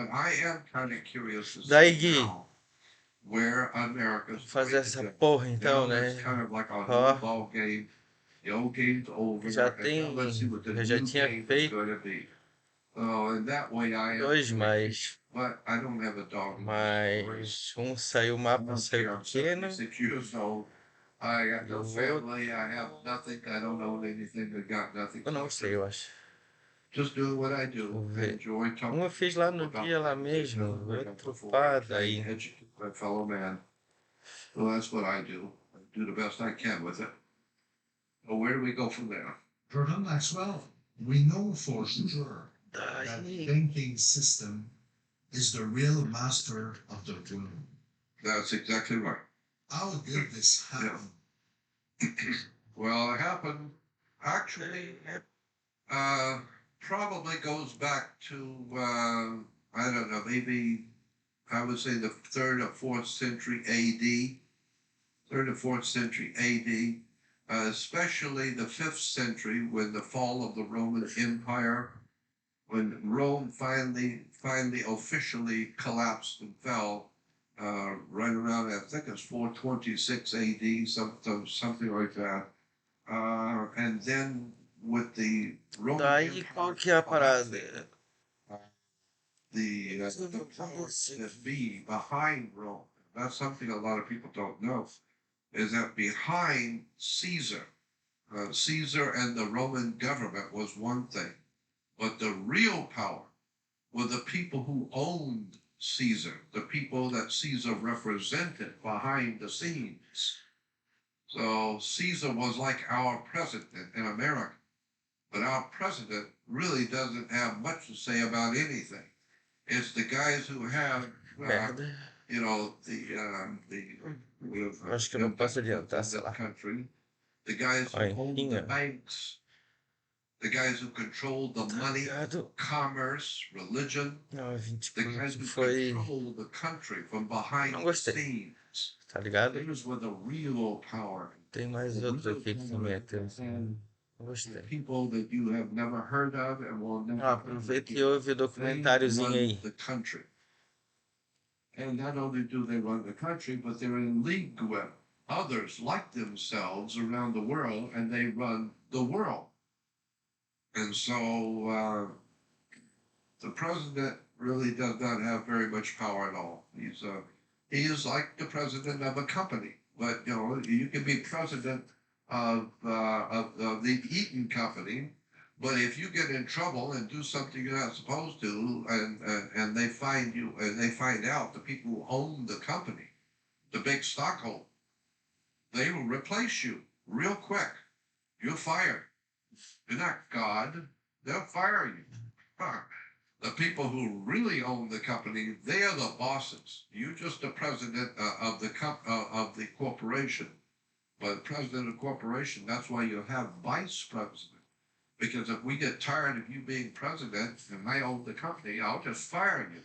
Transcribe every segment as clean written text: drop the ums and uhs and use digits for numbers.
but I am kind of curious to Daí, see Gui, now where vamos America's fazer going to essa go. porra então, Now it's né? kind of like a new Ó, ball game. The old game's já over, and now let's see tem. what the Eu já new tinha game is feito going to be. Oh, and that way I am dois, curious. mas. But I don't have a dog in this story. Mas um saiu, o I mapa don't saiu care. I'm pequeno. 76 years old. I got E o no outro. family. I have nothing. I don't own anything. I got nothing. Eu não So sei, eu acho. just doing what I do. Vou I ver. enjoy Um talking eu to fiz lá people no about dia lá things they've mesmo. never heard of Outro before. pá, Try and daí. educate my fellow man. So that's what I do. I do the best I can with it. So where do we go from there? Jordan Maxwell, we know for sure that Daí. banking system is the real master of the world. That's exactly right. How did this happen? Well, it happened actually. Probably goes back to I don't know, maybe I would say the third or fourth century A.D. Third or fourth century A.D. Especially the fifth century when the fall of the Roman Empire, when Rome finally officially collapsed and fell, right around I think it's 426 A.D. Something like that. And then with the Roman Daí, qual Empire que é a collapsing, parada? the powers that be behind Rome. That's something a lot of people don't know. Is that behind Caesar, Caesar and the Roman government was one thing, but the real power were the people who owned Caesar, the people that Caesar represented behind the scenes. So Caesar was like our president in America, but our president really doesn't have much to say about anything. It's the guys who have, Merda. you know, Acho que eu não posso adiantar, sei the lá. country, the guys who Olha, own the tinha. banks, the guys who control the Tá money, ligado? commerce, religion, Não, 20 the guys minutos who foi. control the country from behind Não the gostei. scenes. Tá ligado? Those were the real power. Tem mais The outro real aqui que power também é and tenso. Não gostei. people that you have never heard of and will never Ah, aproveita e ouve o documentáriozinho run aí. the country. And not only do they run the country, but they're in league with others like themselves around the world, and they run the world. And so the president really does not have very much power at all. He is like the president of a company, but you know you can be president of the Eaton Company, but if you get in trouble and do something you're not supposed to, and they find you and they find out the people who own the company, the big stockholder, they will replace you real quick. You're fired. You're not God. They'll fire you. Huh. The people who really own the company, they are the bosses. You're just the president of the corporation. But president of the corporation, that's why you have vice president. Because if we get tired of you being president and I own the company, I'll just fire you.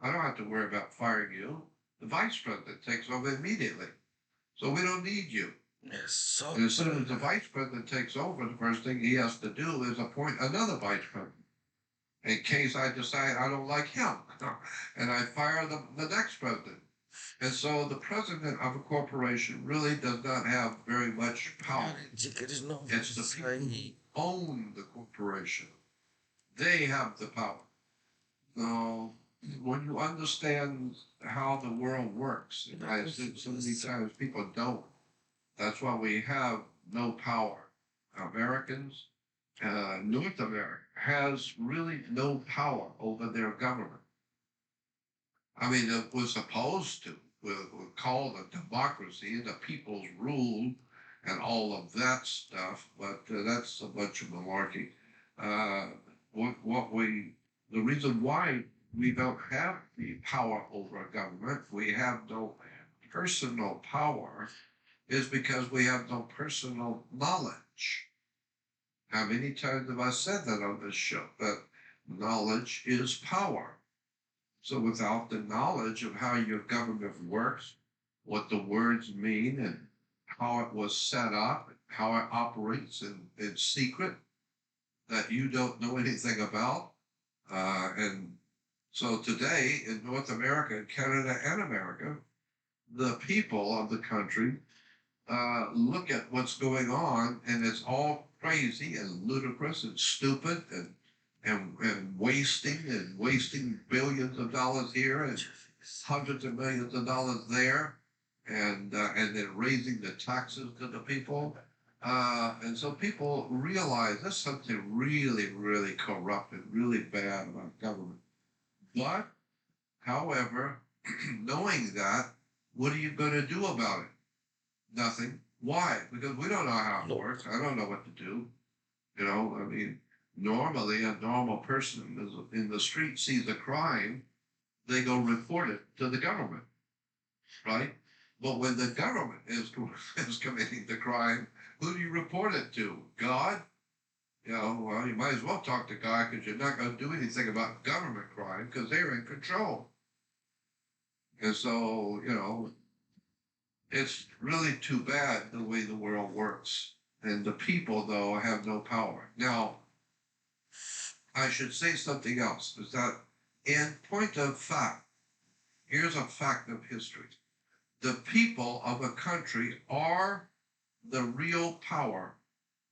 I don't have to worry about firing you. The vice president takes over immediately. So we don't need you. É só. And as soon as the vice president takes over, the first thing he has to do is appoint another vice president. In case I decide I don't like him, and I fire the next president. And so the president of a corporation really does not have very much power. Dica, eles não vão It's the people who sair. own the corporation. They have the power. So when you understand how the world works, and I said so many times, people don't. That's why we have no power. Americans, North America has really no power over their government. I mean, it was supposed to. We're called a democracy, the people's rule, and all of that stuff, but that's a bunch of malarkey. Uh, the reason why we don't have the power over a government, we have no personal power, is because we have no personal knowledge. How many times have I said that on this show? That knowledge is power. So without the knowledge of how your government works, what the words mean, and how it was set up, how it operates in secret, that you don't know anything about, and So today in North America, Canada, and America, the people of the country look at what's going on, and it's all crazy and ludicrous and stupid and wasting billions of dollars here and hundreds of millions of dollars there, and then raising the taxes to the people. And so people realize there's something really, really corrupt and really bad about government. But, however, knowing that, what are you going to do about it? Nothing. Why? Because we don't know how it No. works. I don't know what to do. You know, I mean, normally a normal person in the street sees a crime, they go report it to the government, right? But when the government is committing the crime, who do you report it to? God? You know, well, you might as well talk to God because you're not going to do anything about government crime because they're in control. And so, you know, it's really too bad the way the world works. And the people, though, have no power. Now, I should say something else, is that in point of fact, here's a fact of history. The people of a country are the real power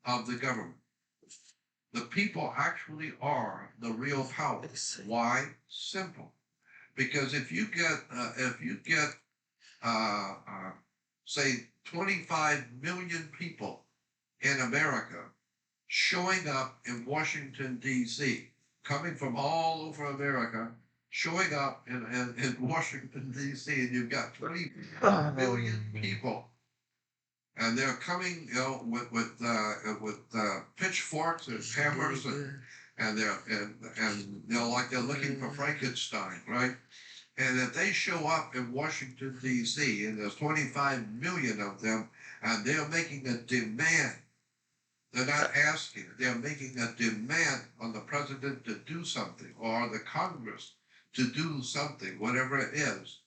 of the government. The people actually are the real power. Why? Simple. Because if you get say 25 million people in America showing up in Washington, D.C., coming from all over America, showing up in Washington, D.C., and you've got 20 million people. And they're coming, you know, with pitchforks and hammers, and they're like they're looking for Frankenstein, right? And if they show up in Washington, D.C., and there's 25 million of them, and they're making a demand, they're not asking, they're making a demand on the president to do something, or the Congress to do something, whatever it is.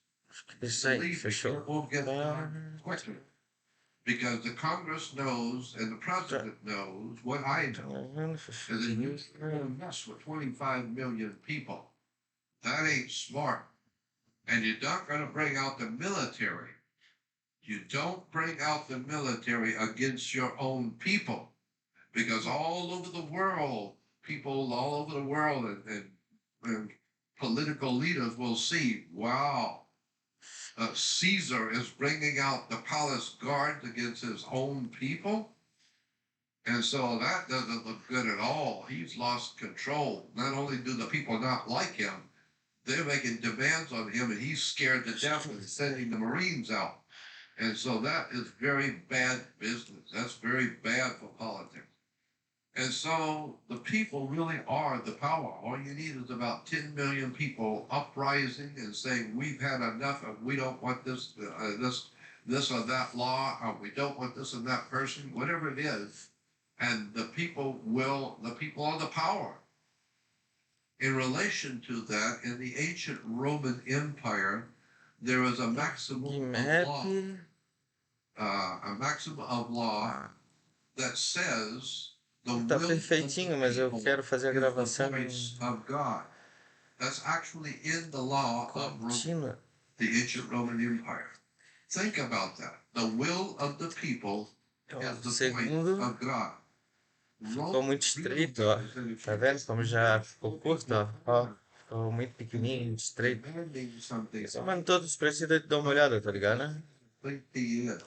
Isso aí, Believe me, fechou. it won't get done quickly. Because the Congress knows and the president knows what I know. Is that you're going to mess with 25 million people. That ain't smart. And you're not going to bring out the military. You don't bring out the military against your own people. Because all over the world, people all over the world and political leaders will see, wow, Caesar is bringing out the palace guards against his own people. And so that doesn't look good at all. He's lost control. Not only do the people not like him, they're making demands on him, and he's scared to death and sending the Marines out. And so that is very bad business. That's very bad for politics. And so the people really are the power. All you need is about 10 million people uprising and saying, we've had enough and we don't want this or that law, or we don't want this and that person, whatever it is. And the people are the power. In relation to that, in the ancient Roman Empire, there was a maximum of law that says the Tá will perfeitinho, mas eu quero fazer a gravação of God. That's actually in the law of contínua. the ancient Roman Empire. Think about that. The will of the people is the point Segundo, of God. ficou muito estreito, ó. Tá vendo como já ficou curto, ó? Ó, ficou muito pequenininho, muito estreito. Mano, todos precisam dar uma olhada, tá ligado, né?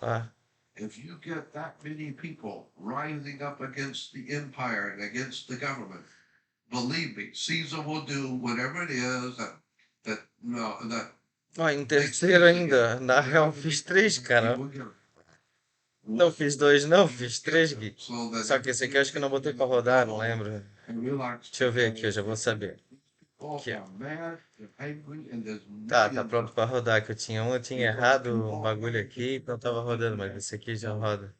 Ah, If you get that many people rising up against the empire and against the government, believe me, Caesar will do whatever it is that ó, em terceiro ainda. Na real, fiz 3, cara. Não fiz 2, não, fiz 3, Gui. Só que esse aqui eu acho que eu não botei pra rodar, não lembro. Deixa eu ver aqui, eu já vou saber. Aqui, ó. Tá pronto pra rodar, que eu tinha errado um bagulho aqui, então tava rodando, mas esse aqui já roda.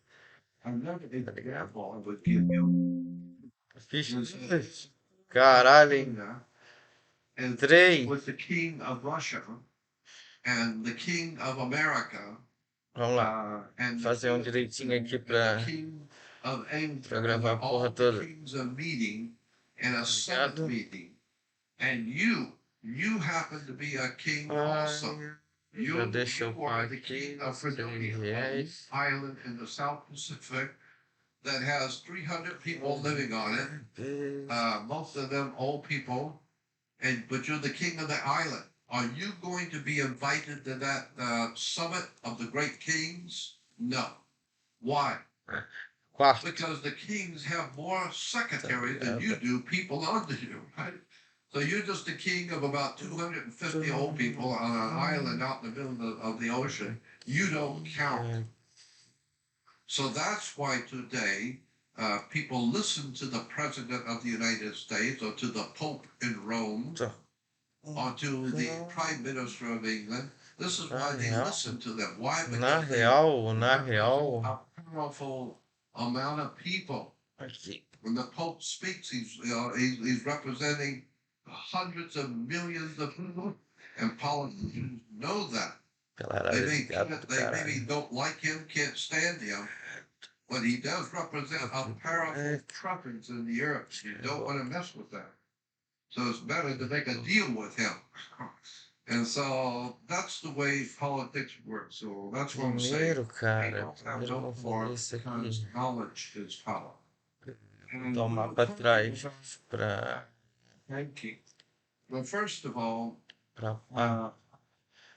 Fiz 2. Caralho, hein? 3. With the king of Russia and the king of America. Vamos lá. Fazer um direitinho aqui pra gravar a porra toda. And a Senate meeting. And you you happen to be a king Ai, also. já deixa eu You are the aqui. king of Fredonia, R$6. an island in the South Pacific that has 300 people living on it. Most of them old people, but you're the king of the island. Are you going to be invited to that summit of the great kings? No. Why? Quarto. Because the kings have more secretaries than you do, people under you, right? So you're just the king of about 250 old people on an island out in the middle of the ocean. You don't count. So that's why today people listen to the President of the United States or to the Pope in Rome or to the Prime Minister of England. This is why they listen to them. Why? Na Because they real, a powerful amount of people. aqui. When the Pope speaks, he's representing hundreds of millions of people, and politicians know that. Galera, They maybe don't like him, can't stand him, but he does represent a powerful presence in the earth. You don't want to mess with that. So it's better to make a deal with him. And so that's the way politics works. So that's what I'm saying. Primeiro, cara, primeiro eu vou fazer isso aqui. Knowledge is power. Tomar pra trás. Pra. Banking. Well, first of all, Pra.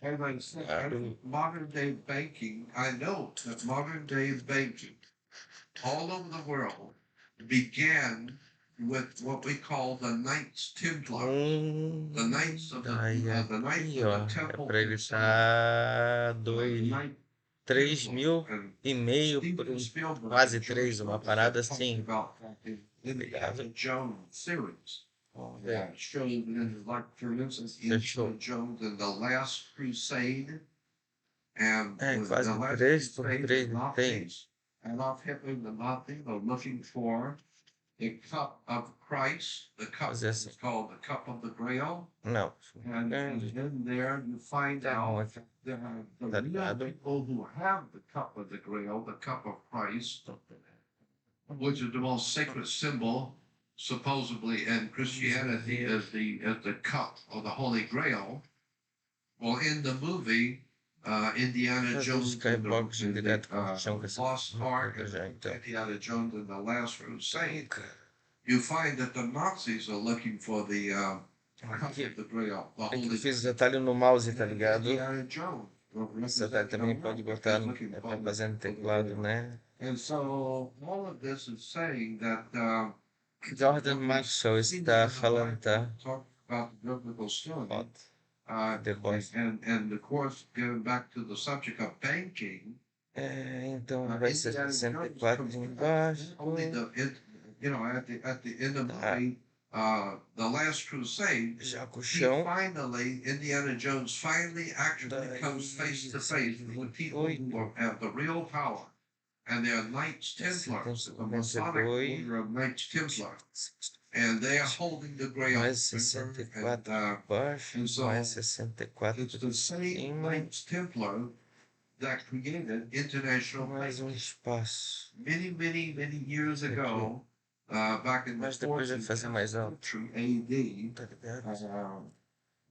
as I said, modern day banking, I know that modern day banking all over the world began with what we call the Knights Templar. The Knights of the Daí aqui, ó. É pra ele estar 3.500 por quase 3, uma parada assim. Indiana Jones series. Yeah, showing like for instance Indiana Jones in the Last Crusade, and quase the Last 3 por Crusade, 3 the tem. Nazis, and off Hitler, the Nazis are looking for the cup of Christ. The cup is called the cup of the Grail. Não. And in there you find out the real people who have the cup of the Grail, the cup of Christ, which is the most sacred symbol supposedly in Christianity is the cup or the Holy Grail. Well, in the movie Indiana Jones and the Lost Ark, Indiana Jones and the Last Crusade, you find that the Nazis are looking for the cup of the Grail, the Aqui eu Holy fiz detalhe no mouse, tá ligado? Indiana Jones. Esse detalhe também pode botar pra fazer no teclado, né? And so all of this is saying that Jordan Maxwell está falando, tá? talk about the biblical story. Depois. And of course, going back to the subject of banking. Então vai ser 64 embaixo. You know, at the end of the movie, the Last Crusade, finally, Indiana Jones finally actually comes face to face with the people who have the real power. And they are Knights Templars, the Masonic order of Knights Templar. And they are holding the Grail. Mais 64 baixo, mais 64 it's the same Knights Templar that created international mais espaço. Many years ago, back in the 4th century AD,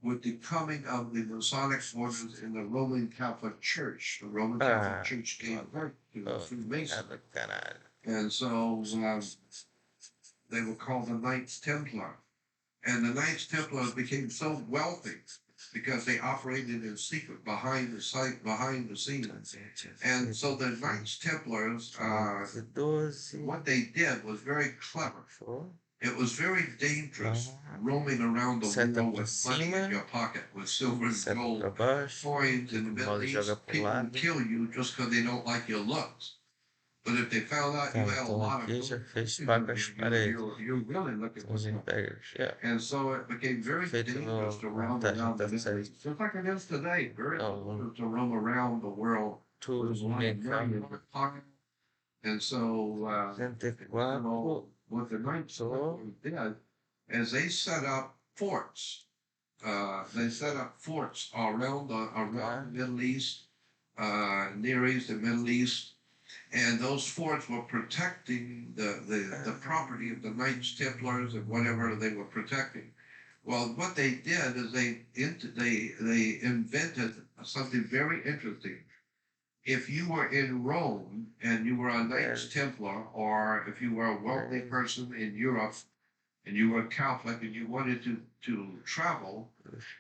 with the coming of the Masonic orders in the Roman Catholic Church. The Roman Catholic Church gave birth to the Freemasons. And so they were called the Knights Templar. And the Knights Templar became so wealthy because they operated in secret behind the scenes. And so the Knights Templars, what they did was very clever. It was very dangerous roaming around the world with money in your pocket, with silver and gold coins in the Middle East. People will kill you just because they don't like your looks. But if they found out you had a lot of gold, you're really looking for something. And so it became very dangerous to roam around the Middle East. Just like it is today, very dangerous to roam around the world with a lot of money in your pocket. And so, what the Knights did is they set up forts. They set up forts around the Middle East, Near East and Middle East, and those forts were protecting the property of the Knights Templars and whatever they were protecting. Well, what they did is they invented something very interesting. If you were in Rome and you were a Knights Templar, or if you were a wealthy person in Europe and you were Catholic and you wanted to travel,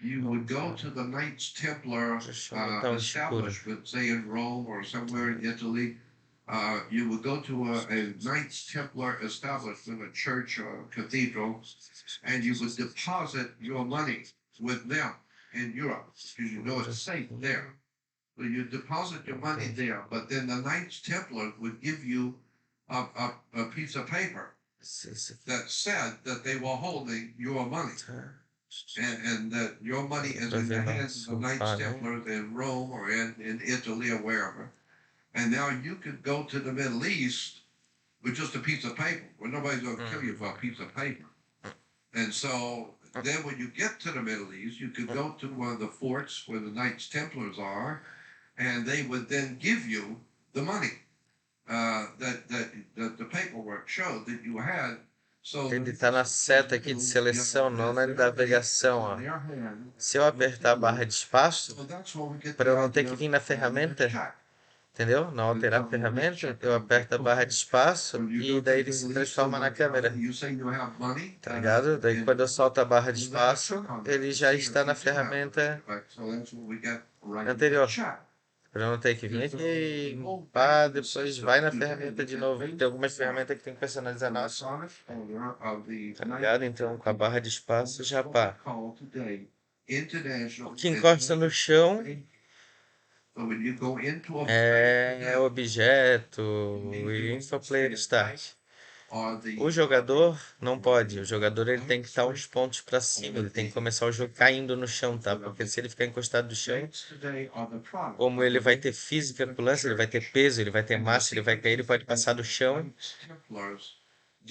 you would go to the Knights Templar establishment, say in Rome or somewhere in Italy. You would go to a Knights Templar establishment, a church or a cathedral, and you would deposit your money with them in Europe because you know it's safe there. So you deposit your money there, but then the Knights Templar would give you a piece of paper that said that they were holding your money. And that your money is in the hands of the Knights Templars in Rome or in Italy or wherever. And now you could go to the Middle East with just a piece of paper, where nobody's going to kill you for a piece of paper. And so then when you get to the Middle East, you could go to one of the forts where the Knights Templars are, and they would then give you the money that the paperwork showed that you had. So Ele tá na seta aqui de seleção, não na navegação, ó. Se eu apertar a barra de espaço, para eu não ter que vir na ferramenta, entendeu? Não alterar a ferramenta, eu aperto a barra de espaço e daí ele se transforma na câmera. Tá ligado? Daí quando eu solto a barra de espaço, ele já está na ferramenta anterior. Para não ter que vir aqui, pá, depois vai na ferramenta de novo. Tem algumas ferramentas que tem que personalizar nossa. Tá ligado? Então com a barra de espaço já pá. O que encosta no chão é objeto e infoplayer start. O jogador não pode, o jogador ele tem que estar uns pontos para cima, ele tem que começar o jogo caindo no chão, tá? Porque se ele ficar encostado no chão, como ele vai ter física com o lance, ele vai ter peso, ele vai ter massa, ele vai cair, ele pode passar do chão, se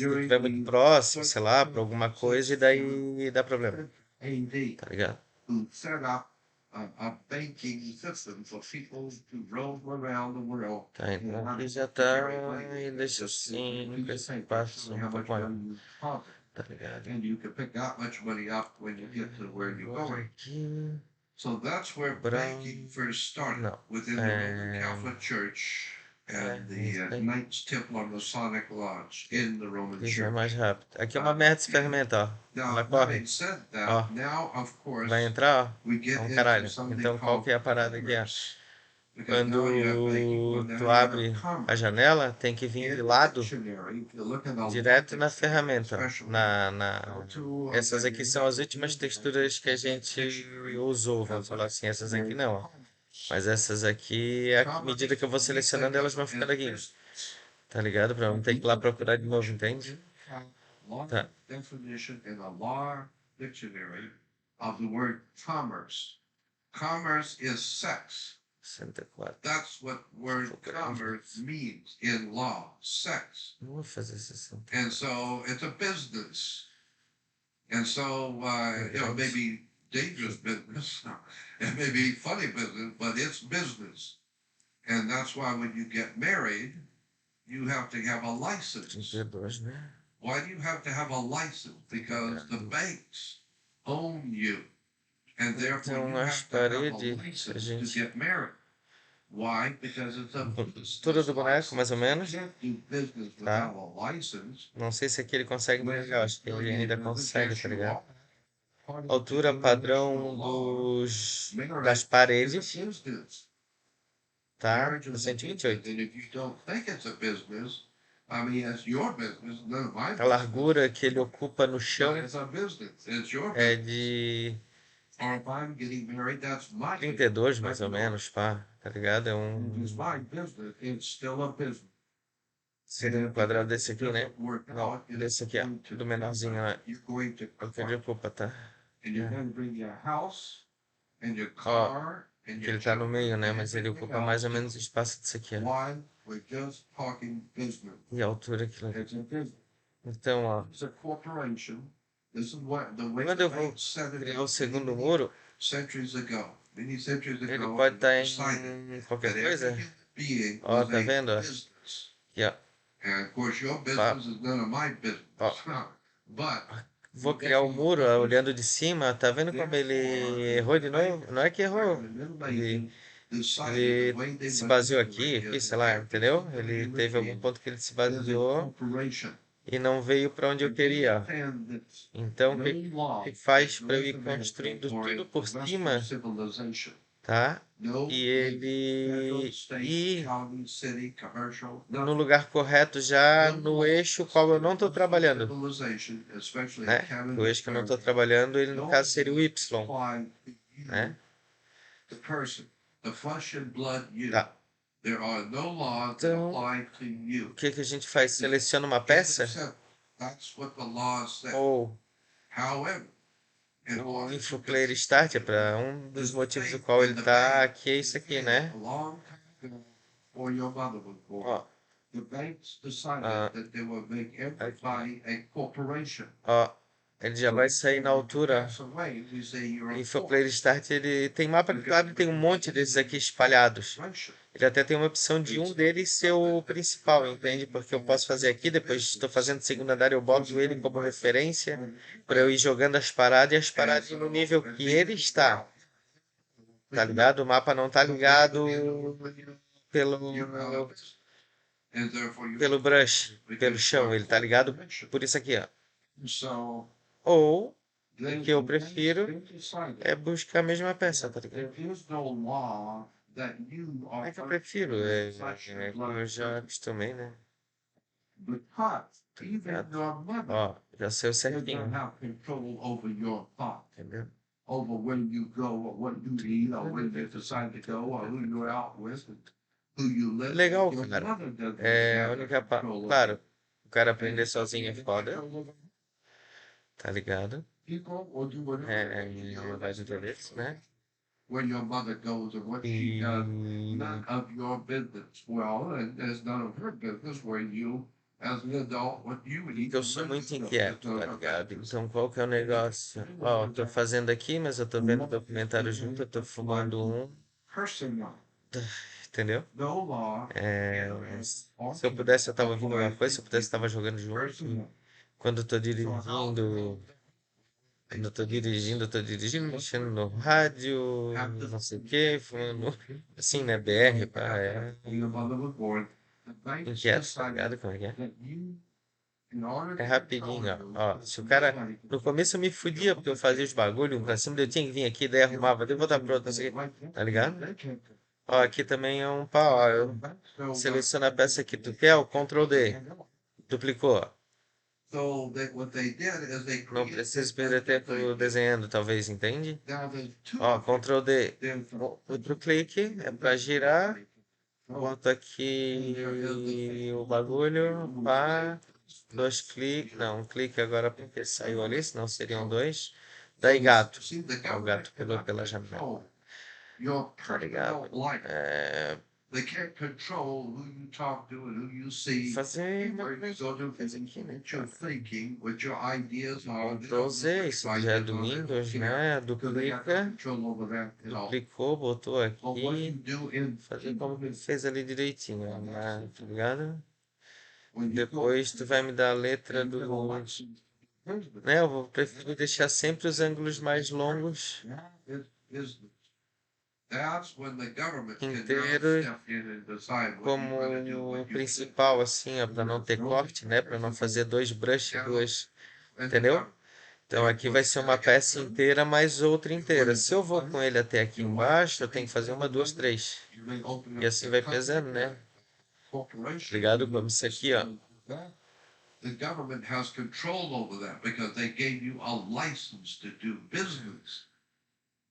ele estiver muito próximo, sei lá, para alguma coisa, e daí dá problema, tá ligado? A banking system for people to roam around the world. Tá, então aqui já tá, e deixa assim, com esse passo um pouco maior, tá ligado? And you can pick that much money up when you get to where you're going. Aqui, So that's where banking first started within the Roman Catholic Church and the Knights Templar Masonic Lodge in the Roman isso é Church. mais rápido. Aqui é uma merda de ferramenta, ó. Now, Ela corre, having said that, ó. now of course Vai entrar, ó. we get É um into caralho. something Então qual called que é a parada aqui, ó? commerce. Because Quando now you have banking, when tu now you have abre a commerce. janela, tem que vir de lado, Dictionary, if you look in the direto na Lexicon, ferramenta. especially Essas aqui são as últimas texturas que a gente usou, vamos falar assim. Essas aqui não, ó. Mas essas aqui, à medida que eu vou selecionando, elas vão ficando aqui. Tá ligado? Pra não ter que ir lá procurar de novo, entende? Tá. Definition in the law dictionary of the word commerce. Commerce is sex. 64. That's what word commerce means in law, sex. Não vou fazer 60. And so it's a business. And so, it may be dangerous business. It may be funny business, but it's business. And that's why when you get married, you have to have a license. 32, né? Why do you have to have a license? Because the banks own you. And therefore Então, you as have to have a paredes, a license to gente... get married. Why? Because it's a Postura do boneco, mais ou menos. You can't do business Tá. without a license. Não sei se aqui ele consegue enxergar, acho que ele ainda consegue, tá ligado? Altura padrão das paredes, tá? Marriage is a 128. business, and if you don't think it's a business, I mean, it's your business, none of my A business. largura que ele ocupa no chão But it's a business, it's your é business. de Or if I'm getting married, that's my business. 32, mais ou menos, pá, tá ligado? É It is my business, it's still a business. seria um quadrado desse aqui, né? Doesn't work Não, out, it's desse aqui, ó, going to- do menorzinho lá. You're going to É o que ele ocupa, tá? and you're Yeah. going to bring your house and your car and Que your ele tá no meio, né? children Mas ele and ocupa everything mais ou else. menos o espaço disso aqui, ó. Why? We're just talking business. E a altura aquilo aqui. It's a business. Então, ó, It's a corporation. This is what the way quando the eu vou bank set it criar o up segundo many muro, centuries ago. Many centuries ele ago, pode it was estar decided em qualquer that coisa. every human being Ó, was tá a vendo, ó? business. Aqui, ó. And of course, your business is none of my business. Ó. But vou criar um muro olhando de cima, tá vendo como ele errou de novo? Não é que errou, ele se baseou aqui, sei lá, entendeu? Ele teve algum ponto que ele se baseou e não veio para onde eu queria. Então, o que faz para eu ir construindo tudo por cima, tá? E ele ir no lugar correto já no eixo qual eu não estou trabalhando, né? O eixo que eu não estou trabalhando, ele no caso seria o Y, né? Tá. Então, o que a gente faz? Seleciona uma peça ou o InfoPlayer Start é para um dos motivos do qual ele está aqui, é isso aqui, né? Ó, ó, ele já vai sair na altura. InfoPlayer Start, ele tem mapa de quadro, tem um monte desses aqui espalhados. Ele até tem uma opção de um deles ser o principal, entende? Porque eu posso fazer aqui, depois estou fazendo segundo andar, eu boto ele como referência para eu ir jogando as paradas e as paradas no nível que ele está. Tá ligado? O mapa não tá ligado pelo brush, pelo chão, ele tá ligado por isso aqui, ó. Ou, o que eu prefiro é buscar a mesma peça, tá ligado? É que eu prefiro, como eu já acostumei, né? Ó, já saiu certinho. Entendeu? Legal, cara. A única claro, o cara aprender sozinho é foda, tá ligado? Vai de interesse, né? Where your mother goes or what she does, none of your business. Well, and there's none of her business where you, as an adult, what you would eat. Eu sou muito inquieto, tá ligado? Então, qual que é o negócio? Ó, eu tô fazendo aqui, mas eu tô vendo o documentário junto, eu tô fumando um. Entendeu? Se eu pudesse, eu tava ouvindo alguma coisa, se eu pudesse, eu tava jogando junto. Quando eu tô dirigindo, mexendo no rádio, não sei o que, fumando, assim, né, BR, pá, inquieto, tá ligado como é que é? É rapidinho, ó. Se o cara, no começo eu me fudia porque eu fazia os bagulho pra cima, eu tinha que vir aqui, daí arrumava, daí voltar pro outro, não sei o que, tá ligado? Ó, aqui também é um pau, ó, eu seleciono a peça que tu quer, o Ctrl D, duplicou, ó. Não preciso perder tempo desenhando, talvez, entende? Ó, Ctrl D. Outro clique é para girar. Boto aqui o bagulho. Pá. Dois cliques. Não, um clique agora porque saiu ali, senão seriam dois. Daí gato. Ó, o gato pulou pela janela. Tá ligado? They can't control who you talk to and who you see. Fazer Where you go to what you're thinking, what your ideas are. Ctrl Z, isso já é do Windows, né? Duplica. Duplicou, botou aqui. Fazer como ele fez ali direitinho, né? Tá ligado? Depois tu vai me dar a letra do. Né? Eu vou preferir deixar sempre os ângulos mais longos inteiros como principal, assim, ó, para não ter corte, né? Para não fazer dois brushes, duas. Entendeu? Então aqui vai ser uma peça inteira mais outra inteira. Se eu vou com ele até aqui embaixo, eu tenho que fazer uma, duas, três. E assim vai pesando, né? Ligado como isso aqui, ó. The government has control over that because they gave you a license to do business.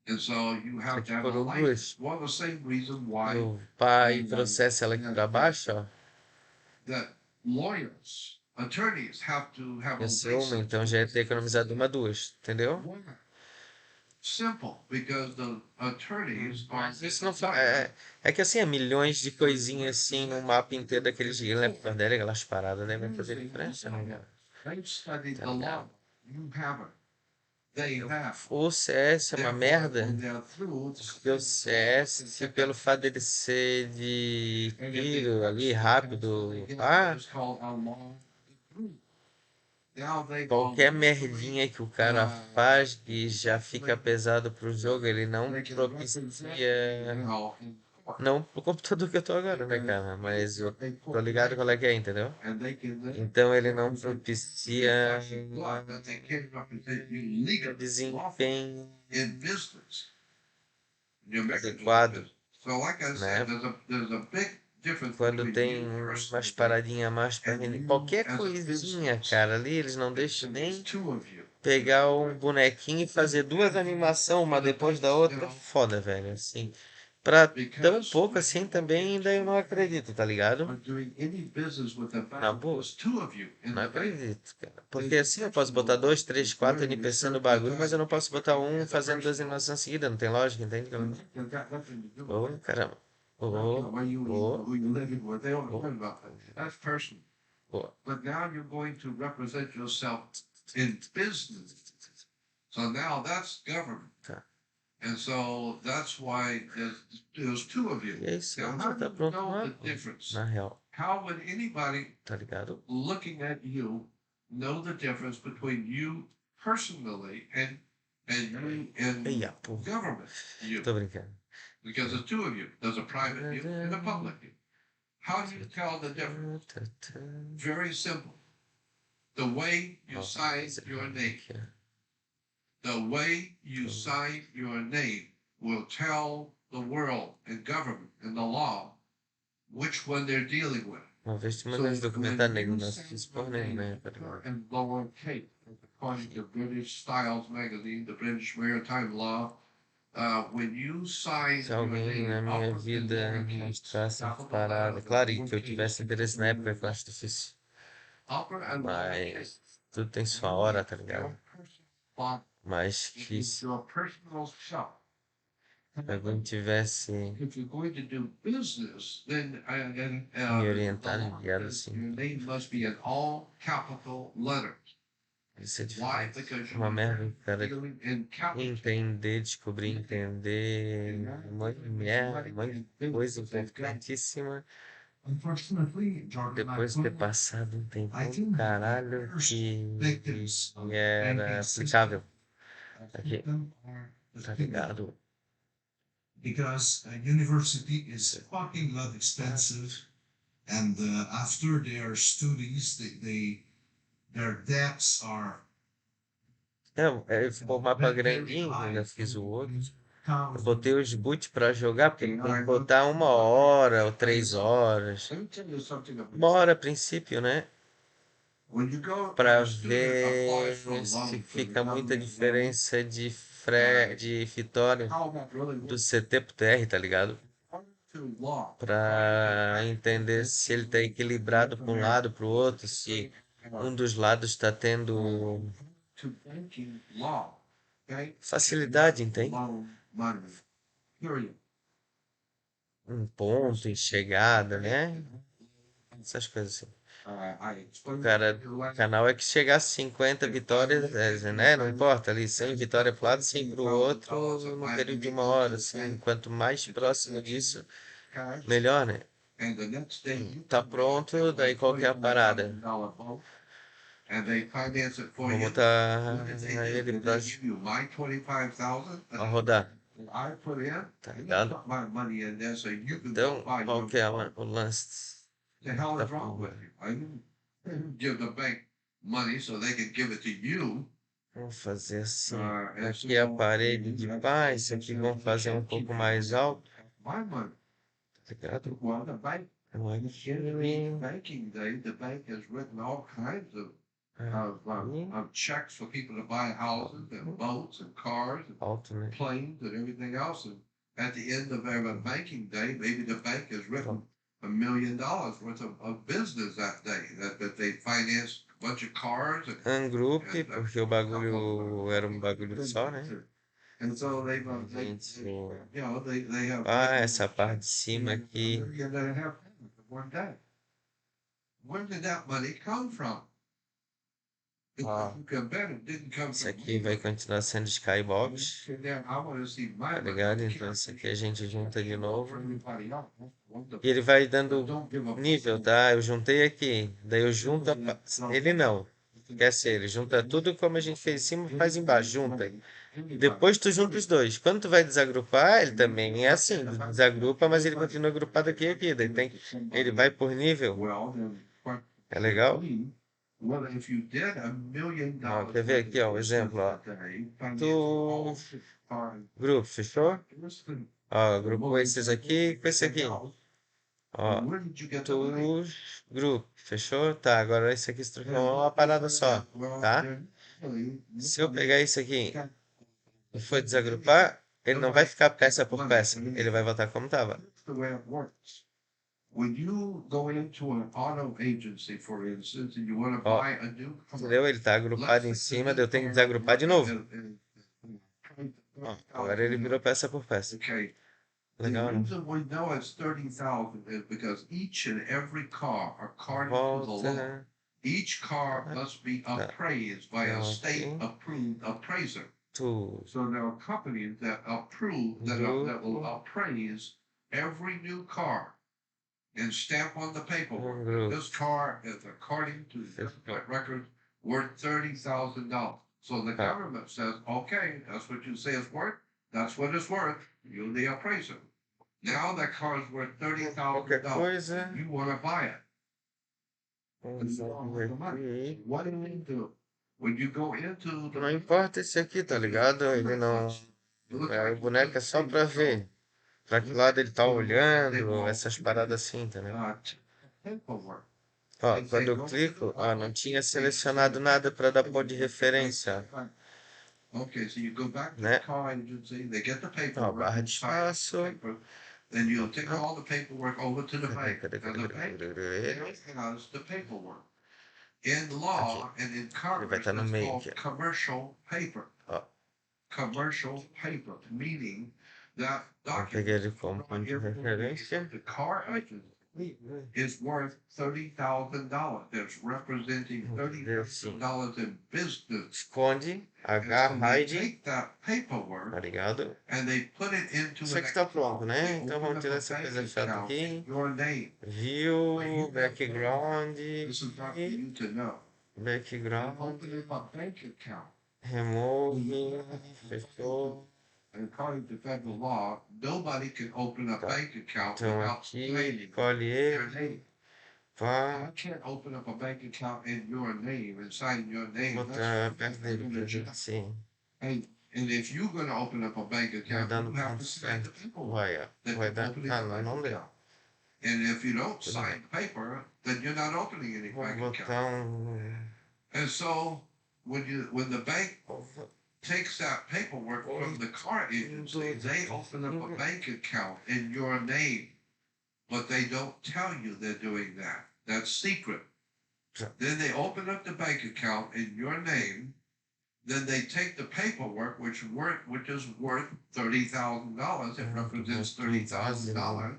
And so you have to have a license. Well, the same reason why o pai processa ela aqui para baixo, ó. That lawyers, attorneys have to have a Esse uma, license. então já ia ter economizado uma, duas, entendeu? Simple, because the attorneys are. Mas isso não é que assim, é milhões de coisinhas assim no mapa inteiro daquele gigante, né? Por dela, aquelas paradas devem fazer diferença, né, cara? They've studied the law. You haven't. They have. O CS é uma merda. Porque o CS, se pelo fato dele ser de tiro ali, rápido, Now they Qualquer merdinha que o cara faz que já fica pesado pro jogo, ele não propicia. Não pro computador que eu tô agora, né, cara? Mas eu tô ligado qual é que é, entendeu? Então ele não propicia desempenho in business. New Mexico adequado, business. So like I né? said, there's a big difference Quando between tem you umas personally paradinhas mais pra and render. you Qualquer as a coisinha, business. cara, ali eles não deixam There's nem two of you. pegar um bonequinho e fazer duas animações, uma depois da outra. É foda, velho. Assim, pra tão pouco assim também ainda eu não acredito, tá ligado? Are doing any business with the Na bank, boa, there's two of you in não the bank. acredito, cara. Porque assim eu posso botar dois, três, quatro NPC no bagulho, mas eu não posso botar um fazendo duas animações seguidas, não tem lógica, entende? They've got nothing to do with Ô, caramba. Ô, where you ô, who you live with. They don't ô, care about that. That's personal. ô. But now you're going to represent yourself in business. So now that's government. Tá. And so that's why there's two of you. E é isso, Now, aí how já do tá you pronto know na, the difference? na real, How would anybody tá ligado? looking at you know the difference between you personally and you in Eia, pô, government? You. tô brincando. Because there's two of you. There's a private you and a public you. How do you tell the difference? Very simple. The way you Ó, sign esse your aqui, name. ó. The way you sign your name will tell the world and government and the law which one they're dealing with. Uma vez te So mandei esse documentário, when nego, you não sign assisti your porra nenhuma, name né, tá ligado? in lowercase, according to British Styles magazine, the British Maritime Law, when you sign Se your alguém na name minha upper and vida lowercase, mostrasse essa capital parada, letters, claro que eu lowercase, tivesse interesse na época, que eu acho difícil, upper and lowercase, mas tudo tem sua hora, tá your ligado? personal bond Mais is difícil. your personal self. Se alguém tivesse If you're going to do business, then me orientar, the me law guiado says assim, your name must be in all capital letters. isso é Why? difícil. Because Uma merda, you're cara, dealing in capital. entender, descobrir, entender, muita merda, muita coisa importantíssima. Unfortunately, Jordan, Depois de ter passado um tempo I think do caralho victims que era aplicável, aqui, them are the tá people. ligado? Because a university is fucking lot expensive, and after their studies, their debts are Ficou um mapa grandinho, ainda fiz o outro. Eu botei os boot pra jogar, porque tem que botar 1 hora ou 3 horas. Let me tell you something about 1 hora a princípio, né? when you go Pra when a student ver applies for a loan se from the fica muita government, diferença de fitório how that really do works. CT pro TR, tá ligado? According to law, Pra entender se ele tá equilibrado pra um lado, pro outro, se um dos lados tá tendo to banking law, okay? facilidade, entende? Loan money, period. Um ponto em chegada, né? Essas coisas assim. I O explained cara, to you o last canal é que chegar a 50 vitórias, né? Não importa, ali 100 vitórias pro lado, 100 pro outro, no período de 1 hora, assim. Quanto mais próximo disso, cash, melhor, né? and the next day you Tá come pronto, daí qual que é a parada? $25,000 boat, and they finance it for Vou you. botar What did they do? ele Did pra they give you my 25,000 pra rodar, that I put in? tá I didn't ligado? put my money in there so you can Então, go buy qual your que é boat. o lance? The hell da is wrong with you? I didn't give the bank money so they could give it to you. Vamos fazer assim. And Aqui é a parede de paz, isso aqui vamos fazer um pouco mais alto, My money. tá ligado? Well, the bank, Então aqui, every banking day, the bank has written all kinds aqui, of checks for people to buy houses and boats and cars and alto, né? planes and everything else. And at the end of every banking day, maybe the bank has written $1 million worth of business that day, that they financed a bunch of cars and Group, porque o bagulho era um bagulho só, né? and so they Gente, you know they have essa parte de cima aqui, $1.5 million one day. Where did that money come from? Ah. You can bet it didn't come isso from aqui vai continuar sendo Skybox, I want to see my tá money. ligado? Então isso aqui a gente junta de novo. Everybody else, wonderful. E ele vai dando Don't give a nível, tá? Eu juntei aqui, daí eu junto ele não. Esquece ele. Junta tudo como a gente fez em cima, faz embaixo. Junta. Depois tu junta os dois. Quando tu vai desagrupar, ele também é assim. Desagrupa, mas ele continua agrupado aqui e aqui. Ele vai por nível. É legal? Ó, quer ver aqui, ó, um exemplo, ó. Tu... Grupo, fechou? Ó, grupou esses aqui com esse aqui. Ó, tu... Grupo, fechou? Tá, agora esse aqui se transformou uma parada só, tá? Se eu pegar isso aqui e for desagrupar, ele não vai ficar peça por peça. Ele vai voltar como tava. When you go into an auto agency, for instance, and you want to Ó, buy a new car, entendeu? Ele tá agrupado em cima, daí eu tenho que desagrupar de novo. Ó, agora ele virou peça por peça. Okay. Legal, The né? reason we know it's 30,000 is because each and every car, according to the law, Volta. each car must be appraised by a state-approved appraiser. Tu. So there are companies that approve, that will appraise every new car and stamp on the paperwork. This car is, according to government records, worth $30,000. So the government says, okay, that's what you say it's worth. That's what it's worth. You're the appraiser. Now that car is worth $30,000. You want to buy it. What do you do? When you go into the... Não importa esse aqui, tá ligado? Ele não... O boneco é só pra ver. Pra que lado ele tá olhando, essas paradas assim, entendeu? Ó, quando eu clico, ó, não tinha selecionado nada para dar ponto de referência. Né? Ó, barra de espaço. Then you'll take all the paperwork over to the bank. And the bank has the paperwork. In law and in Congress, it's called commercial paper. Commercial paper, meaning that document the car agency is worth $30,000. That's representing $30,000 in business. Esconde, And so they take that paperwork tá ligado? and they put it into Isso aqui tá pronto, né? Então vamos tirar essa coisa chata aqui. View, background, This is not for you to know. background, Open up a bank account. remove, fechou. And according to federal law, nobody can open a bank account Então without aqui, signing escolhe your ele, name. pá, I can't open up a bank account in your name and sign your name. botar perto dele pra gente assim. And if you're going to open up a bank Vai account, dando you have ponto to sign the certo. paperwork. Vai, ó. That Vai you're dar. opening Ah, a não, bank não deu. account. And if you don't sign the paper, then you're not opening any Vou bank account. botar And so when the bank takes that paperwork from the car agency, they open up a bank account in your name, but they don't tell you they're doing that. That's secret. Then they open up the bank account in your name. Then they take the paperwork, which is worth $30,000. It represents $30,000,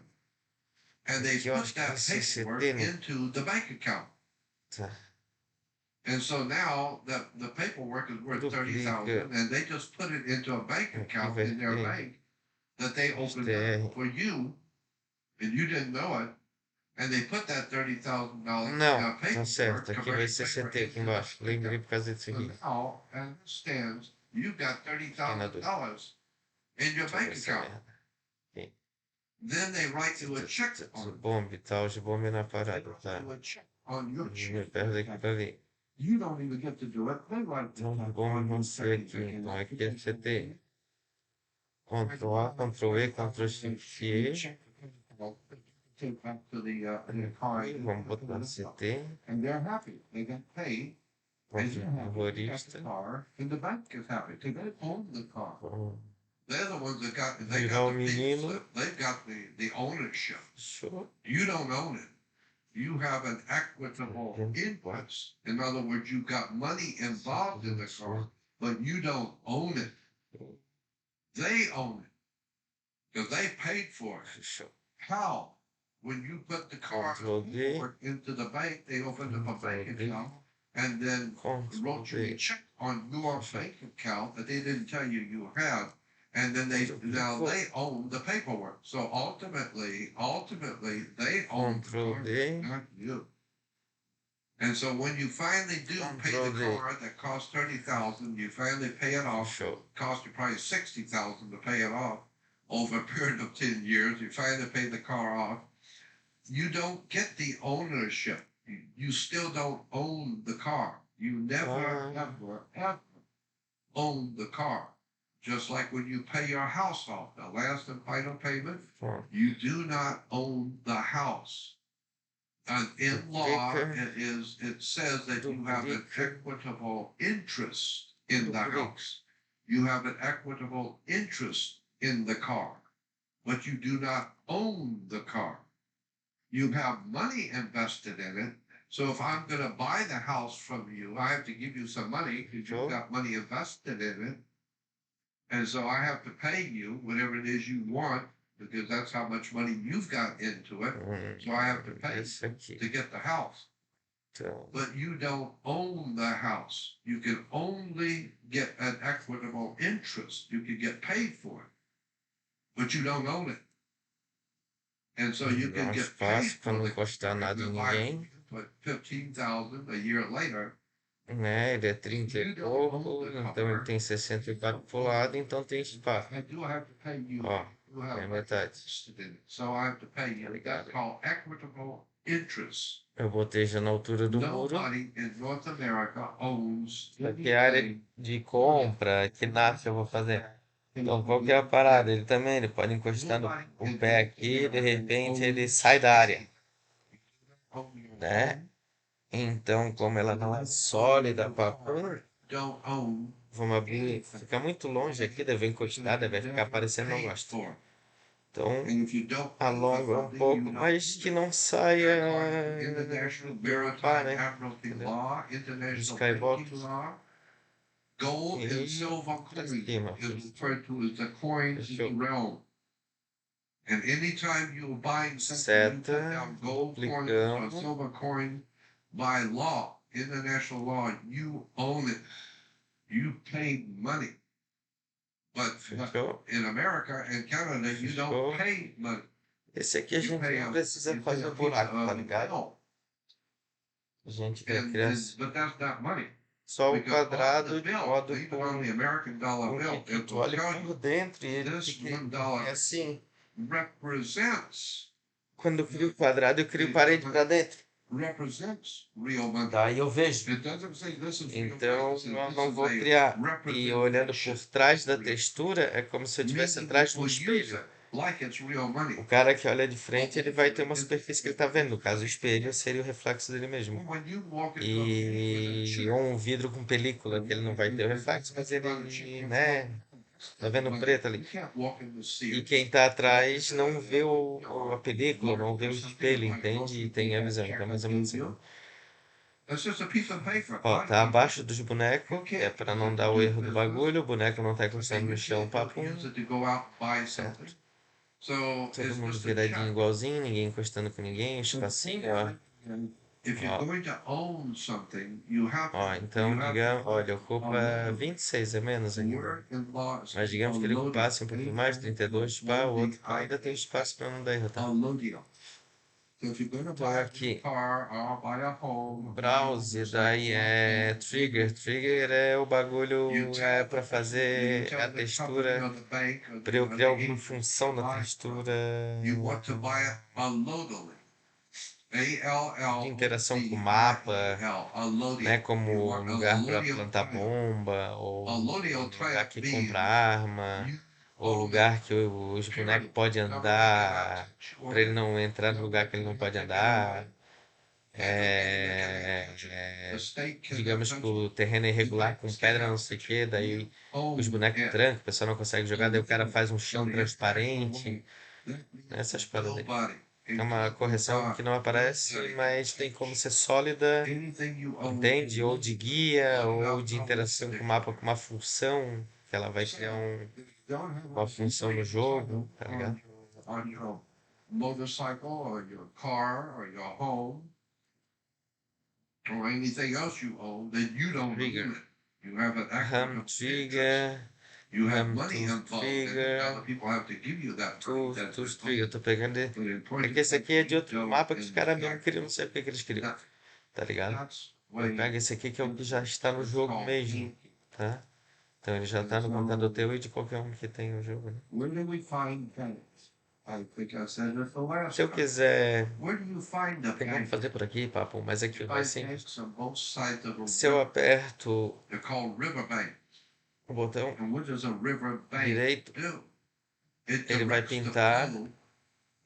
and they put that paperwork into the bank account. And so now the paperwork is worth $30,000, and they just put it into a bank account in their bank that they opened up for you, and you didn't know it. And they put that $30,000 Não, tá certo. Aqui vai ser CT aqui embaixo. Lembrei por causa disso aqui. Now, as it stands, you've got $30,000 in your bank account. Then they write you a check on it. Bombe, tá? Os bombes na parada, tá? On your check. Perto daqui pra ali. You don't even get to do it. They write Então, os bombes vão ser aqui. Então, aqui é CT. Ctrl A, Ctrl E, Ctrl Shift E. Take back to the car. Vamos botar CT. And they're happy. They get paid. And you're happy. You got the car, and the bank is happy. They own the car. They're the ones that got the big slip. They've got the ownership. Sure. You don't own it. You have an equitable interest. In other words, you've got money involved in the car, but you don't own it. They own it because they paid for it. Sure. How? When you put the car into the bank, they opened up a bank account and then wrote you a check on your bank account that they didn't tell you you had. And then they own the paperwork. So ultimately, they own the car, not you. And so when you finally do pay the Control D. car that costs 30,000, you finally pay it off. Show. Cost you probably 60,000 to pay it off over a period of 10 years. You finally pay the car off. You don't get the ownership. You still don't own the car. You never, ever own the car. Just like when you pay your house off, the last and final payment, you do not own the house. And in law, it says that you have an equitable interest in the house. You have an equitable interest in the car, but you do not own the car. You have money invested in it. So if I'm going to buy the house from you, I have to give you some money because you've got money invested in it. And so I have to pay you whatever it is you want, because that's how much money you've got into it. So I have to pay to get the house. But you don't own the house. You can only get an equitable interest. You can get paid for it, but you don't own it. And so you can get paid for não it. custar nada em ninguém. But 15,000 a year later. Né, ele é 30 e pouco, então ele tem 64 pro lado, então tem espaço. Ó, é metade. Eu botei já na altura do muro. Aqui é a área de compra, que nasce eu vou fazer. Então qual que é a parada? Ele também, ele pode encostar o pé aqui, de repente ele sai da área, né? Então, como ela não é sólida para pôr, vamos abrir, fica muito longe aqui, deve encostar, deve ficar parecendo não gosto. Então, alonga um pouco, mas que não saia do par, né? Buscar e volta. Gold and silver coin is referred to as the coins of the realm. And anytime you're buying something, you put down gold coins or silver coin, by law, international law, you own it. You pay money. But in America and Canada, you don't pay money. Esse aqui a gente não precisa fazer o buraco, tá ligado? A gente vai criar só o quadrado de modo que tu olha por dentro e ele fica assim. Quando eu crio o quadrado, eu crio parede para dentro. Daí eu vejo. Então eu não vou criar. E olhando por trás da textura, é como se eu estivesse atrás de um espelho. O cara que olha de frente, ele vai ter uma superfície que ele está vendo. No caso, o espelho seria o reflexo dele mesmo. E um vidro com película, que ele não vai ter o reflexo, mas ele, né? Tá vendo preto ali? E quem tá atrás não vê a película, não vê o espelho, entende? E tem a visão. Então, mais ou menos assim. Ó, tá abaixo dos bonecos, que é pra não dar o erro do bagulho. O boneco não tá encostando no chão, papo. Certo? Todo mundo viradinho igualzinho, ninguém encostando com ninguém, espacinho, ó. Ó, então, digamos, olha, ocupa 26, é menos ainda. Mas digamos que ele ocupasse um pouquinho mais, 32 pá, o outro pá, ainda tem espaço para não dar erro, tá? Então aqui, browse, daí é trigger. Trigger é o bagulho para fazer a textura, para eu criar alguma função na textura. De interação com o mapa, né, como lugar para plantar bomba, ou lugar que compra arma, ou lugar que os bonecos podem andar, para ele não entrar no lugar que ele não pode andar. Digamos que o terreno é irregular com pedra, não sei o que, daí os bonecos trancam, o pessoal não consegue jogar, daí o cara faz um chão transparente, essas paradas aí. É uma correção que não aparece, mas tem como ser sólida, entende? Ou de guia, ou de interação com o mapa, com uma função, que ela vai criar uma função no jogo, tá ligado? Motorcycle, or your car, or your home, or anything else you own that you don't own it. You have an Ram trigger. You have money involved, and other people have to give you that money. Eu tô pegando. É que esse aqui é de outro mapa que os caras mesmo queriam, não sei porque que eles queriam. tá ligado? That's Eu way pego esse aqui que é o que já está no jogo called mesmo, ink. tá? Então ele já tá no computador teu e de qualquer um que tem o jogo, né? Where do we find pennies? I think I said it the last Se eu time. quiser, Where do you find the tem como pennies? fazer por aqui, papo, mas aqui You vai find sim. pennies on both sides of a Se eu river. aperto They're called river banks. o botão And what does a river bank direito, do? It ele vai directs the pintar flow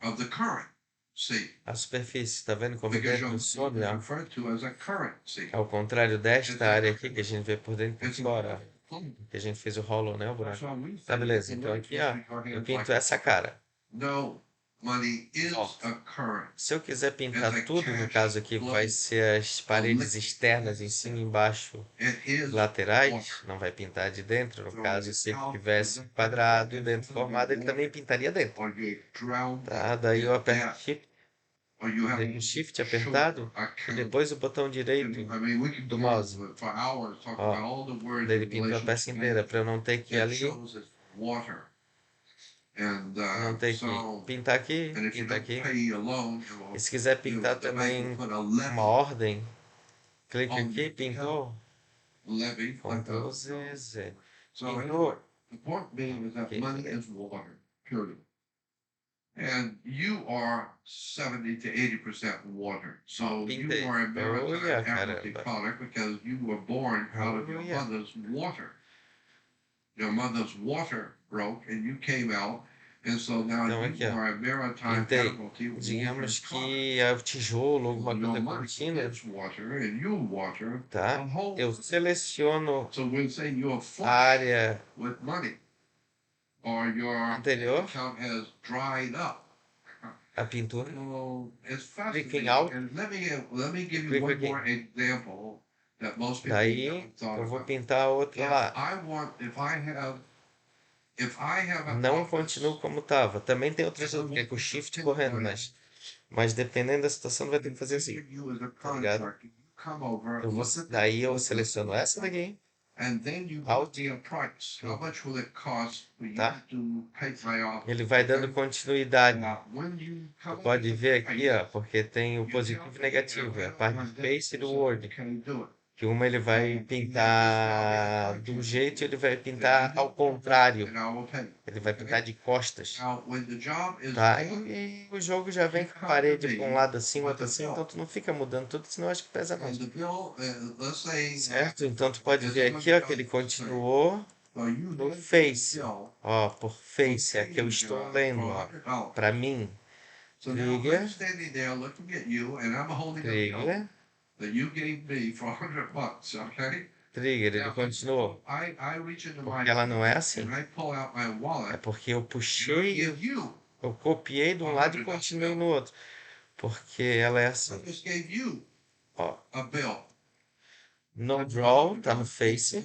of the current. See, a superfície, tá vendo como because dentro your e sobre, is ó? referred to as a current. See, Ao contrário desta área aqui que a gente vê por dentro e por it's fora, a flow. que a gente fez o hollow, né, o buraco. So we Tá, think beleza. you Então can aqui, look ó, into your eu hands pinto like essa cara. no, money is Ó, a current. se eu quiser pintar It's a tudo, no cash caso aqui flow. vai ser as paredes liquid externas em cima e embaixo, It is laterais, water. não vai pintar de dentro. No So caso, you se ele count tivesse the quadrado e dentro formado, ele também pintaria dentro. or you drown Tá? Daí eu aperto that, Shift, or you have deixo o Shift shoulder apertado e account. depois o botão direito I mean, we could do go on mouse. for hours talking Ó, about all the words daí ele in pintou a relation peça to inteira para eu não ter que ir it ali, shows it's water. And não ter que so, pintar aqui, and if you pintar don't aqui. pay alone, E se quiser the pintar bank também will put a uma levy ordem, clique on aqui, pintou, like Ctrl Z, Z. so Pintou. the point being is that Okay, money okay. is water, period. And you are 70 to 80% water. So you Pintei. are a maritime Olha, admiralty caramba. product because you were born out of your Olha. mother's water. Your mother's water broke and you came out, and so now Então you aqui, ó. are a maritime Pintei. admiralty water Digamos product. que é o tijolo, alguma Your coisa money contínua, is water and you water tá? the whole. Eu seleciono So we'll say you're a flush área with money, or your anterior, account has dried up. a pintura, So it's clicking fascinating. out, And let me give you clico one aqui. more example that most people Daí haven't thought eu vou about. pintar a outra If lá. I have a Não office, continuo como estava. Também tem outras Eu opções, que é com vou- Shift correndo, mas dependendo da situação vai ter que fazer assim. you as a Tá ligado? contractor, you come over, Eu vou, look at daí eu the- seleciono essa daqui, and then you Alt. put me a price. How much will it cost for you Tá. to paint my office? ele vai dando continuidade. Now, when you Tu come pode into ver the aqui, paint, ó, porque tem o you positivo tell e me, negativo, é a parte do Face e do Word. Can you do it? Que uma ele vai pintar de um jeito e ele vai pintar ao contrário. And I will pay. Ele vai pintar de costas. Now, when the job is Tá? done, E o jogo já vem com a parede para um lado assim, outro assim, então tu não fica mudando tudo, senão eu acho que pesa and mais. the bill, let's say, Certo? Então tu pode ver aqui, ó, que ele continuou well, you no did Face. bill Ó, por Face, é que eu estou lendo, ó. $100. Para mim, So now trigger, I'm standing there looking at you, and I'm holding a bill trigger, that you gave me for $100, okay? trigger, ele Now, continuou. I reach into my Porque ela não é assim. and I pull out my É wallet. porque eu I puxei, give you. eu copiei de um lado e continuei no outro. Porque ela é I assim. just gave you Ó, a bill, no draw tá no Face.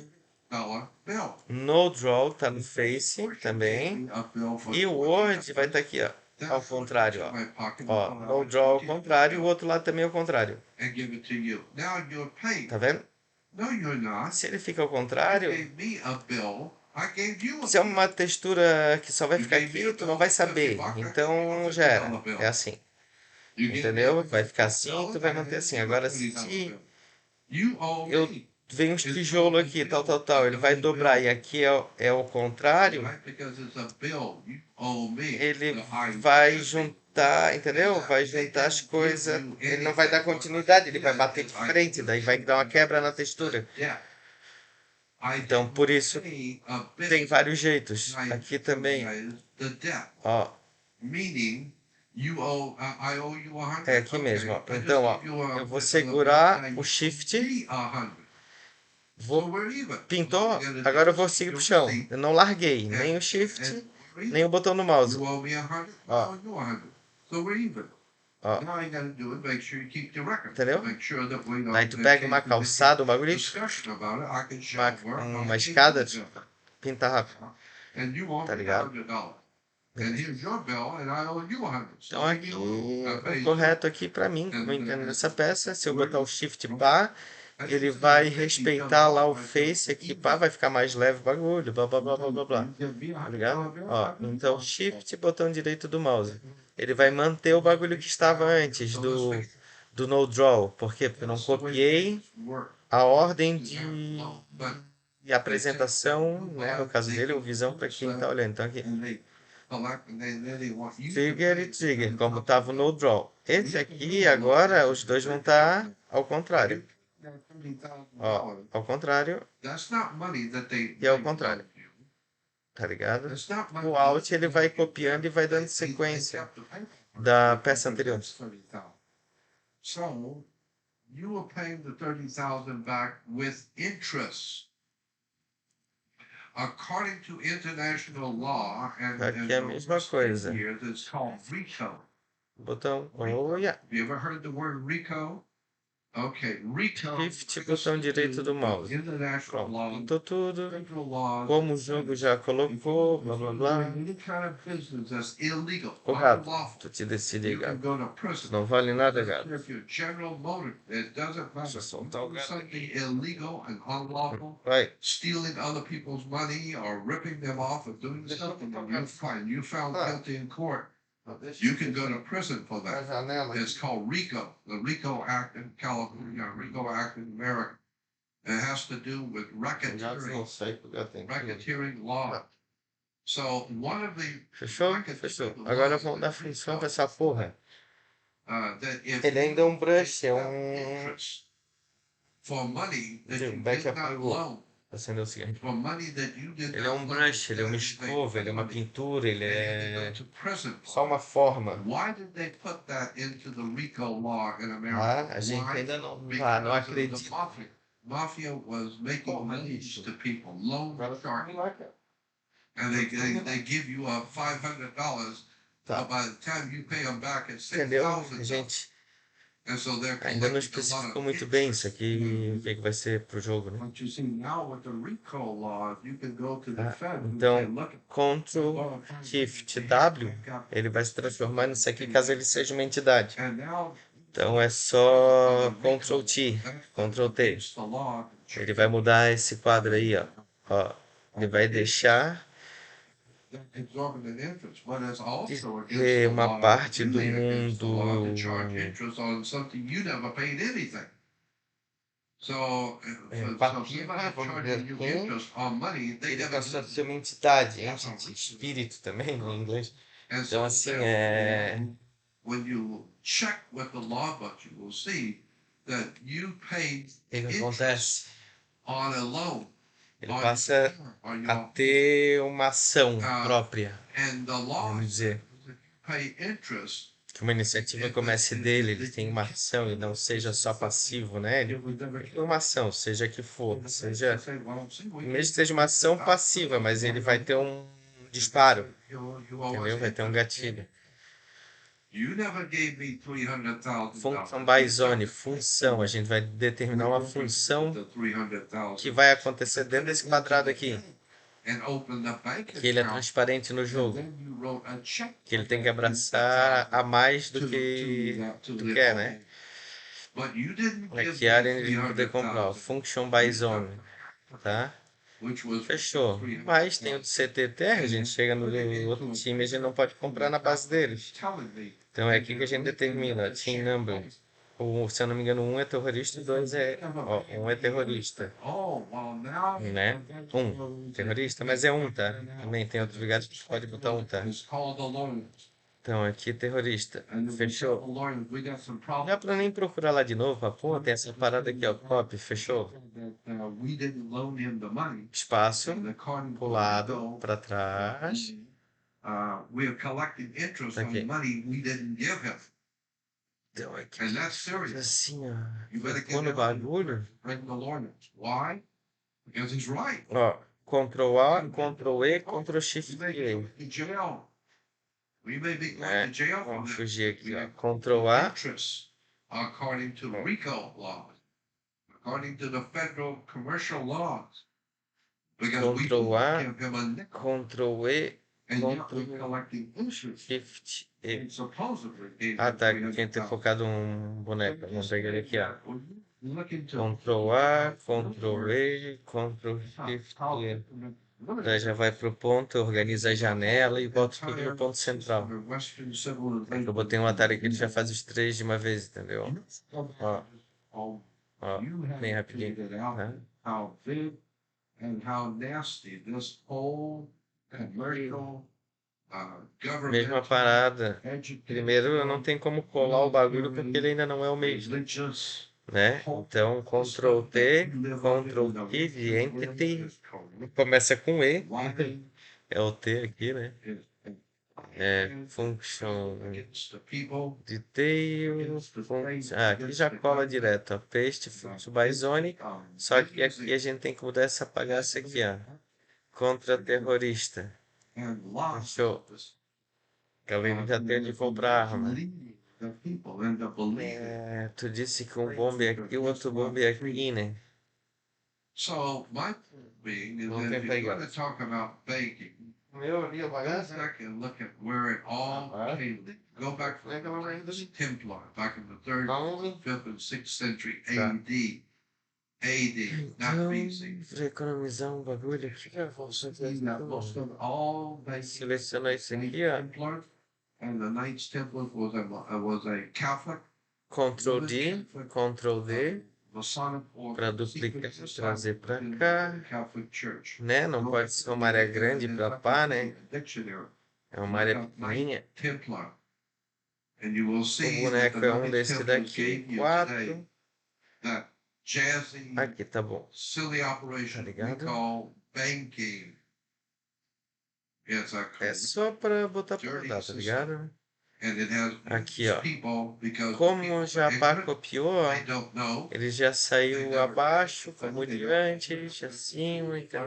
dollar bill. No draw tá no Face também. A bill for E o Word vai estar aqui, ó. $20. Ao contrário, ó. My pocket, Ó, pull no out draw ao $20 contrário e o outro lado também ao contrário. and give it to you. Now you're paying. Tá vendo? No, you're not. Se ele fica ao You contrário, gave me a bill. I gave you a se é bill. uma textura que só vai ficar aqui, tu não vai saber. Então já era. É assim. You gave me Entendeu? a Vai ficar bill. assim, tu vai manter assim. Agora se You owe eu me. vem uns tijolos aqui, tal, ele vai dobrar e aqui é o contrário, Right? Because it's a bill. You owe me. ele So I vai should juntar, entendeu? Vai juntar as coisas, ele não vai dar continuidade, ele vai bater de frente, daí vai dar uma quebra na textura. be debt. I Então, por isso, pay a bit. tem vários jeitos. Aqui também, The debt. ó, Meaning, you owe, I owe you 100. é aqui mesmo, ó. Okay, I just Então, ó, gave you a- eu vou segurar I o Shift, me 100. So vou, we're even. pintou, So you agora eu vou seguir pro chão. Eu não larguei nem o Shift, and we're even. nem o botão do mouse. You owe me 100. I Ó. owe you 100. So we're even. Ó. Now you gotta do it, make sure you keep your record. Entendeu? Make sure that we don't Aí tu pega uma calçada, um bagulho, discussion about it. I can show uma, where uma I escada, paid you. pinta rápido. And you owe Tá me ligado? $100. And here's your bill, and I owe you 100. So Então aqui, I o paid correto aqui pra mim, como eu entendo dessa peça, se eu botar o Shift pá, ele vai respeitar lá o Face aqui, pá, vai ficar mais leve o bagulho, blá blá blá blá blá blá. Tá ligado? Ó, então Shift e botão direito do mouse. Ele vai manter o bagulho que estava antes do no draw. Por quê? Porque eu não copiei a ordem de apresentação, né? No caso dele, o visão para quem está olhando. Então aqui, trigger e trigger, como estava no draw. Esse aqui, agora, os dois vão estar ao contrário. Ó, ao contrário e ao contrário. Tá ligado? O Alt ele vai copiando e vai dando sequência da peça anterior. So you were paying the 30,000 back with interest. According to international law, and Aqui é a mesma coisa. here, it's called RICO. Botão, oh yeah. Have you ever heard the word RICO? Okay, RICO. Shift, botão direito do mouse. International Pronto, law, pintou tudo. federal laws, Como o jogo já colocou, blá blá blá. any kind of business that's illegal, Ô gato, unlawful, tu te decide, you can gato. go to prison. Não vale nada, gato. If you're General Motors, it doesn't matter. Deixa eu soltar o Do gato something aqui. illegal and unlawful, Vai. stealing other people's money or ripping them off or doing something, and you're fine. You found guilty in court. You can go to prison for that. It's called RICO, the RICO Act in California, RICO Act in America. It has to do with racketeering law. So one of the Fechou? Fechou. Agora vamos dar função pra essa porra. that if Ele ainda é um brush, é you um... have interest for money that you Back did up not and go. loan, Acendeu o cigarro. for money that you did Ele é um not brush, loan, ele é uma then they escova, ele é uma put pintura, ele money, and you é go to prison for só uma forma. Why did they put that into the RICO law in America? Ah, a gente Why? ainda não... Because Ah, não of the acredito. mafia. Mafia was making loans to people, loan sharking, and they give you a $500, Tá. but by the time you pay them back, it's Entendeu? $6,000. Gente, And so they're ainda não collecting a lot especificou of muito bem isso interest. aqui, o que que vai ser pro jogo, né? But you see now with the RICO laws, you can go to the Ah, Fed and então, say, look, Ctrl Shift W, ele vai se transformar nisso aqui caso ele seja uma entidade. and now Então é só Ctrl T, Ctrl T. the law, Ele vai mudar esse quadro aí, ó. Ó, ele vai deixar exorbitant interest, but it's also against ter the uma law, parte do really against the law to charge mundo interest on something you never paid anything. So, passiva, somebody vamos charging you dizer assim. interest on money, they Ele never passou a did. ser uma entidade, espírito também, em inglês. And Então so assim, therefore, when you check with the law book, you will see that you paid o que interest acontece? on a loan. Ele on passa your- on a your- ter uma ação própria, and the law vamos dizer. says if you pay interest, Que uma iniciativa comece dele, ele tem uma ação e não seja só passivo, né? Ele tem uma ação, seja que for, seja, mesmo que seja uma ação passiva, mas ele vai ter um disparo, entendeu? Vai ter um gatilho. You never gave me $300,000. Função by zone, função, a gente vai determinar uma função que vai acontecer dentro desse quadrado aqui, que ele é transparente no jogo, que ele tem que abraçar a mais do que tu quer, né? Aqui a área de poder comprar, ó, function by zone, tá? Fechou. Mas tem o do CTT, a gente chega no outro time e a gente não pode comprar na base deles. Então é aqui que a gente determina, team number. Se eu não me engano, 1 é terrorista e 2 é... Ó, 1 é terrorista, né? 1 terrorista, mas é 1, tá? Também tem outros lugares que pode botar 1, tá? Então aqui terrorista. Fechou. Não dá pra nem procurar lá de novo, a porra, tem essa parada aqui, ó, copy, fechou. Espaço, pro lado, pra trás. We're collecting interest on Aqui. money we didn't give him. Então aqui, And that's serious. assim, ó. You better Ficou get no bagulho. Bring the lawyers. Why? Because he's right. Ó, Ctrl A, Ctrl E, Ctrl Shift We may E. go to jail. We may be going É, to jail for vamos this. fugir aqui, ó. Ctrl A, Interest according to RICO laws, according to the federal commercial laws. Because we Control A, didn't give him a nickel, Ctrl E, and yet Control we're collecting interest. Shift E. And supposedly gave Ah, him tá, tinha que ter $300,000. focado um boneco. Vamos pegar ele aqui, ó. Look into Ctrl A, Ctrl E, Ctrl Shift E. Daí já vai pro ponto, organiza a janela e bota tudo no ponto central. É que eu botei um atalho que ele já faz os três de uma vez, entendeu? Ó, ó, bem rapidinho. Né? How big and how nasty this whole commercial Mesma parada. Primeiro, não tem como colar o bagulho porque ele ainda não é o mesmo, né? Então, Ctrl T, Ctrl I de Entity, começa com E, é o T aqui, né? É function detail, aqui já cola direto, ó, paste, function by zone, só que aqui a gente tem que mudar essa bagaça aqui, ó, contra-terrorista. Show. Galera já tem de comprar arma. É, tu disse que um bombe aqui, o outro bombe aqui, né? So my point being is Não that tem if you're going pegada. to talk about banking, Meu, ali a go bagaça. back and look at where it all came. Go back to the Knights Templar, back in the 3rd, Não. 5th, and 6th century Tá. AD. AD, not Então, BC. pra economizar um bagulho aqui, eu vou Most of all banking selecionar isso aqui, ó. Templar, and the Knights Templar was a Catholic Ctrl D, Ctrl D, Masonic para order, duplicar, secret trazer society para within cá, the Catholic Church. né? Não pode ser uma área grande para pá, né? Dictionary. É uma área pequenininha. Templar. And you will O see boneco é um Knights desse Templar daqui, gave you 4. today that jazzy, Aqui tá bom. silly operation we ligado? call banking. It's a É só para botar para dirty rodar, tá system. ligado? And it has Aqui, ó. people because the Como people já are pá ignorant, copiou, ó, they don't know. ele já saiu abaixo, como diante, acima, então.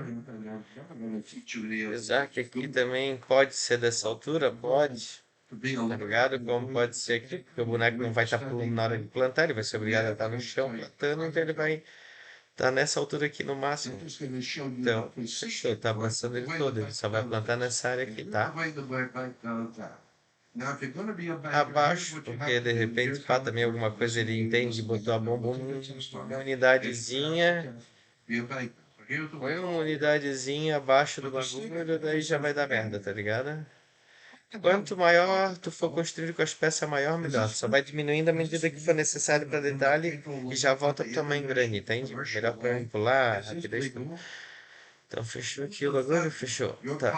Apesar que aqui também pode ser dessa altura, pode, tá ligado? Como pode ser aqui, porque o boneco não vai estar pulando na hora de plantar, ele vai ser obrigado a estar no chão plantando, então ele vai estar nessa altura aqui no máximo. Então, fechou, ele tá avançando ele todo, ele só vai plantar nessa área aqui, tá? Abaixo, porque de repente, pá, também alguma coisa ele entende, botou a bomba uma unidadezinha. Põe uma unidadezinha abaixo do bagulho, daí já vai dar merda, tá ligado? Quanto maior tu for construindo com as peças, maior, melhor. Só vai diminuindo à medida que for necessário para detalhe e já volta pro tamanho grande, entende? Melhor para manipular, rapidez. Então fechou aqui o bagulho, fechou. Tá.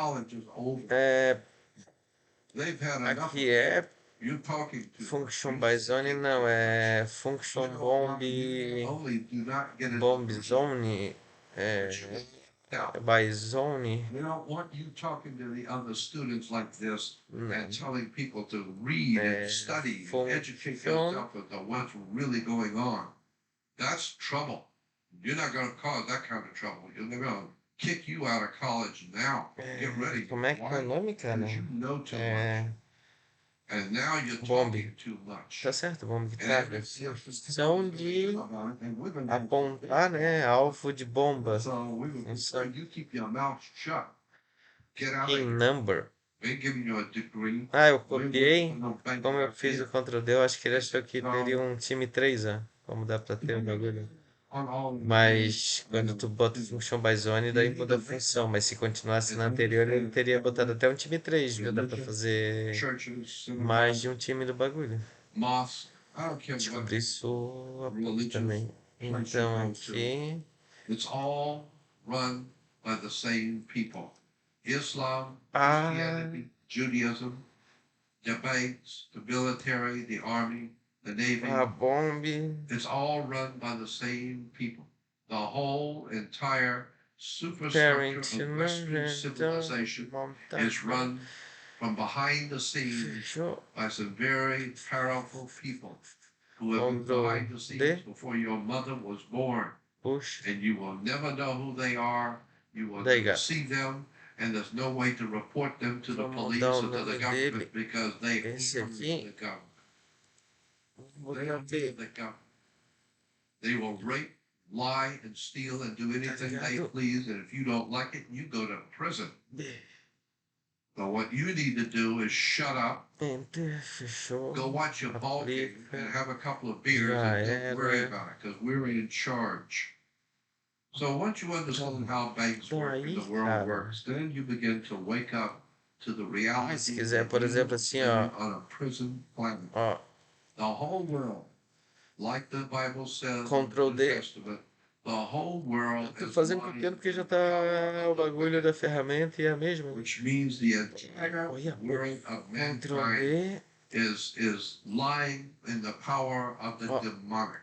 Aqui é function by zone, não, é function bomb zone, by zone. We don't want you talking to the other students like this and telling people to read and study and educate yourself about what's really going on. That's trouble. You're not going to cause that kind of trouble. You're going to kick you out of college now. Get ready. Como é que é o nome, cara? Because you know too much. And now you're Bomb. talking too much. Tá certo, bomb de carga. São de apontar, né? Alvo de bomba. So you keep your mouth shut. Get out of Em here. number. They're giving you a degree. Ah, eu copiei. Como eu fiz o Ctrl D, eu acho que ele achou que teria um time 3, ó. Como dá pra ter o bagulho. Mas quando tu bota function by zone, daí muda a função. Mas se continuasse na anterior, ele teria botado até um time 3, viu? Dá pra fazer mais de um time do bagulho. Descobri isso há pouco também. Então aqui. It's all run by the same people. Islam, Ah. Christianity, Judaism, debates, the military, the army, the navy. A bomb. It's all run by the same people. The whole entire superstructure Parent of Western civilization is run from behind the scenes by some very powerful people who have been behind the scenes before your mother was born. Push. And you will never know who they are. You will never see them. And there's no way to report them to the police or to the government because they own the government. They own the government. They will rape, lie, and steal and do anything they please. And if you don't like it, you go to prison. So what you need to do is shut up, go watch your ball game, and have a couple of beers and don't worry about it because we're in charge. So once you understand how banks Então work and aí, the world cara, works, then you begin to wake up to the se reality quiser, that por you exemplo, are assim, living ó, on a prison planet. ó, The whole world, like the Bible says in the Ctrl New D. Testament, the whole world Eu tô is fazendo one pequeno porque já tá o bagulho da ferramenta e é a mesma. which means the entire Olha, world of Ctrl mankind D. is lying in the power of the Ó, demonic.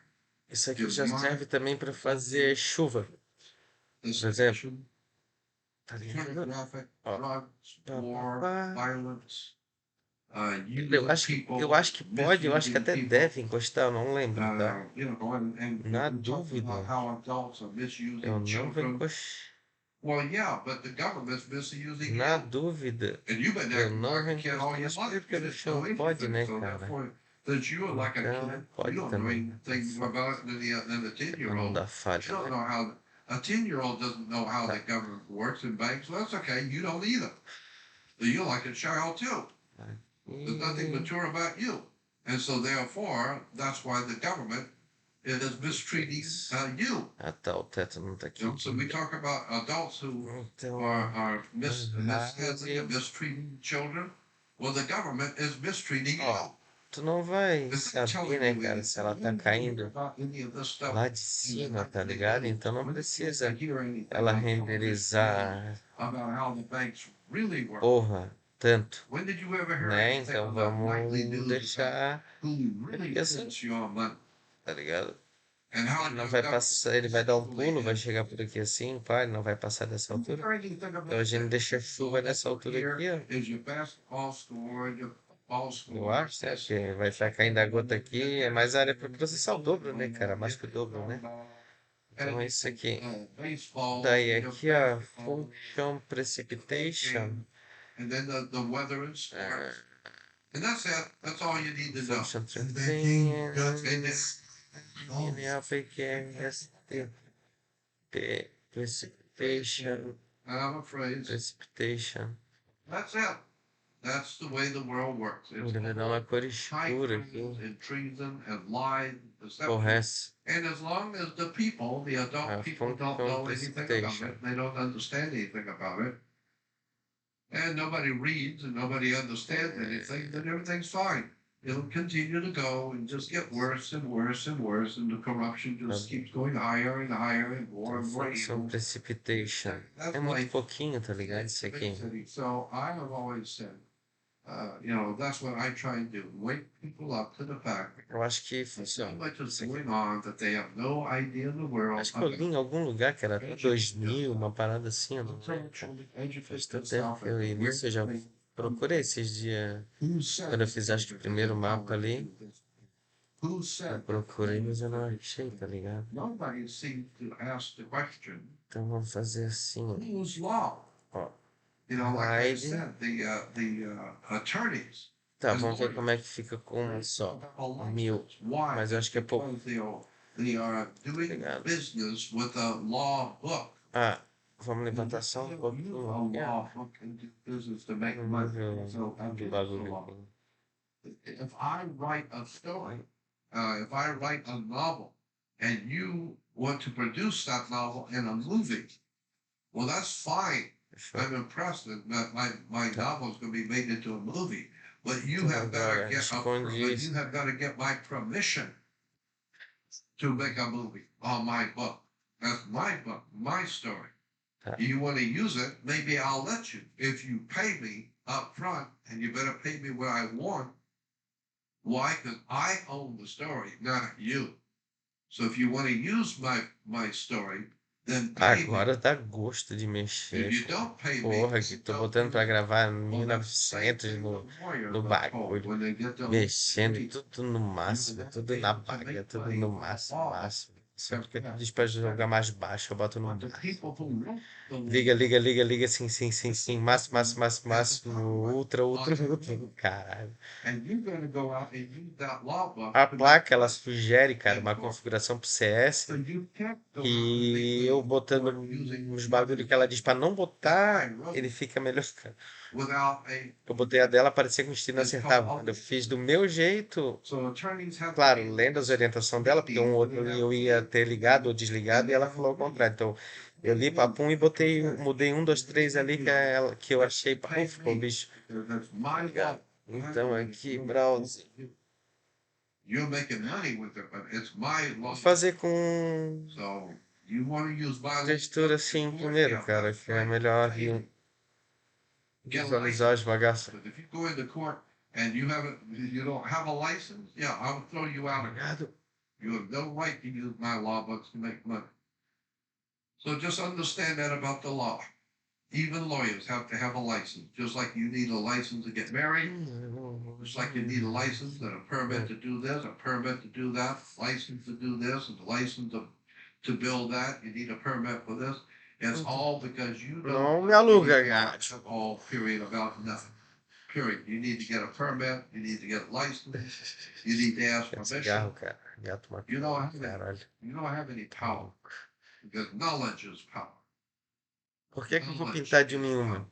isso aqui já serve também para fazer chuva, por exemplo. Tá ligado? Pornographic, Ó, drugs, pá, war, pá, pá. violence, Eu acho que, eu acho que pode, eu acho que até deve encostar, eu não lembro, tá? Na dúvida, eu não vou encostar. Well, yeah, but the government's misusing Na you. dúvida, And you've been eu acting não like vou a kid all encostar. your Mas por life. que You no didn't chão know pode, anything. né, So cara? therefore, since you are like a Então, kid, pode you don't know também. anything about it than a Pra não 10-year-old. dar You falha, don't né? know how a 10-year-old doesn't know how Tá. the government works in banks. Well, that's okay. You don't either. So you're like a child too. There's nothing E... mature about you. And so therefore, that's why the government is mistreating you. Ah, tá, o teto não tá aqui. You know, so we talk about adults who Então, are mishandling and mas... mistreating children. Well, the government is mistreating you. Ó, tu não vai It's saber, telling né, you cara, se ela tá anything caindo about any of this stuff. lá de cima, tá ligado? Então não precisa Hear anything ela on television renderizar, about how the banks really work. porra, tanto, When did you ever hear né? anything Então on the nightly vamos news deixar, about who really assim, prints your money tá ligado? and how Ele não your vai government passar, ele vai dar um actually pulo, vai is? chegar por aqui assim, pá, ele não vai passar dessa Did you altura. hear anything about Então a gente that? deixa a chuva nessa altura aqui, ó. Is your basketball score, your football Eu score, acho, né? Porque vai ficar caindo a gota aqui, é mais área para processar o dobro, né, cara? Mais que o dobro, né? Então é isso aqui. Daí aqui, ó, Function Precipitation. and then the weather and sports. And that's it. That's all you need to know. Function And then King got Tracking. his oh, Precipitation. I'm afraid Precipitation. that's it. That's the way the world works. It's Ele vai dar uma cor escura aqui. and treason and lies, Porra, deception. essa. And as long as the people, the adult people, don't know anything about it, they don't understand anything about it, and nobody reads and nobody understands anything, then everything's fine. It'll continue to go and just get worse and worse and worse, and the corruption just keeps going higher and higher and more Function evil. Precipitation. That's É muito like pouquinho, tá ligado? Isso aqui. So I have always said, that's what I try and do. Wake people up to the fact Eu acho que that so funciona. much is Isso aqui. going on that they have no idea in the world. Acho que eu li em algum lugar que era até 2000, uma parada assim, eu não lembro. Faz tanto tempo que eu li nisso, eu já procurei esses dias. Quando eu fiz, acho que o primeiro mapa ali, eu procurei, mas eu não achei, tá ligado? Nobody seems to ask the question, Então vamos fazer assim, ó. whose law? Ó. Like I Hide. said, the attorneys. Tá, vamos ver como é que fica com um só. 1000. Why? Mas eu acho que é pouco. Because they are doing Obrigado. business with a law book. Ah, vamos levantar só um pouquinho. A law book and do business to make No money. nível So do bagulho aqui. if I write a story, if I write a novel, and you want to produce that novel in a movie, well, that's fine. Fechou? I'm impressed that my novel is going to be made into a movie, but you have got Agora, to get my permission to make a movie on my book. That's my book, my story. Tá. You want to use it? Maybe I'll let you if you pay me up front, and you better pay me what I want. Why? Because I own the story, not you. So if you want to use my story, then pay me. Agora dá gosto de mexer. If you don't pay me, Porra, que tô botando pra gravar 1900 no bagulho. Mexendo e tudo no máximo, tudo na paga, tudo no máximo. Só porque tu diz pra jogar mais baixo, eu boto no But the máximo. people who wrote Liga, liga, liga, liga, sim, sim, sim, sim. Máximo, máximo, máximo, máximo. Ultra, ultra, ultra. Caralho. And you're gonna go out and use that law book. A placa, ela sugere, cara, uma configuração pro CS. So you can't go out and E make eu leads botando using uns bagulho que ela diz pra não botar, ele fica melhor, cara. Eu botei a dela, parecia que o estilo não acertava. Quando eu fiz do meu jeito, claro, lendo as orientações dela, porque um outro eu ia ter ligado ou desligado, e ela falou ao contrário. Então, eu li papum e botei, mudei 1, 2, 3 ali que eu achei, pum, ficou bicho. Ligado? Então, aqui, browser. You're making money with it, but it's my Vou law. fazer com So you want to use my textura assim primeiro, cara, que é melhor visualizar as bagaças. But if you go into court and you don't have a license, yeah, I will throw you out of it. You have no right to use my law books to make money. So just understand that about the law. Even lawyers have to have a license, just like you need a license to get married, just like you need a license and a permit to do this, a permit to do that, license to do this, and a license to build that. You need a permit for this. It's all because you Não don't me aluga, gato. all period about nothing. Period. You need to get a permit. You need to get a license. You need to ask permission. Cigarro, cara. Gato, mano. You don't Caralho. have any power because knowledge is power. Por que eu vou pintar de nenhuma?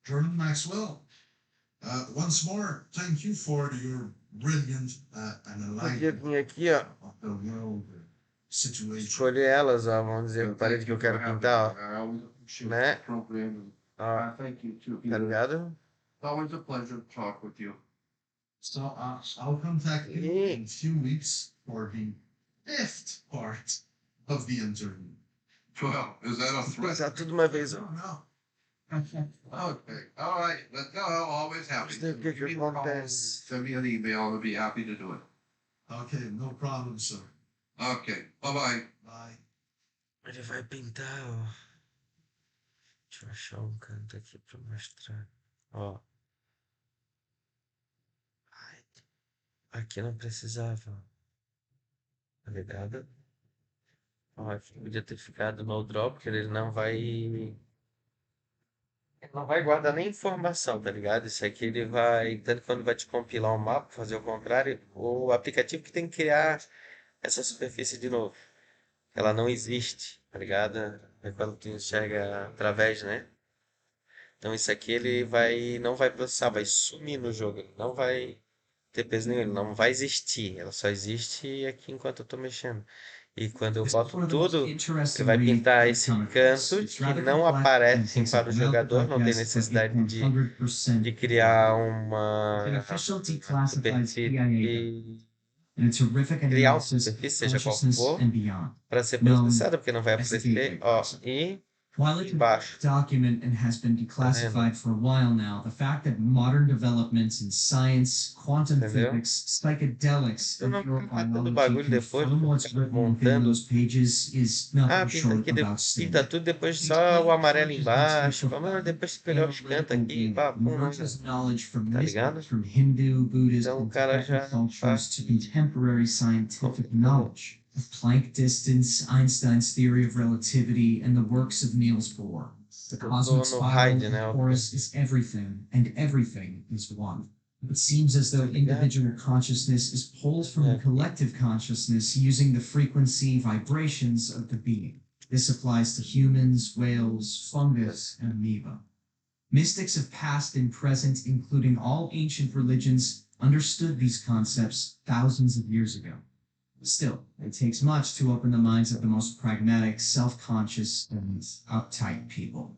Jordan Maxwell, once more, thank you for your brilliant Podia analysis vir aqui, ó. of the world situation. Escolher elas, ó. Vamos dizer, a parede que eu quero pintar, ó. Né? Ó, tá ligado? It's always a pleasure to talk with you. So I'll contact you in a few weeks for the 5th part of the interview. Well, is that a threat? Usar tudo uma vez, ó. No. Okay. All right. But no, always happy. Mas daí o que Give me a call, acontece? send me an email. I'll be happy to do it. Okay, no problem, sir. Okay. Bye-bye. Bye. Ele vai pintar, ó. Deixa eu achar um canto aqui pra mostrar. Ó. Ai, aqui não precisava. Tá ligado? Ó, aqui podia ter ficado no drop, porque ele não vai. Ele não vai guardar nem informação, tá ligado? Isso aqui ele vai. Tanto que quando vai te compilar um mapa, fazer o contrário, o aplicativo que tem que criar essa superfície de novo. Ela não existe, tá ligado? É quando tu enxerga através, né? Então isso aqui ele não vai processar, vai sumir no jogo. Ele não vai ter peso nenhum, ele não vai existir. Ela só existe aqui enquanto eu tô mexendo. E quando eu boto tudo, ele vai pintar esse canto que não aparecem para o jogador, não tem necessidade de criar uma superfície, criar uma superfície, seja qual for, para ser processada, porque não vai aparecer, ó, e While it's a embaixo. document and has been declassified for a while now, the fact that modern developments in science, quantum Entendeu? physics, psychedelics, Eu and não catando neurobiology bagulho can depois, form what's ficar written within montando. those pages is Ah, nothing pinta short aqui, of pinta outstanding. tudo, depois só o amarelo embaixo. Vamos depois você pegar os cantos aqui, pá, pum, Merges knowledge from tá ligado? from Hindu, Buddhist, Então o and cara já Tibetan cultures faz. to contemporary scientific knowledge of Planck distance, Einstein's theory of relativity, and the works of Niels Bohr. The cosmic no spiral Hyde, of né? Horus is everything, and everything is one. It seems as though individual consciousness is pulled from the collective consciousness using the frequency vibrations of the being. This applies to humans, whales, fungus, and amoeba. Mystics of past and present, including all ancient religions, understood these concepts thousands of years ago. Still, it takes much to open the minds of the most pragmatic, self-conscious, and uptight people.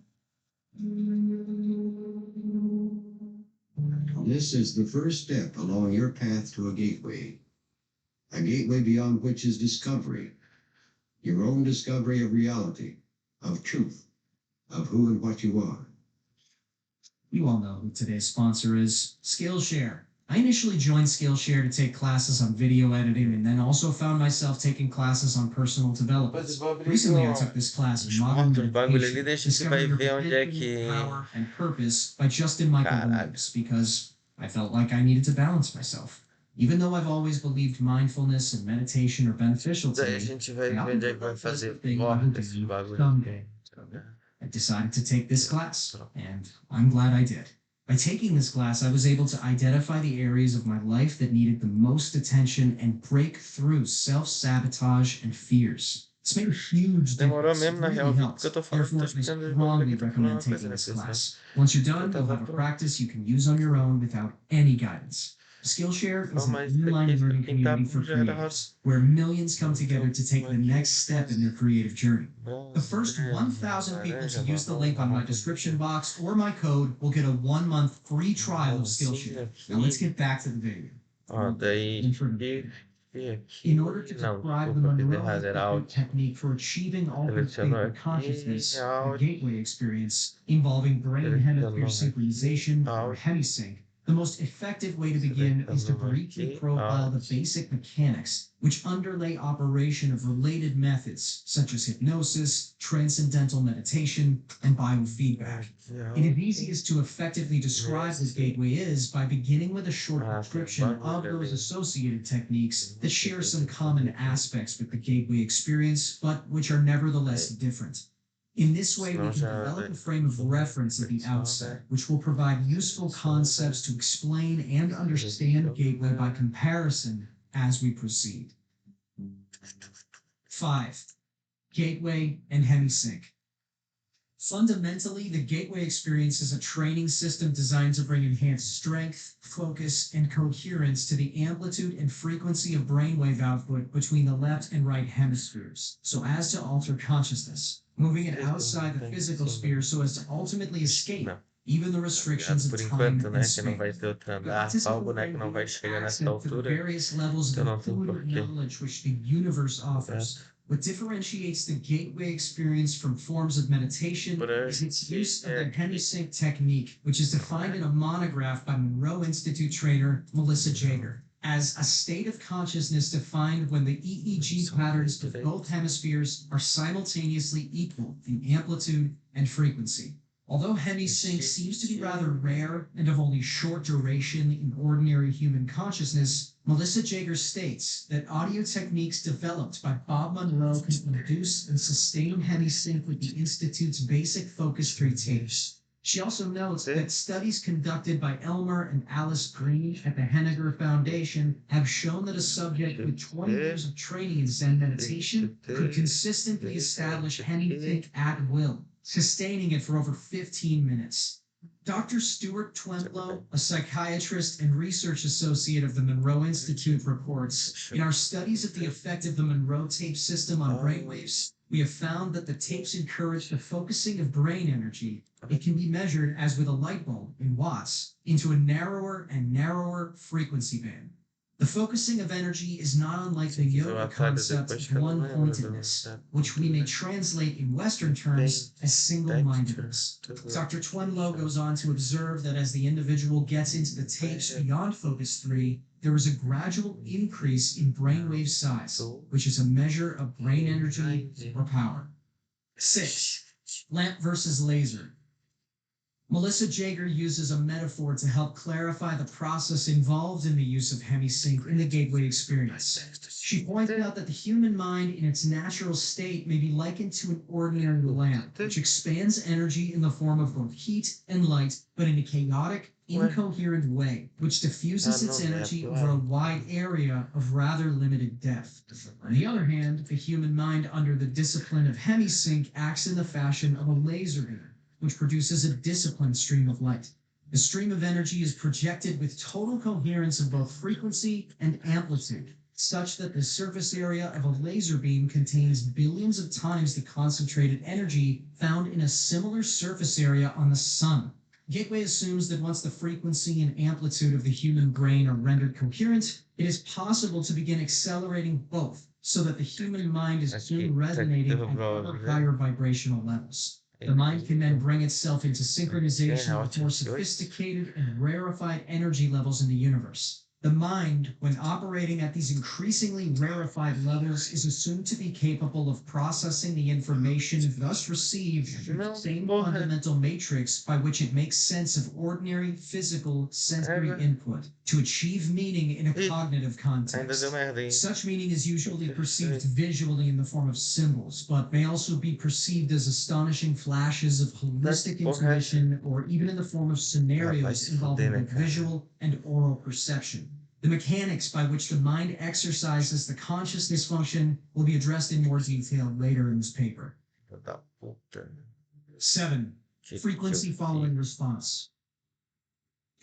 This is the first step along your path to a gateway beyond which is discovery, your own discovery of reality, of truth, of who and what you are. You all know who today's sponsor is, Skillshare. I initially joined Skillshare to take classes on video editing and then also found myself taking classes on personal development. Recently, I took this class in modern meditation, discovering your power and purpose by Justin Michael Williams, because I felt like I needed to balance myself. Even though I've always believed mindfulness and meditation are beneficial to Daí a me, gente vai I ver onde é que vai fazer volta esse bagulho. someday. I decided to take this class, and I'm glad I did. By taking this class, I was able to identify the areas of my life that needed the most attention and break through self-sabotage and fears. It's made a huge Demorou difference. mesmo, It na really real, viu? helps. Porque eu tô falando, tô Therefore, I explicando de strongly que eu tô falando recommend uma coisa taking this nessa, class. Once you're done, Então you'll tá have a pronto. practice you can use on your own without any guidance. Skillshare is Só an mais online daqui, learning quem tá community for bom já era creators, where millions come together to take the next step in their creative journey. The first 1,000 people to use the link on my description box or my code will get a 1-month free trial of Skillshare. Now let's get back to the video. Ó, daí aqui, aqui. In order to Não, describe the desculpa, fiz Monroe errado, era Institute áudio. technique for achieving altered state Selecionou of aqui, consciousness, a áudio. gateway experience involving brain hemisphere synchronization or hemisync, the most effective way to begin is to briefly profile the basic mechanics which underlay operation of related methods such as hypnosis, transcendental meditation, and biofeedback. It is easiest to effectively describe what gateway is by beginning with a short description of those associated techniques that share some common aspects with the gateway experience, but which are nevertheless different. In this way, we can develop a frame of reference at the outset, which will provide useful concepts to explain and understand gateway by comparison as we proceed. 5. Gateway and hemisync. Fundamentally, the gateway experience is a training system designed to bring enhanced strength, focus, and coherence to the amplitude and frequency of brainwave output between the left and right hemispheres, so as to alter consciousness, moving it outside the physical sphere so as to ultimately escape even the restrictions Por of time enquanto, né, and que não space. vai ter outro andar, o boneco não vai chegar nessa altura, Various levels então of não tem intuitive porquê. knowledge which the universe offers. What differentiates the gateway experience from forms of meditation is its use of the hemisync technique, which is defined in a monograph by Monroe Institute trainer Melissa Jager as a state of consciousness defined when the EEG patterns of both hemispheres are simultaneously equal in amplitude and frequency. Although hemisync seems to be rather rare and of only short duration in ordinary human consciousness, Melissa Jager states that audio techniques developed by Bob Monroe can induce and sustain hemisync with the Institute's basic Focus 3 tapes. She also notes that studies conducted by Elmer and Alice Green at the Henniger Foundation have shown that a subject with 20 years of training in Zen meditation could consistently establish hemisync at will, sustaining it for over 15 minutes. Dr. Stuart Twemlow, a psychiatrist and research associate of the Monroe Institute, reports, in our studies of the effect of the Monroe tape system on brainwaves, we have found that the tapes encourage the focusing of brain energy. It can be measured as with a light bulb in watts into a narrower and narrower frequency band. The focusing of energy is not unlike the yoga concept of one-pointedness, which we may translate in Western terms as single-mindedness. Dr. Twemlow goes on to observe that as the individual gets into the tapes beyond Focus 3, there is a gradual increase in brainwave size, which is a measure of brain energy or power. 6. Lamp versus laser. Melissa Jager uses a metaphor to help clarify the process involved in the use of hemisync in the gateway experience. She points out that the human mind in its natural state may be likened to an ordinary lamp, which expands energy in the form of both heat and light, but in a chaotic, incoherent way, which diffuses its energy over a wide area of rather limited depth. On the other hand, the human mind under the discipline of hemisync acts in the fashion of a laser beam, which produces a disciplined stream of light. The stream of energy is projected with total coherence of both frequency and amplitude, such that the surface area of a laser beam contains billions of times the concentrated energy found in a similar surface area on the sun. Gateway assumes that once the frequency and amplitude of the human brain are rendered coherent, it is possible to begin accelerating both, so that the human mind is soon resonating at ever higher vibrational levels. The mind can then bring itself into synchronization with more sophisticated and rarefied energy levels in the universe. The mind, when operating at these increasingly rarefied levels, is assumed to be capable of processing the information thus received through the same fundamental matrix by which it makes sense of ordinary physical sensory input to achieve meaning in a cognitive Ainda context. deu merda aí. Such meaning is usually perceived visually in the form of symbols, but may also be perceived as astonishing flashes of holistic intuition or even in the form of scenarios involving both visual and oral perception. The mechanics by which the mind exercises the consciousness function will be addressed in more detail later in this paper. Filho da puta. 7. Que Frequency eu following response.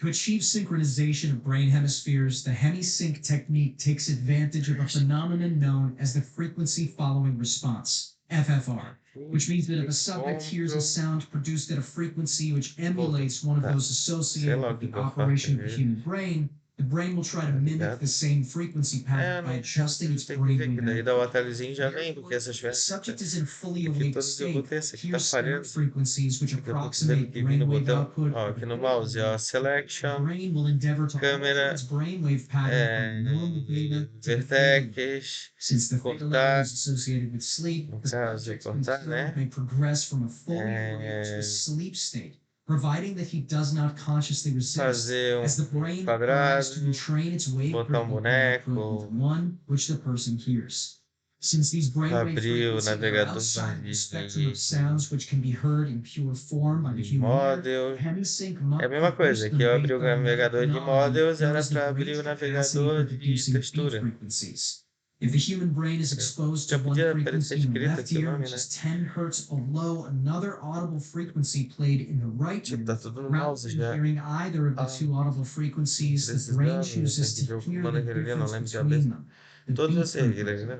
To achieve synchronization of brain hemispheres, the hemisync technique takes advantage of a phenomenon known as the frequency following response, FFR, which means that if a subject hears a sound produced at a frequency which emulates one of those associated with the operation of the human brain, the brain will try to mimic the same frequency pattern by adjusting its tem que ver que brainwave daí dá o output. atalhozinho já vem, porque essas The subject festas is in a fully aqui awake todos eu state, botei esse aqui tá hears sound falhando. frequencies which Eu tô vendo approximate que vindo brainwave botão, output. ó, aqui no mouse, ó, The selection, brain will endeavor to câmera, alter its brainwave pattern from normal theta to the theta. vertex, Since the theta level cortar, is associated with sleep, no the caso, subject cortar, concerned né? may progress from a fully awake to a sleep state, providing that he does not consciously resist, Fazer as the brain tries to quadrado, retrain its wave botar frequency boneco, output into one which the person hears. Since these brainwave abrir o frequencies are navegador outside the spectrum of de sounds which can be heard in pure form by the human ear, model. hemisync É must a mesma produce coisa, them que eu based abri o on another navegador de phenomenon models known era as the para abrir brain's o capacity navegador for de producing beat textura. frequencies. If the human brain is exposed to Já one podia frequency aparecer in the escrito left aqui o ear, nome, which né? is 10 hertz below another audible frequency played in the right Tipo, ear, tá tudo no rather mouse than já. hearing either of the two audible frequencies, the brain Precisando, chooses tem que to ver o hear comando the aquele ali, eu não difference lembro de between cabeça. them. The Todos beat vocês aqui, frequency. né?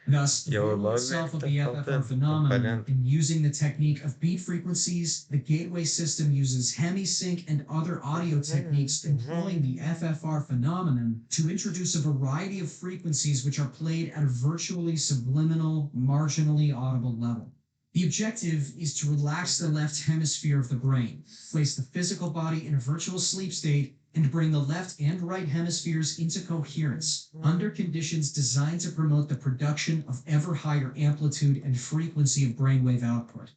Thus, the Que é o role log itself of tá the FFR faltando, tá phenomenon falhando. in using the technique of beat frequencies, the gateway system uses hemisync and other audio techniques employing the FFR phenomenon to introduce a variety of frequencies which are played at a virtually subliminal, marginally audible level. The objective is to relax the left hemisphere of the brain, place the physical body in a virtual sleep state, and bring the left and right hemispheres into coherence under conditions designed to promote the production of ever higher amplitude and frequency of brainwave output.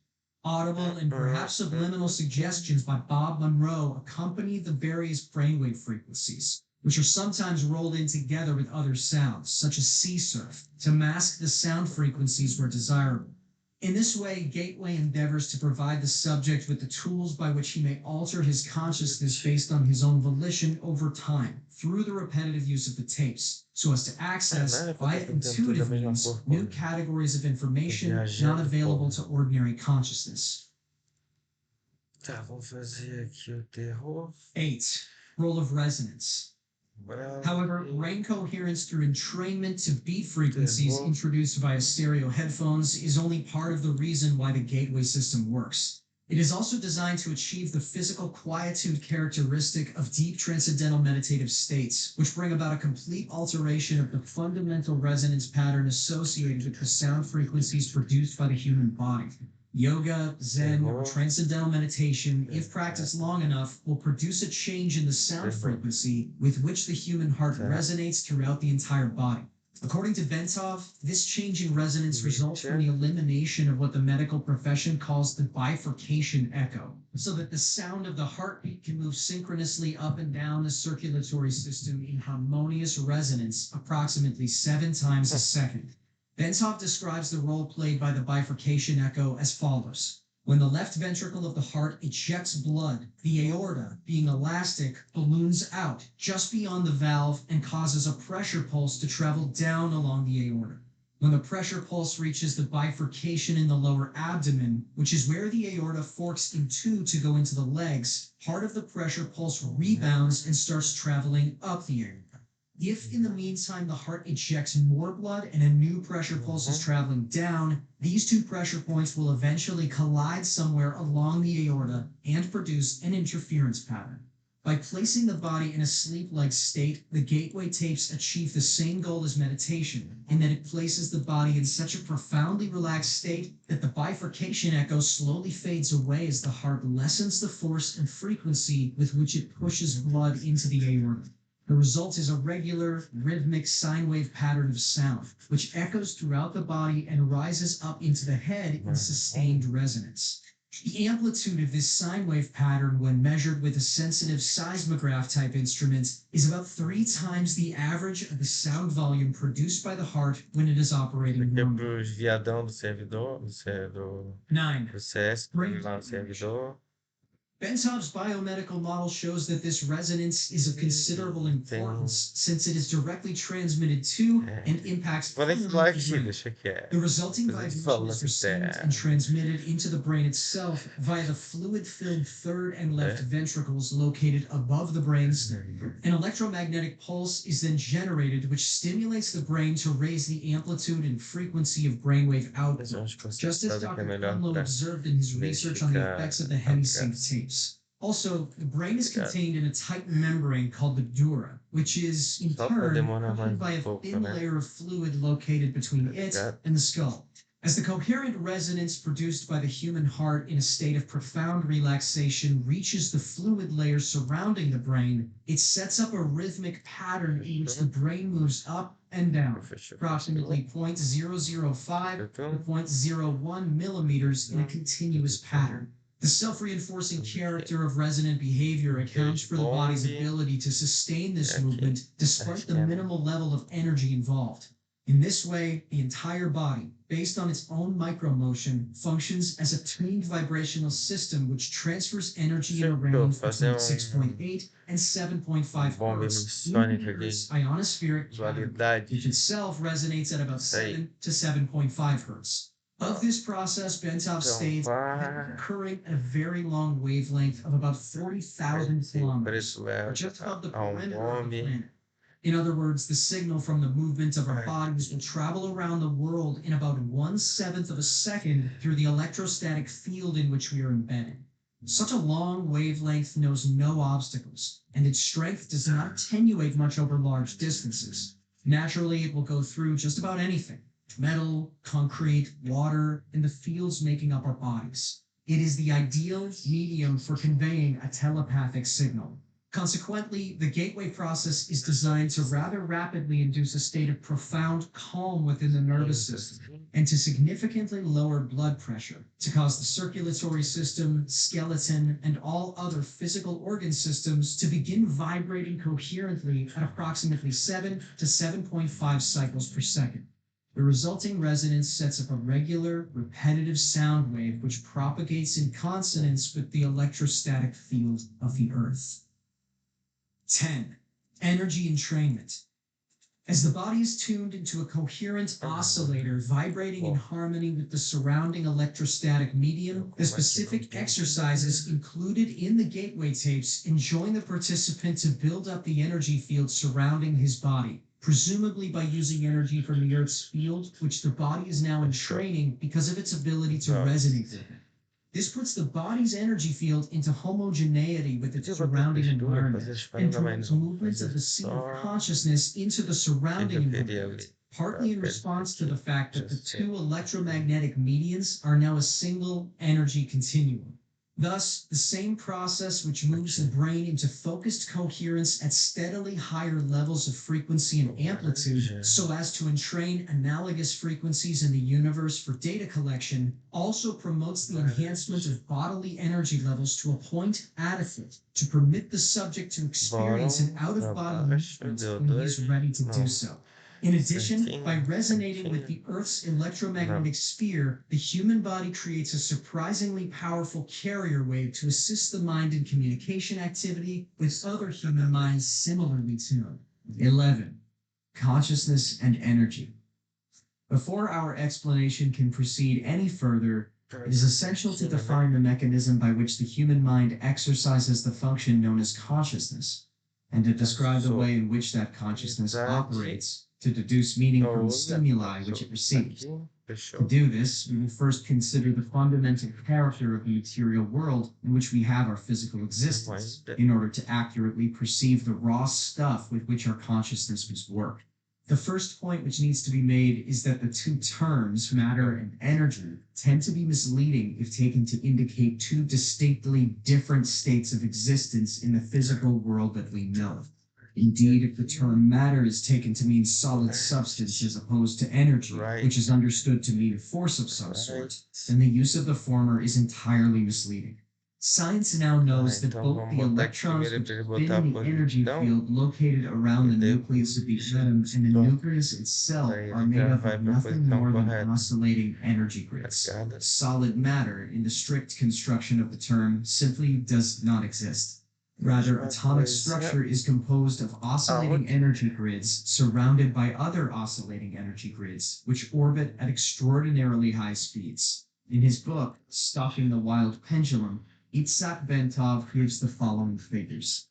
Audible and perhaps subliminal suggestions by Bob Monroe accompany the various brainwave frequencies, which are sometimes rolled in together with other sounds, such as sea surf, to mask the sound frequencies where desirable. In this way, Gateway endeavors to provide the subject with the tools by which he may alter his consciousness based on his own volition over time through the repetitive use of the tapes, so as to access, via intuitive means, new categories of information not available to ordinary consciousness. Tá, vamos fazer aqui o terror. 8. Role of resonance. However, brain coherence through entrainment to beat frequencies introduced via stereo headphones is only part of the reason why the gateway system works. It is also designed to achieve the physical quietude characteristic of deep transcendental meditative states, which bring about a complete alteration of the fundamental resonance pattern associated with the sound frequencies produced by the human body. Yoga, Zen, or transcendental meditation, if practiced long enough, will produce a change in the sound frequency with which the human heart resonates throughout the entire body. According to Bentov, this change in resonance results from the elimination of what the medical profession calls the bifurcation echo, so that the sound of the heartbeat can move synchronously up and down the circulatory system in harmonious resonance approximately 7 times a second. Bentov describes the role played by the bifurcation echo as follows. When the left ventricle of the heart ejects blood, the aorta, being elastic, balloons out just beyond the valve and causes a pressure pulse to travel down along the aorta. When the pressure pulse reaches the bifurcation in the lower abdomen, which is where the aorta forks in two to go into the legs, part of the pressure pulse rebounds and starts traveling up the aorta. If in the meantime the heart ejects more blood and a new pressure pulse is traveling down, these two pressure points will eventually collide somewhere along the aorta and produce an interference pattern. By placing the body in a sleep-like state, the gateway tapes achieve the same goal as meditation, in that it places the body in such a profoundly relaxed state that the bifurcation echo slowly fades away as the heart lessens the force and frequency with which it pushes blood into the aorta. The result is a regular, rhythmic sine wave pattern of sound, which echoes throughout the body and rises up into the head in sustained resonance. The amplitude of this sine wave pattern, when measured with a sensitive seismograph type instrument, is about 3 times the average of the sound volume produced by the heart when it is operating Aqui é normally. pros viadão do servidor, do 9. CS, que Brain tem lá o servidor. Bentov's biomedical model shows that this resonance is of considerable importance since it is directly transmitted to and impacts Vou nem the falar aqui, brain. deixa quieto. The resulting Depois a gente vibration fala is que received é. and transmitted into the brain itself via the fluid-filled third and left ventricles located above the brainstem. An electromagnetic pulse is then generated, which stimulates the brain to raise the amplitude and frequency of brainwave Mas eu output, acho que você just as sabe que é Dr. melhor Conlow pra observed in his research on the effects of the hemisync tapes. Also, the brain is contained in a tight membrane called the dura, which is in Só pra turn demorar covered mais by a pouco, thin né? layer of fluid located between it and the skull. As the coherent resonance produced by the human heart in a state of profound relaxation reaches the fluid layer surrounding the brain, it sets up a rhythmic pattern in which the brain moves up and down, approximately 0.005 to 0.01 millimeters in a continuous pattern. The self-reinforcing character of resonant behavior accounts for the body's ability to sustain this movement despite the minimal level of energy involved. In this way, the entire body, based on its own micromotion, functions as a tuned vibrational system which transfers energy in a range between 6.8 and 7.5 hertz in the Earth's ionospheric cavity, which itself resonates at about 7 to 7.5 hertz. Of this process, Bentov states occurring at a very long wavelength of about 40,000 kilometers, or just above the perimeter of the planet. In other words, the signal from the movement of our bodies will travel around the world in about 1/7 of a second through the electrostatic field in which we are embedded. Such a long wavelength knows no obstacles, and its strength does not attenuate much over large distances. Naturally, it will go through just about anything: metal, concrete, water, and the fields making up our bodies. It is the ideal medium for conveying a telepathic signal. Consequently, the gateway process is designed to rather rapidly induce a state of profound calm within the nervous system and to significantly lower blood pressure, to cause the circulatory system, skeleton, and all other physical organ systems to begin vibrating coherently at approximately 7 to 7.5 cycles per second. The resulting resonance sets up a regular, repetitive sound wave which propagates in consonance with the electrostatic field of the Earth. 10. Energy entrainment. As the body is tuned into a coherent oscillator vibrating in harmony with the surrounding electrostatic medium, the specific exercises included in the gateway tapes enjoin the participant to build up the energy field surrounding his body, presumably by using energy from the Earth's field, which the body is now entraining because of its ability to resonate with it. This puts the body's energy field into homogeneity with its surrounding environment and promotes movements of the seat of consciousness into the surrounding environment, partly in response to the fact that the two electromagnetic medians are now a single energy continuum. Thus, the same process which moves the brain into focused coherence at steadily higher levels of frequency and amplitude so as to entrain analogous frequencies in the universe for data collection also promotes the enhancement of bodily energy levels to a point adequate to permit the subject to experience an out-of-body movement when he is ready to do so. In addition, by resonating with the Earth's electromagnetic sphere, the human body creates a surprisingly powerful carrier wave to assist the mind in communication activity with other human minds similarly tuned. 11. Consciousness and energy. Before our explanation can proceed any further, it is essential to define the mechanism by which the human mind exercises the function known as consciousness, and to describe the way in which that consciousness operates to deduce meaning from the stimuli which it receives. To do this, we will first consider the fundamental character of the material world in which we have our physical existence, in order to accurately perceive the raw stuff with which our consciousness must work. The first point which needs to be made is that the two terms, matter and energy, tend to be misleading if taken to indicate two distinctly different states of existence in the physical world that we know. Indeed, if the term matter is taken to mean solid substance as opposed to energy, Right. which is understood to mean force of some sort, then the use of the former is entirely misleading. Science now knows that então both vamos the botar aqui electrons primeiro which pra ele spin botar a in the energy posição. field located around the E nucleus of the atom and the Pronto. nucleus itself Aí are ele made já up vai of pra nothing posição more than correta. oscillating energy grids. Cada Solid matter, in the strict construction of the term, simply does not exist. Rather, Mesma atomic coisa. structure is composed of oscillating Aonde? energy grids surrounded by other oscillating energy grids, which orbit at extraordinarily high speeds. In his book, Stalking the Wild Pendulum, Itzhak Bentov gives the following figures.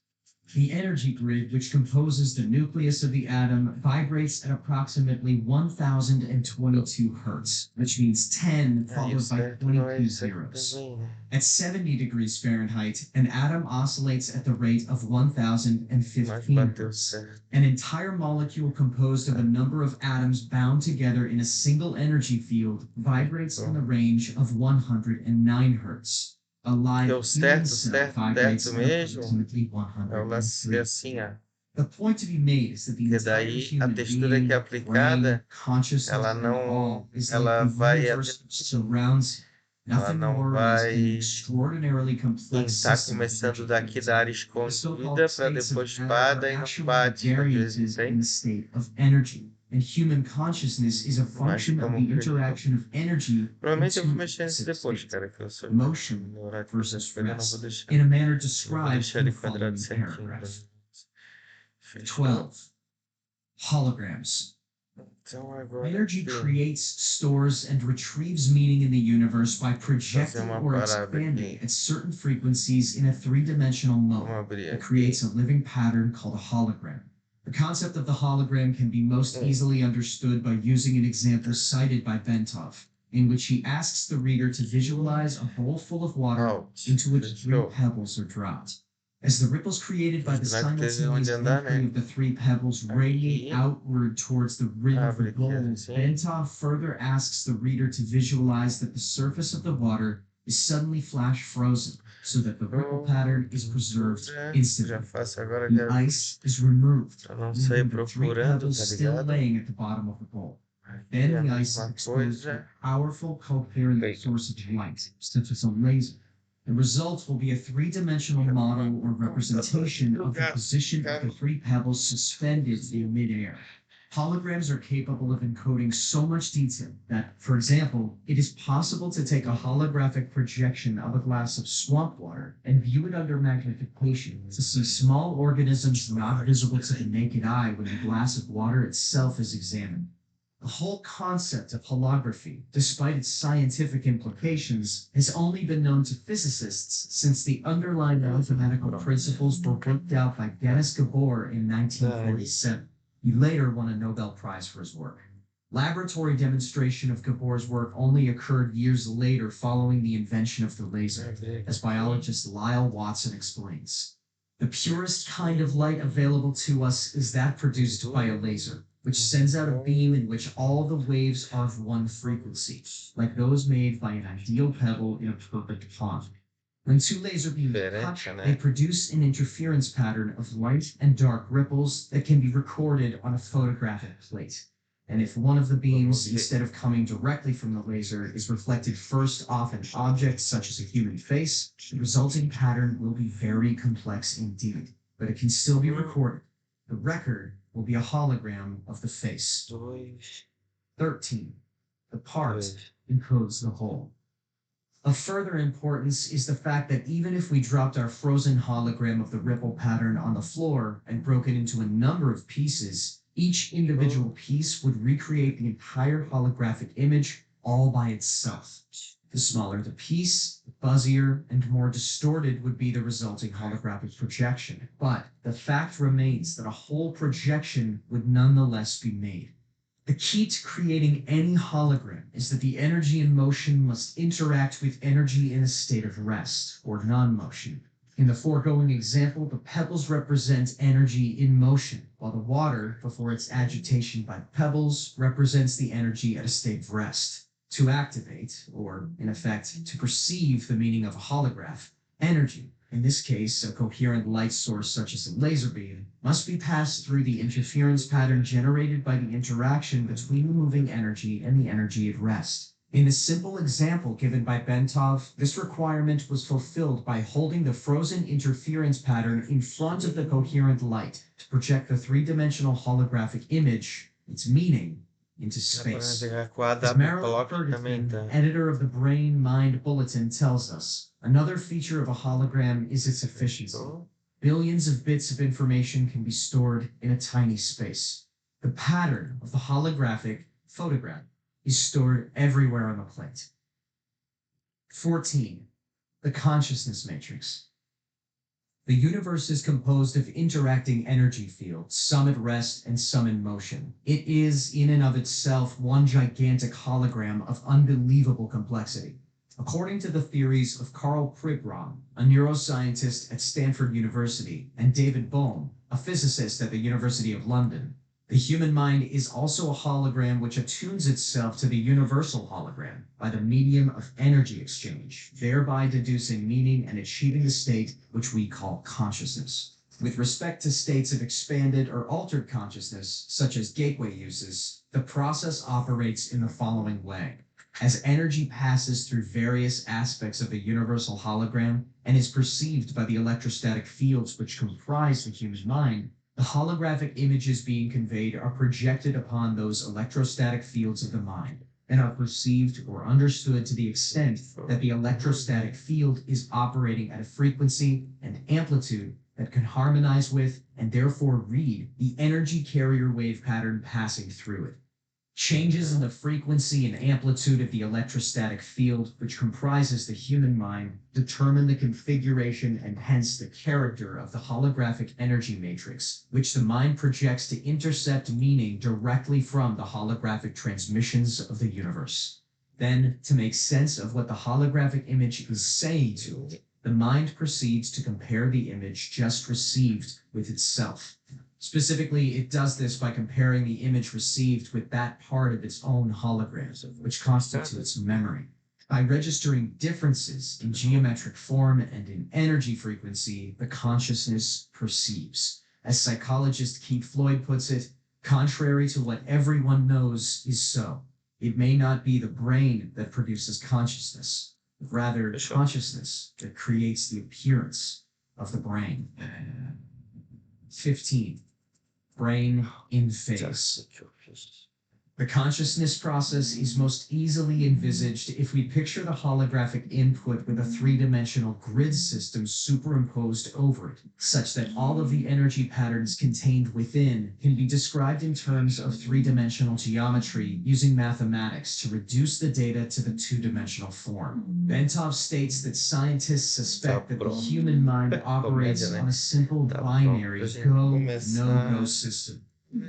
The energy grid, which composes the nucleus of the atom, vibrates at approximately 1022 hertz, which means 10 Aí o followed by certo não é 22 isso aqui zeros. também, né? At 70 degrees Fahrenheit, an atom oscillates at the rate of Mas 1015 bateu hertz. certo. An entire molecule composed of a number of atoms bound together in a single energy field vibrates in the range of 109 hertz. A live Deu human certo, cell certo, vibrates certo at mesmo. approximately É o lance que é 103. assim, ó. The point to be made is that the Porque entire daí a human textura being, que é brain, aplicada, consciousness, ela and não, all is ela like the vai universe surrounds him. ela Nothing não more is an vai extraordinarily quem complex tá system of começando energy daqui fields. da área The escondida so-called pra states depois of matter are espada e não actually bate, às vezes, variances in entende? the state of energy, and human consciousness is a Mas function of como the que eu interaction of energy in provavelmente eu vou two mexer nisso opposite depois, states, cara, que eu sou motion ignorante versus dessas coisas, eu não vou rest, deixar. in a manner Eu vou described deixar in the ele quadrado following certinho. paragraph. Fechou? 12. Holograms. Então agora Energy aqui, creates, stores, and retrieves meaning in the universe by projecting uma or parada expanding aqui. at certain frequencies in a three-dimensional Vamos mode abrir that aqui. creates a living pattern called a hologram. The concept of the hologram can be most easily understood by using an example cited by Bentov, in which he asks the reader to visualize a bowl full of water Out. into which three Fechou. pebbles are dropped. As the ripples created by the Será que teve onde simultaneous andar, entry né? of the three pebbles radiate Aqui. outward towards the rim of the Abre aqui bowl, assim. Bentov further asks the reader to visualize that the surface of the water is suddenly flash frozen, so that the ripple pattern is preserved Já instantly. faço agora, The quero ice is removed, pra não sair leaving the three procurando, pebbles tá still ligado? laying at the bottom of the bowl. Aqui Then a the ice is mesma exposed to coisa. a powerful coherent Wait. source of light, such as a laser. The result will be a three-dimensional model or representation of the position of the three pebbles suspended in midair. Holograms are capable of encoding so much detail that, for example, it is possible to take a holographic projection of a glass of swamp water and view it under magnification to see small organisms not visible to the naked eye when the glass of water itself is examined. The whole concept of holography, despite its scientific implications, has only been known to physicists since the underlying mathematical principles were worked out by Denis Gabor in 1947. He later won a Nobel Prize for his work. Laboratory demonstration of Gabor's work only occurred years later following the invention of the laser, as biologist Lyle Watson explains. The purest kind of light available to us is that produced by a laser, which sends out a beam in which all the waves are of one frequency, like those made by an ideal pebble in a perfect pond. When two laser beams touch, they produce an interference pattern of light and dark ripples that can be recorded on a photographic plate. And if one of the beams, instead of coming directly from the laser, is reflected first off an object such as a human face, the resulting pattern will be very complex indeed, but it can still be recorded. The record will be a hologram of the face. 13. The part encodes the whole. Of further importance is the fact that even if we dropped our frozen hologram of the ripple pattern on the floor and broke it into a number of pieces, each individual piece would recreate the entire holographic image all by itself. The smaller the piece, the fuzzier and more distorted would be the resulting holographic projection. But the fact remains that a whole projection would nonetheless be made. The key to creating any hologram is that the energy in motion must interact with energy in a state of rest, or non-motion. In the foregoing example, the pebbles represent energy in motion, while the water, before its agitation by the pebbles, represents the energy at a state of rest. To activate, or in effect, to perceive the meaning of a holograph, energy, in this case, a coherent light source such as a laser beam, must be passed through the interference pattern generated by the interaction between the moving energy and the energy at rest. In the simple example given by Bentov, this requirement was fulfilled by holding the frozen interference pattern in front of the coherent light to project the three-dimensional holographic image, its meaning, into Dá pra space. jogar com a As Meryl Block Ferguson, também tá. editor of the Brain Mind Bulletin, tells us, another feature of a hologram is its efficiency. Então, Billions of bits of information can be stored in a tiny space. The pattern of the holographic photograph is stored everywhere on the plate. 14. The consciousness matrix. The universe is composed of interacting energy fields, some at rest and some in motion. It is, in and of itself, one gigantic hologram of unbelievable complexity. According to the theories of Carl Pribram, a neuroscientist at Stanford University, and David Bohm, a physicist at the University of London, the human mind is also a hologram which attunes itself to the universal hologram by the medium of energy exchange, thereby deducing meaning and achieving the state which we call consciousness. With respect to states of expanded or altered consciousness, such as gateway uses, the process operates in the following way. As energy passes through various aspects of the universal hologram and is perceived by the electrostatic fields which comprise the human mind, the holographic images being conveyed are projected upon those electrostatic fields of the mind and are perceived or understood to the extent that the electrostatic field is operating at a frequency and amplitude that can harmonize with and therefore read the energy carrier wave pattern passing through it. Changes in the frequency and amplitude of the electrostatic field, which comprises the human mind, determine the configuration and hence the character of the holographic energy matrix, which the mind projects to intercept meaning directly from the holographic transmissions of the universe. Then, to make sense of what the holographic image is saying to it, the mind proceeds to compare the image just received with itself. Specifically, it does this by comparing the image received with that part of its own hologram, which constitutes memory. By registering differences in geometric form and in energy frequency, the consciousness perceives. As psychologist Keith Floyd puts it, contrary to what everyone knows is so. It may not be the brain that produces consciousness, but rather consciousness that creates the appearance of the brain. 15. Brain in phase. The consciousness process is most easily envisaged if we picture the holographic input with a three-dimensional grid system superimposed over it, such that all of the energy patterns contained within can be described in terms of three-dimensional geometry using mathematics to reduce the data to the two-dimensional form. Bentov states that scientists suspect that the human mind operates on a simple binary go-no-go system,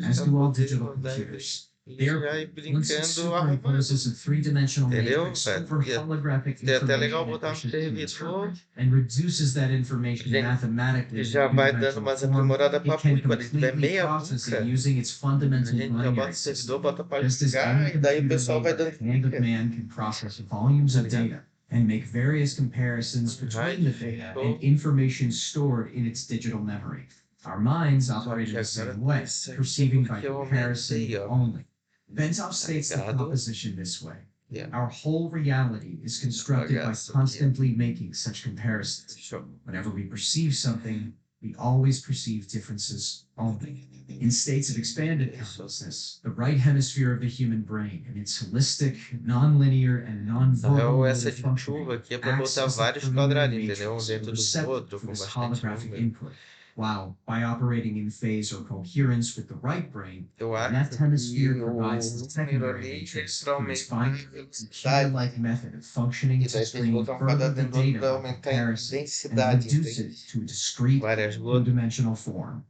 as do all digital computers. Já ir brincando, arrumando. Superimposes a three-dimensional Entendeu, matrix velho? over holographic É até legal information botar no that should be servidor. interpreted and reduces that information Gente, mathematically E já in vai two-dimensional dando umas form. aprimoradas pra It can público. Quando ele tiver completely meia process boca, it using its a fundamental gente já bota binary o system. servidor, bota pra Just as jogar, any e daí o computer pessoal vai made dando by the hand of dica. man can process volumes Tá of ligado? data and make various comparisons between the data and information stored in its digital memory. Our minds operate in the same way, perceiving by comparison only. Bentov states the ligado? proposition this way. Yeah. Our whole reality is constructed by Bagaço, constantly making such comparisons. Fechou. Whenever we perceive something, we always perceive differences only. In states of expanded consciousness, the right hemisphere of the human brain and its holistic, nonlinear, and Na real, non-verbal essa mode of de functioning chuva aqui é pra acts botar as the vários preliminary quadradinhos, entendeu? Um matrix dentro do receptive outro, for com this bastante holographic número. input, while by operating in phase or coherence with the right brain, Eu that acho hemisphere que o provides the número secondary ali matrix entra through its aumenta a binary velocidade. like method of functioning E to daí tem que stream botar um further the quadradinho do outro data pra by aumentar a comparison and densidade, reduce entende? it to a discrete Várias gotas. two-dimensional form.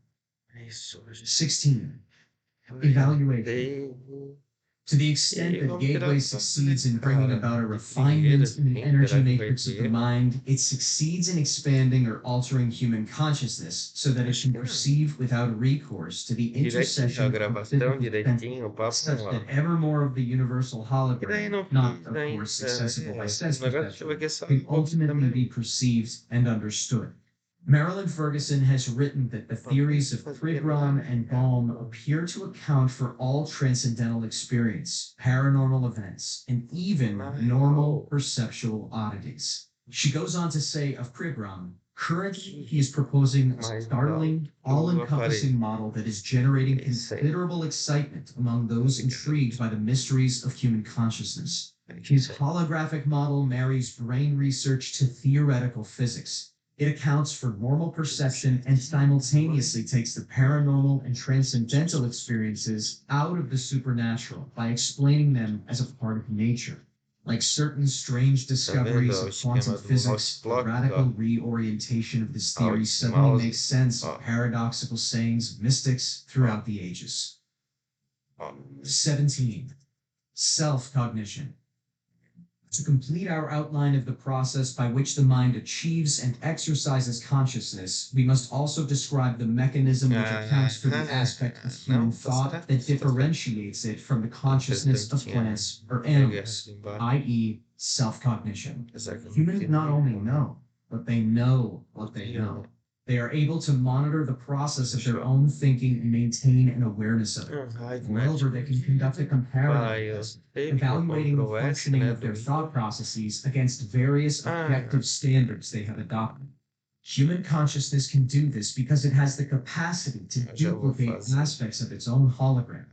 Isso, 16. Evaluation. Daí, To the extent E that vamos tirar Gateway as succeeds in dúvidas, bringing cara. about a De refinement in the quem energy será que vai matrix of the ter? mind, it succeeds in expanding or altering human consciousness so that it Acho can que não. perceive without recourse to the Direitinho a intercession of gravação, physical senses, direitinho, o papo such lá. that ever more of the universal E daí hologram, não not fiz of course ainda. accessible by O sense negócio perception, aqui é só can um pouco ultimately be também. perceived and understood. Marilyn Ferguson has written that the theories of Prigron and Bohm appear to account for all transcendental experience, paranormal events, and even normal perceptual oddities. She goes on to say of Prigron, currently he is proposing a startling, all-encompassing model that is generating considerable excitement among those intrigued by the mysteries of human consciousness. His holographic model marries brain research to theoretical physics. It accounts for normal perception and simultaneously takes the paranormal and transcendental experiences out of the supernatural by explaining them as a part of nature. Like certain strange discoveries of quantum physics, the radical reorientation of this theory suddenly makes sense of paradoxical sayings of mystics throughout the ages. 17. Self-cognition. To complete our outline of the process by which the mind achieves and exercises consciousness, we must also describe the mechanism which accounts for the aspect of human thought that differentiates it from the consciousness of plants or animals, i.e., self-cognition. Humans not only know, but they know what they know. They are able to monitor the process of their own thinking and maintain an awareness of it. Moreover, they can conduct a comparative evaluating the functioning of their thought processes against various objective standards they have adopted. Human consciousness can do this because it has the capacity to duplicate aspects of its own hologram,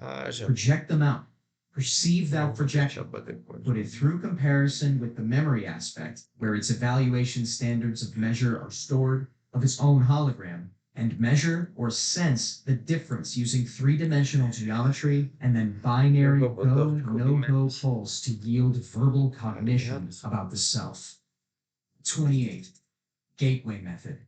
project them out, perceive that projection, put it through comparison with the memory aspect, where its evaluation standards of measure are stored, of its own hologram, and measure or sense the difference using three-dimensional geometry and then binary go, no-go poles to yield verbal cognition about the self. 28. Gateway method.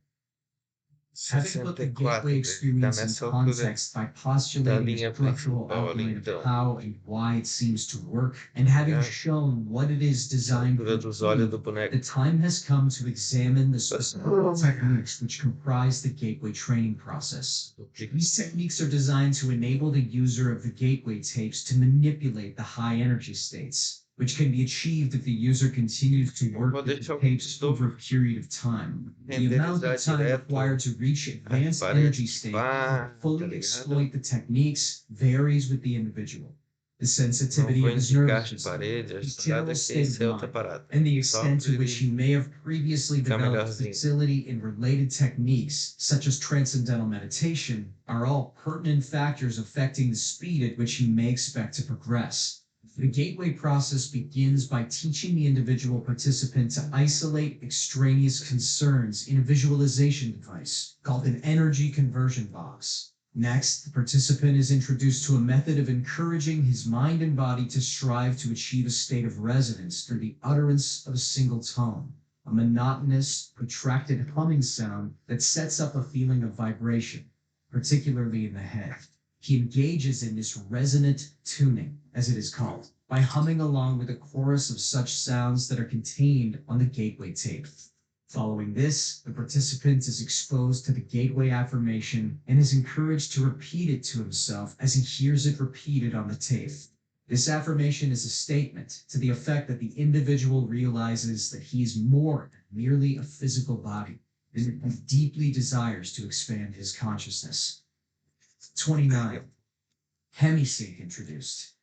Having put the gateway experience in context by postulating the structural outline of how and why it seems to work, and having shown what it is designed to achieve, the time has come to examine the specific techniques which comprise the gateway training process. These techniques are designed to enable the user of the gateway tapes to manipulate the high energy states, which can be achieved if the user continues to work with the tapes over a period of time. The amount of time required to reach advanced energy state and fully exploit the techniques varies with the individual. The sensitivity of his nervous system, his general state of mind, and the extent to which he may have previously developed facility in related techniques, such as transcendental meditation, are all pertinent factors affecting the speed at which he may expect to progress. The gateway process begins by teaching the individual participant to isolate extraneous concerns in a visualization device called an energy conversion box. Next, the participant is introduced to a method of encouraging his mind and body to strive to achieve a state of resonance through the utterance of a single tone, a monotonous, protracted humming sound that sets up a feeling of vibration, particularly in the head. He engages in this resonant tuning, as it is called, by humming along with a chorus of such sounds that are contained on the gateway tape. Following this, the participant is exposed to the gateway affirmation and is encouraged to repeat it to himself as he hears it repeated on the tape. This affirmation is a statement to the effect that the individual realizes that he is more than merely a physical body and deeply desires to expand his consciousness. 29. Hemisync introduced.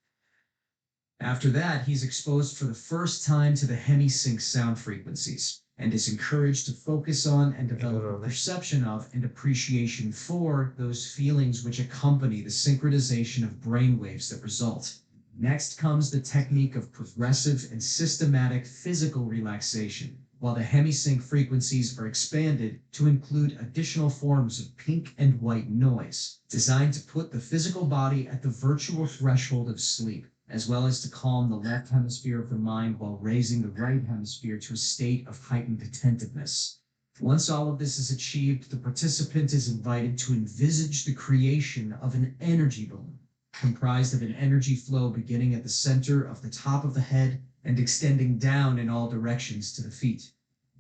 After that, he's exposed for the first time to the hemisync sound frequencies and is encouraged to focus on and develop a perception of and appreciation for those feelings which accompany the synchronization of brainwaves that result. Next comes the technique of progressive and systematic physical relaxation, while the hemisync frequencies are expanded to include additional forms of pink and white noise, designed to put the physical body at the virtual threshold of sleep, as well as to calm the left hemisphere of the mind while raising the right hemisphere to a state of heightened attentiveness. Once all of this is achieved, the participant is invited to envisage the creation of an energy balloon, comprised of an energy flow beginning at the center of the top of the head and extending down in all directions to the feet.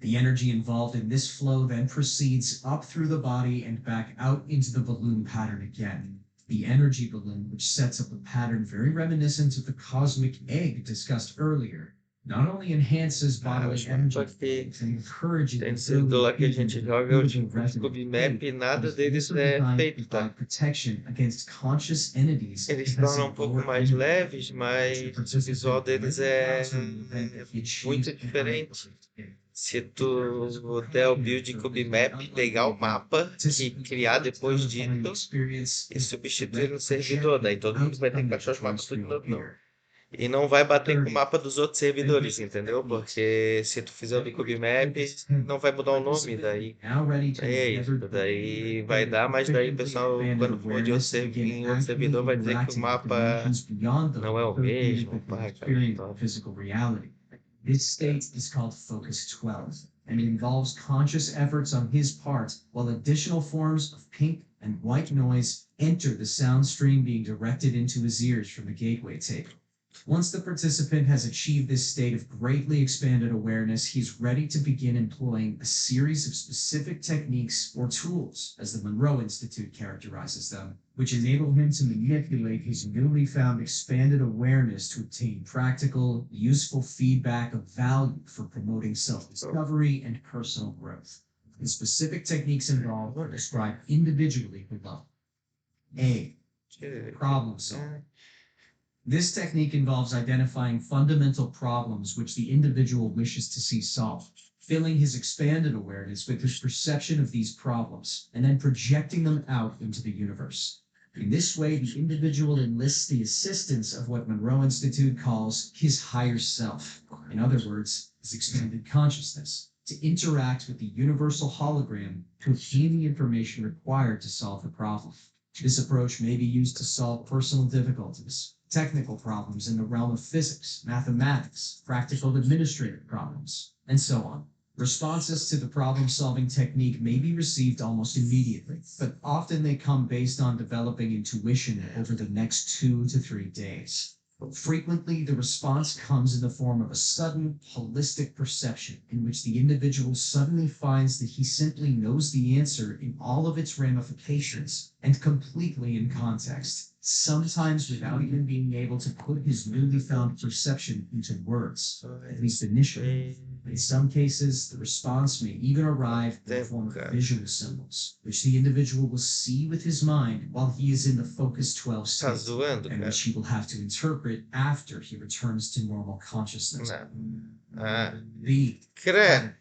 The energy involved in this flow then proceeds up through the body and back out into the balloon pattern again. The energy balloon, which sets up a pattern very reminiscent of the cosmic egg discussed earlier, not only enhances bodily acho energy que and encourages tem the servidor lá que a early gente achievement joga, é o of tipo de resonant Cubemap, e state, nada but is deles also é designed to feito, tá? provide protection against conscious entities Eles possessing tornam um pouco lower mais energy leves, to mas o participate visual deles é in the muito achievement diferente. of Se tu der o build Cubemap e pegar o mapa que criar depois disso e substituir no servidor, daí todo mundo vai ter que baixar os mapas tudo de novo, não. E não vai bater com o mapa dos outros servidores, entendeu? Porque se tu fizer o do Cubemap, não vai mudar o nome, daí é isso. Daí vai dar, mas daí o pessoal, quando for de outro em outro servidor, vai dizer que o mapa não é o mesmo, pá, aquela história. physical reality. This state is called Focus 12, and it involves conscious efforts on his part, while additional forms of pink and white noise enter the sound stream being directed into his ears from the gateway table. Once the participant has achieved this state of greatly expanded awareness, he's ready to begin employing a series of specific techniques or tools, as the Monroe Institute characterizes them, which enable him to manipulate his newly found expanded awareness to obtain practical, useful feedback of value for promoting self-discovery and personal growth. The specific techniques involved are described individually below. A. Problem solving. This technique involves identifying fundamental problems which the individual wishes to see solved, filling his expanded awareness with his perception of these problems, and then projecting them out into the universe. In this way, the individual enlists the assistance of what Monroe Institute calls his higher self, in other words, his expanded consciousness, to interact with the universal hologram to obtain the information required to solve the problem. This approach may be used to solve personal difficulties, technical problems in the realm of physics, mathematics, practical administrative problems, and so on. Responses to the problem-solving technique may be received almost immediately, but often they come based on developing intuition over the next 2 to 3 days. Frequently, the response comes in the form of a sudden, holistic perception in which the individual suddenly finds that he simply knows the answer in all of its ramifications and completely in context, sometimes without even being able to put his newly found perception into words, at least initially. In some cases, the response may even arrive in the form of visual symbols, which the individual will see with his mind while he is in the Focus 12 Tá state, zoando, and cara. which he will have to interpret after he returns to normal consciousness. Ah, B. credo.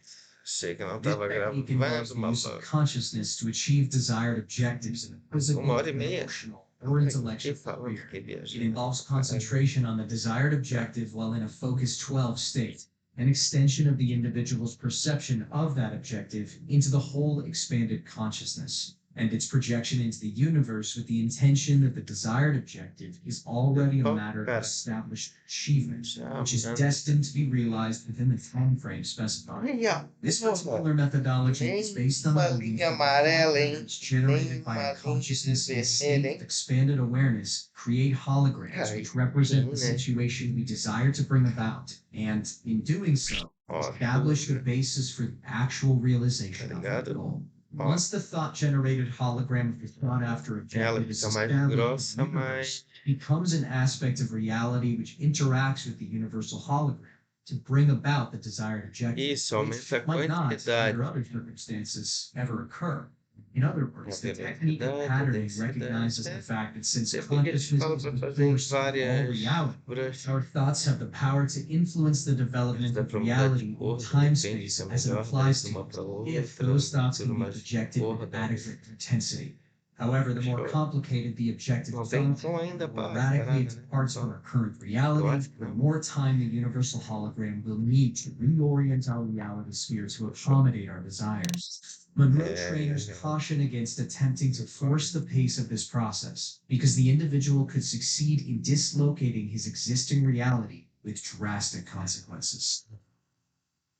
Achei que não This tava technique involves gravando, the use of maluco. consciousness to achieve desired objectives in a physical, 1h30. emotional, or intellectual Falando career. que It viajei. involves concentration on the desired objective while in a Focus 12 state, an extension of the individual's perception of that objective into the whole expanded consciousness, and its projection into the universe with the intention that the desired objective is already a matter of established achievement, which is destined to be realized within the time frame specified. Olha, This particular methodology is based on the uma belief linha that amarela, hein? patterns generated Nem by uma a consciousness in linha a state vermelha, of hein? expanded awareness create holograms Ai, which represent the né? situation we desire to bring about, and in doing so, Ó, establish the basis for the actual realization of that Obrigado. goal. Ó, Once the thought-generated hologram of the thought-after ela objective is fica mais established, grossa, the universe mas becomes an aspect of reality which interacts with the universal hologram to bring about the desired objective, isso aumenta a which might not, quantidade. under other circumstances, ever occur. In other words, the A technique of velocidade, patterning densidade, recognizes the fact that since Depois que eles consciousness falam is para the fazer source of all várias reality, brushes, our thoughts have the power to influence the development dá of para mudar de reality in cor, time depende space se é as it melhor applies de to uma para it, if outra, those thoughts tudo can be mais projected cor, with dá adequate intensity. However, the more complicated the objective Não tem thought, som ainda the more para radically caralho, it né? departs from Só. our current Eu reality, acho que the não. more time the universal hologram will need to reorient our reality sphere to accommodate our desires. Monroe trainers caution against attempting to force the pace of this process because the individual could succeed in dislocating his existing reality with drastic consequences.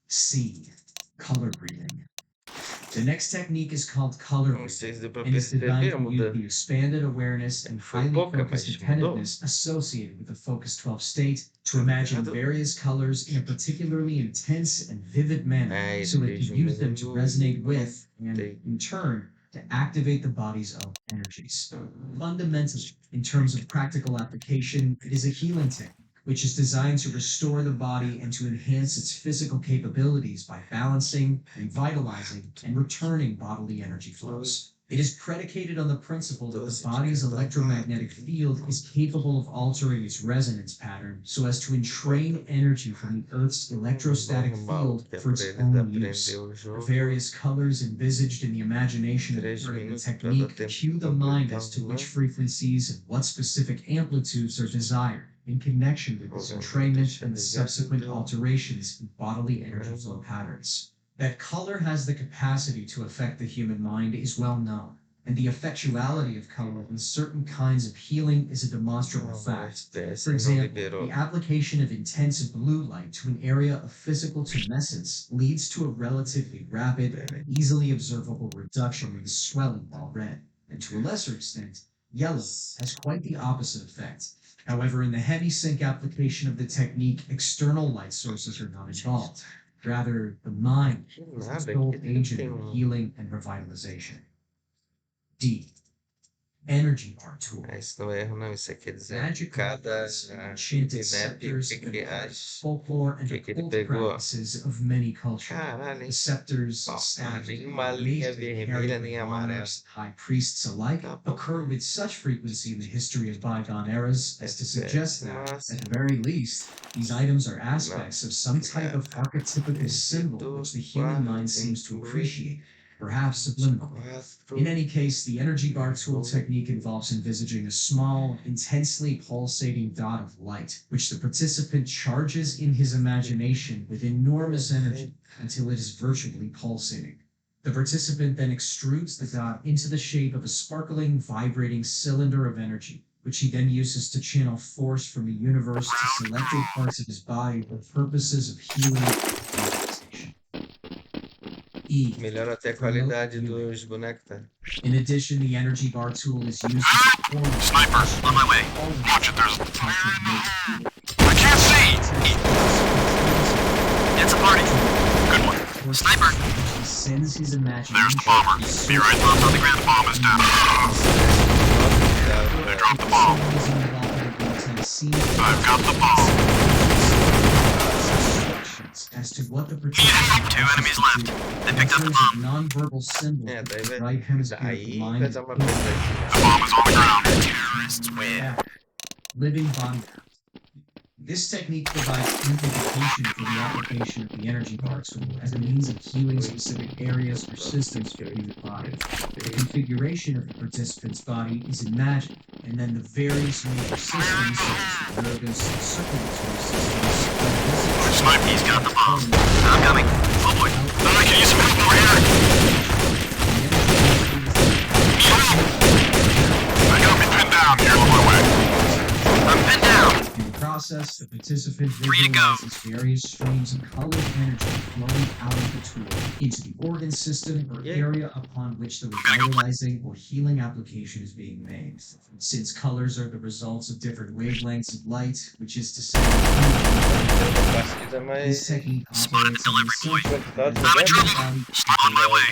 C. Color breathing. The next technique is called color Não reading sei se deu pra and is designed perceber a to use mudança. the expanded awareness and Foi highly pouca, focused mas mudou. attentiveness associated with the Focus 12 state to imagine Obrigado. various colors in a particularly intense and vivid manner É, so it ele can use them to resonate with and, Tem. in turn, to activate the body's own energies. Fundamentally, in terms of practical application, it is a healing technique which is designed to restore the body and to enhance its physical capabilities by balancing, revitalizing, and returning bodily energy flows. It is predicated on the principle that the body's electromagnetic field is capable of altering its resonance pattern so as to entrain energy from the Earth's electrostatic Normal, field que é for pra its eles own use. aprender o The jogo. various colors envisaged in the imagination of the 3 during the minutos pra dar technique tempo cue the pra mind botar as to um, which né? frequencies and what specific amplitudes are desired in connection with this entrainment and the subsequent alterations in bodily energy flow patterns. That color has the capacity to affect the human mind is well known, and the effectuality of color in certain kinds of healing is a demonstrable Não, fact. mas For não example, liberou. the application of intense blue light to an area of physical tumescence leads to a relatively rapid and easily observable reduction in the swelling while red, and to a lesser extent, yellow has quite the opposite effect. However, in the heavy sync application of the technique, external light sources are not involved. Rather, the mind Que is the nada, sole aqui não agent tem of um. healing and revitalization. D. Energy bar tool. Ah, isso não é erro, não. Isso aqui é dizendo Magic cada weapons and enchanted Snap, o scepters que have been que part of age. folklore and Que ele occult pegou? practices of many cultures. Caralho, The hein? scepters, Ó, staves, nenhuma and linha maces vermelha carried nem by amarela. monarchs and high priests alike Tá bom. occur with such frequency in the history of bygone eras as to suggest that, at the very least, these items are aspects of some type of archetypical symbol which the human mind seems to appreciate, perhaps subliminally. In any case, the energy bar tool technique involves envisaging a small, intensely pulsating dot of light, which the participant charges in his imagination with enormous energy until it is virtually pulsating. The participant then extrudes the dot into the shape of a sparkling, vibrating cylinder of energy, which he then uses to channel force from the universe to selected parts of his body for purposes of healing and relaxation. E. Melhora até a qualidade dos bonecos, tá? In addition, the energy bar tool is used as a form of Sniper, on my way. Watch it, there's fire in there. I can't see! It's a party. Good one. Sniper. He sends his imagination. There's the bomber. Be right thumbs on the ground. The bomb is down. They dropped the bomb. I've got the bomb. As to what the 2 enemies left. They picked up the bomb. non-verbal symbol É, daí of the vai. right hemisphere of Daí the vai mind dar uma The coisa. bomb is on the ground. Terrorists win. living body. This technique provides amplification for the application of the energy bar tool as a means of healing specific areas or systems within the body. The configuration of the participant's body is imagined, and then the various major systems such as the nervous and circulatory systems. Sniper's got the bomb. I'm coming. Oh boy. I can use some help over here. I got me pinned down. You're on my way. I'm pinned down. In the process, the participant 3 to go. visualizes various streams of colored energy flowing out of the tool into the organ system or Yeah. area upon which the revitalizing or healing application is being made. Since colors are the results of different wavelengths of light, which is to say, Partida mais. this technique operates on the Delivery boy. Tá I'm in trouble. vendo? Stop on my way.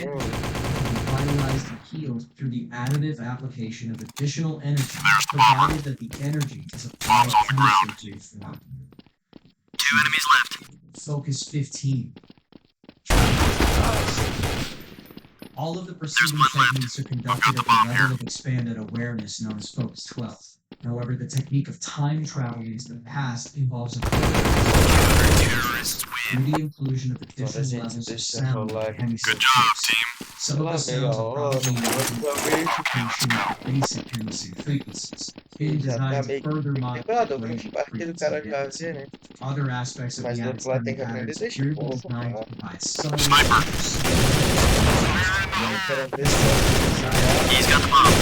revitalized and healed through the additive application of additional energy, There's the bomber. provided that the energy is applied Bomb's on the ground. to the form. 2 enemies left. Focus 15. All of the preceding one left. techniques are conducted I've got at the bomb the level here. of expanded awareness known as Focus 12. However, the technique of time travel into the past involves a Terrorists win. through the inclusion of Toda a additional gente levels of deixa sound rolar. and hemisync Good job, shapes. team. Some of Lá the sounds meia are hora, probably uma vez. amplification of basic hemisync frequencies, being Já tá designed to meio further ligado, modify eu the range vim of aqui do cara frequency já bands. ver, né? Other aspects of Mas the do outro lado tem anatomy que aprender patterns desde appear to be pouco. designed to provide some Sniper. Eu quero ver se He's got the bomb. The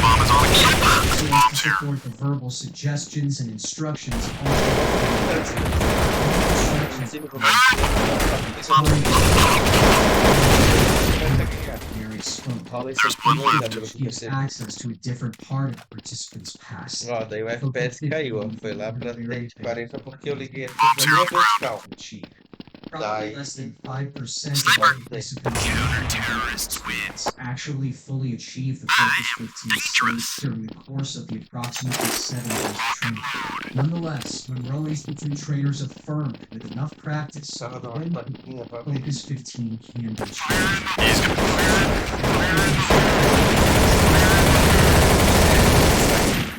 bomb is on the ground. so as Bomb's to here. support the verbal suggestions and instructions all consigo como é que Mary spoke. Rola esse There's one pulo left. da Which gives access to a different part of the participant's past. Ó, daí o FPS caiu, ó. Foi lá pra 140 porque eu liguei aqui Bombs pra here on minha the ground. vertical. Achieve. Probably Daí less than 5% of Sniper! all participants Counter-terrorists win. actually fully achieve the I Focus am 15 dangerous. stage during the course of the approximately 7 years of training. Nonetheless, Monroe Institute trainers affirmed that with enough practice, Precisava dar uma plaquinha pra ver. Focus 15 can be achieved. He's gonna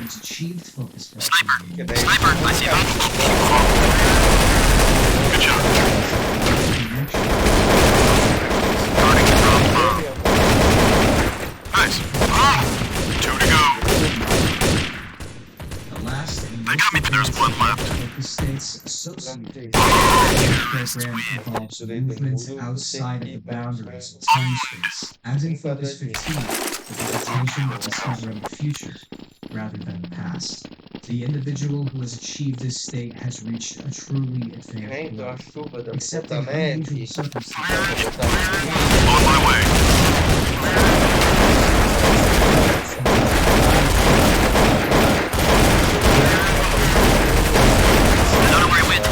It's achieved Focus 15. Sniper! Porque daí Sniper! I see him. Good job. Guarding the drop bomb. Nice. Ah! 2 to go. The last and They got me, but there's one left. Focus states associated Terrorists program win. involves movements outside of the boundaries of time-space. As in Focus 15, the intention of discovering the future rather than the past. The individual who has achieved this state has reached a truly advanced Então a level. chuva da Except puta in unusual net. circumstances. On my way. Another way win.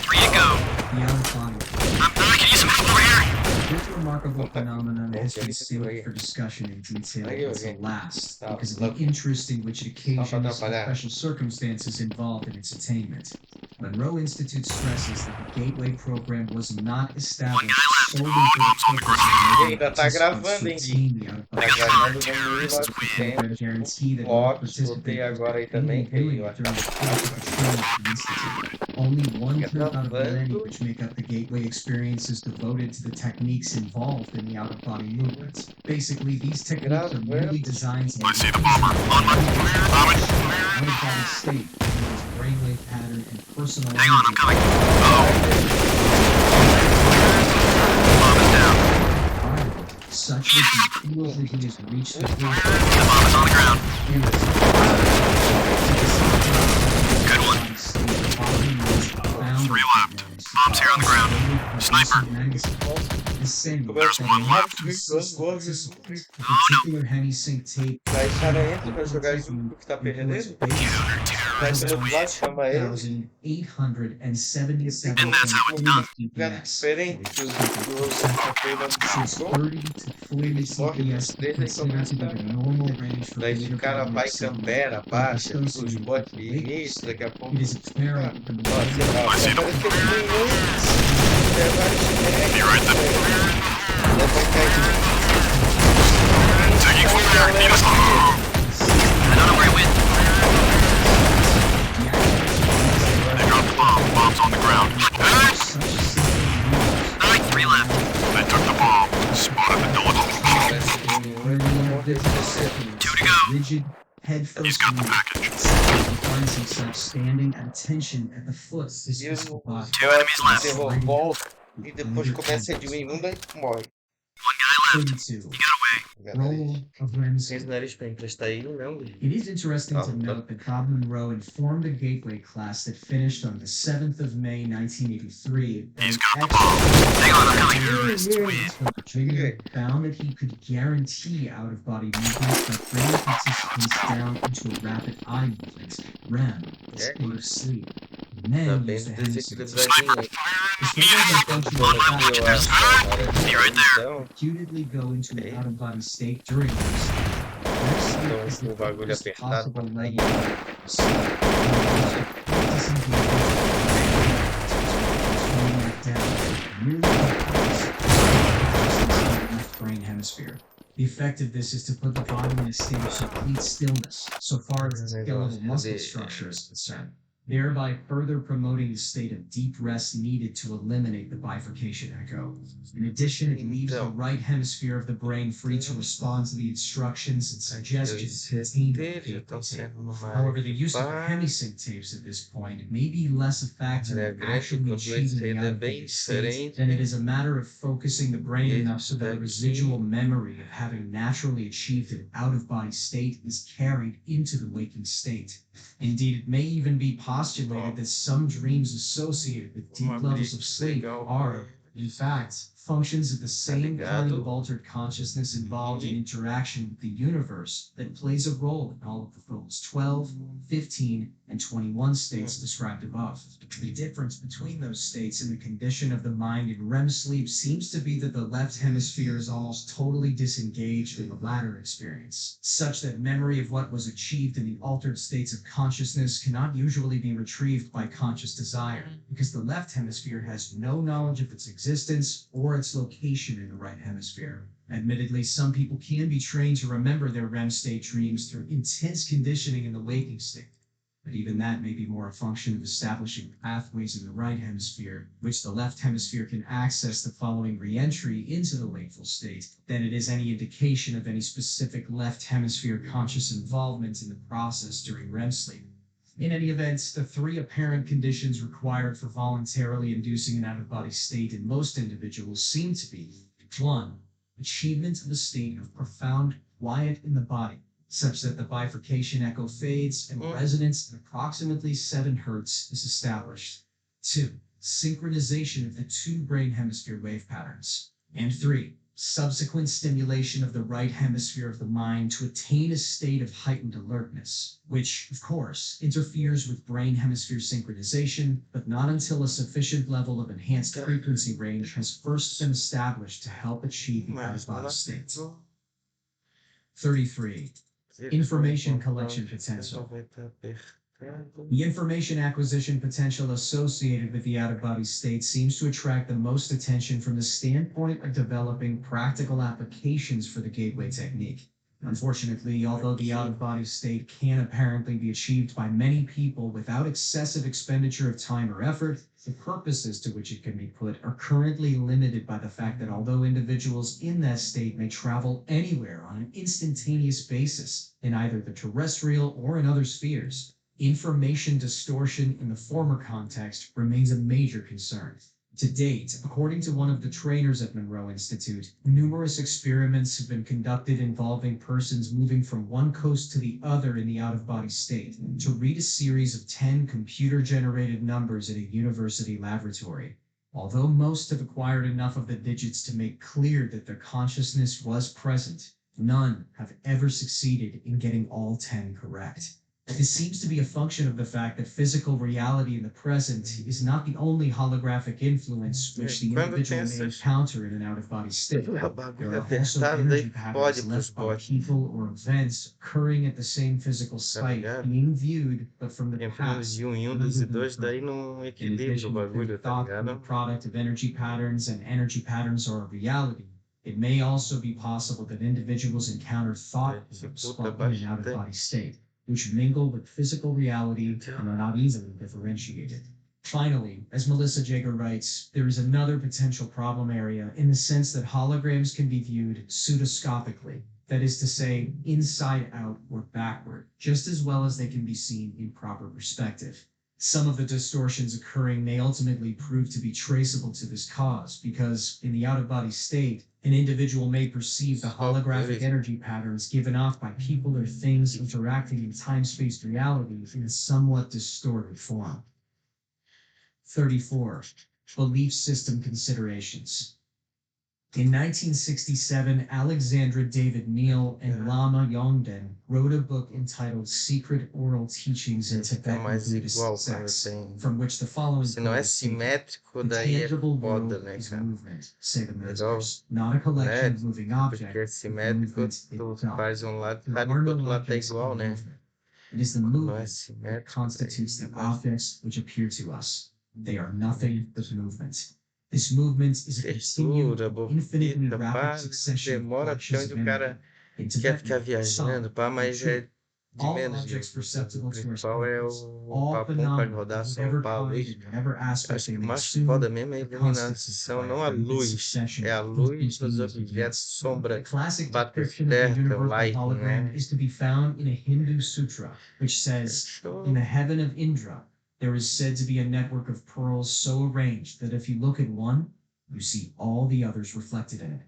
3 to go. The out-of-body I can use some help over here. This remarkable phenomenon has been sealed for discussion in detail until last because of the interest in which it occasions and special circumstances involved in its attainment. Monroe Institute stresses that the Gateway program was not established solely for the purpose of E ainda tá gravando, hein, Gui? Tá gravando no 1900. guarantee that Logs, botei agora aí também, que eu acho Only 1/3 out of Gravando. many which make up the Gateway experience is devoted to the techniques involved in the out-of-body movements. Basically, these techniques are merely designed to I see the bomber. On my bombing. out-of-body state, its brainwave pattern and personal Hang on, I'm energy. coming. Oh, bomb is down. Such that he feels that he has reached the point The bomb is on the ground. Good one. 3 left. Bomb's here on the ground. Sniper. There's one left. Particular hemisync tape. Daí o cara entra pra jogar junto com o que tá perdendo. Vai pelo outro lado, chama ele. 1,877 And that's how it's done. Lugar diferente do que fez na Since descrição. 30 to 40 CPS considered to be the normal range for Daí o cara vai uniform campera, baixa, os associated botes with de weights. início, daqui a pouco. It is apparent that the Ó, sei lá, I see them. parece que ele tem Be right there. Taking Taking fire. Need us. Another way win. They dropped the bomb. Bomb's on the ground. Hey! such simple Nine, 3 left. They took the bomb. Spotted the door. Two to go. rigid head first He's got the move. package. He finds himself standing at attention at the foot of his E physical body. 2 enemies left. você volta e depois começa a diminuir e morre. 1 guy left. 32. He got away. Roll of Rams. Esse nariz pra emprestar ele mesmo. It is interesting to Oh, note that Bob Monroe informed the Gateway class that finished on the 7th of May 1983 that He's an got the bomb. Hang on, I'm coming. Trigger found that he could guarantee out-of-body movements by bringing participants down into a rapid eye movement, REM, a state of sleep, and Tá then bem use the desequilibradinho. hemisphere. On my way. Watch this. Be right there. Então, Repeatedly go into an out-of-body state during their sleep. Their sleep Então, is the o bagulho deepest apertado possible pra level of sleep. Left brain hemisphere. The effect of this is to put the body in a state of complete stillness, so far as the skeletal muscle structure is concerned, thereby further promoting the state of deep rest needed to eliminate the bifurcation echo. In addition, it leaves the right hemisphere of the brain free to respond to the instructions and suggestions contained in the estão gateway tape. sendo uma. However, the use of hemisync tapes at this point may be less a factor É in grande, actually quando achieving esse the é out-of-body bem state diferente. than it is a matter of focusing the brain Esse enough so that the daqui. residual memory of having naturally achieved an out-of-body state is carried into the waking state. Indeed, it may even be possible postulated that some dreams associated with deep levels of sleep are, in fact, functions of the same kind of altered consciousness involved in interaction with the universe that plays a role in all of the film's 12, 15, and 21 states described above. The difference between those states and the condition of the mind in REM sleep seems to be that the left hemisphere is almost totally disengaged in the latter experience, such that memory of what was achieved in the altered states of consciousness cannot usually be retrieved by conscious desire, because the left hemisphere has no knowledge of its existence or its location in the right hemisphere. Admittedly, some people can be trained to remember their REM state dreams through intense conditioning in the waking state. But even that may be more a function of establishing pathways in the right hemisphere, which the left hemisphere can access the following re-entry into the wakeful state, than it is any indication of any specific left hemisphere conscious involvement in the process during REM sleep. In any event, the three apparent conditions required for voluntarily inducing an out-of-body state in most individuals seem to be 1. Achievement of a state of profound quiet in the body, such that the bifurcation echo fades and resonance at approximately 7 Hz is established. 2. Synchronization of the two brain hemisphere wave patterns. And 3. Subsequent stimulation of the right hemisphere of the mind to attain a state of heightened alertness, which, of course, interferes with brain hemisphere synchronization, but not until a sufficient level of enhanced frequency range has first been established to help achieve the out-of-body state. 33. Information collection potential. The information acquisition potential associated with the out-of-body state seems to attract the most attention from the standpoint of developing practical applications for the gateway technique. Unfortunately, although the out-of-body state can apparently be achieved by many people without excessive expenditure of time or effort, the purposes to which it can be put are currently limited by the fact that although individuals in that state may travel anywhere on an instantaneous basis in either the terrestrial or in other spheres, information distortion in the former context remains a major concern. To date, according to one of the trainers at Monroe Institute, numerous experiments have been conducted involving persons moving from one coast to the other in the out-of-body state to read a series of 10 computer-generated numbers at a university laboratory. Although most have acquired enough of the digits to make clear that their consciousness was present, none have ever succeeded in getting all 10 correct. This seems to be a function of the fact that physical reality in the present is not the only holographic influence which the individual may encounter in an out-of-body state. There are also energy patterns left by people or events occurring at the same physical site, being viewed, but from the past. De 12 e 2 daí não In equilibra o addition to bagulho, the tá thought being a ligado? product of energy patterns and energy patterns are a reality, it may also be possible that individuals encounter thought waves while in an out-of-body state, which mingle with physical reality and are not easily differentiated. Finally, as Melissa Jager writes, there is another potential problem area in the sense that holograms can be viewed pseudoscopically, that is to say, inside out or backward, just as well as they can be seen in proper perspective. Some of the distortions occurring may ultimately prove to be traceable to this cause, because in the out-of-body state, an individual may perceive the holographic energy patterns given off by people or things interacting in time-space reality in a somewhat distorted form. 34. Belief system considerations. In 1967, Alexandra David Neal and Lama Yongden wrote a book entitled Secret Oral Teachings in Tibetan Buddhist Sects, from which the following Se não é quote is taken. simétrico, The daí é tangible foda, world né, is cara? movement, say the Legal, masters, not a collection né? of moving Porque objects, but simétrico, movement tu itself. faz um lado, There cada are no outro lado tá objects igual, in né? movement. It is the Não é movement that simétrico, constitutes daí the vai objects which appear to us. They are nothing but movement. This movement is a continued, textura, infinitely bonita, pá, rapid succession of demora até flashes onde of o cara energy. In quer ficar Tibetan, viajando, some, pá, and mas true, é de all menos objects jeito. perceptible O to our principal é senses, o all papum para phenomena rodar of São whatever Paulo. kind Isso. and whatever aspect Acho they que o may mais assume, foda mesmo é a are constituted iluminação, by não a a rapid luz. succession É a of luz nos continuous objetos, events. sombra, The classic bater description of the certo, o universe by light, hologram né? is to be found in a Hindu sutra, which says, Fechou. in the heaven of Indra, there is said to be a network of pearls so arranged that if you look at one, you see all the others reflected in it.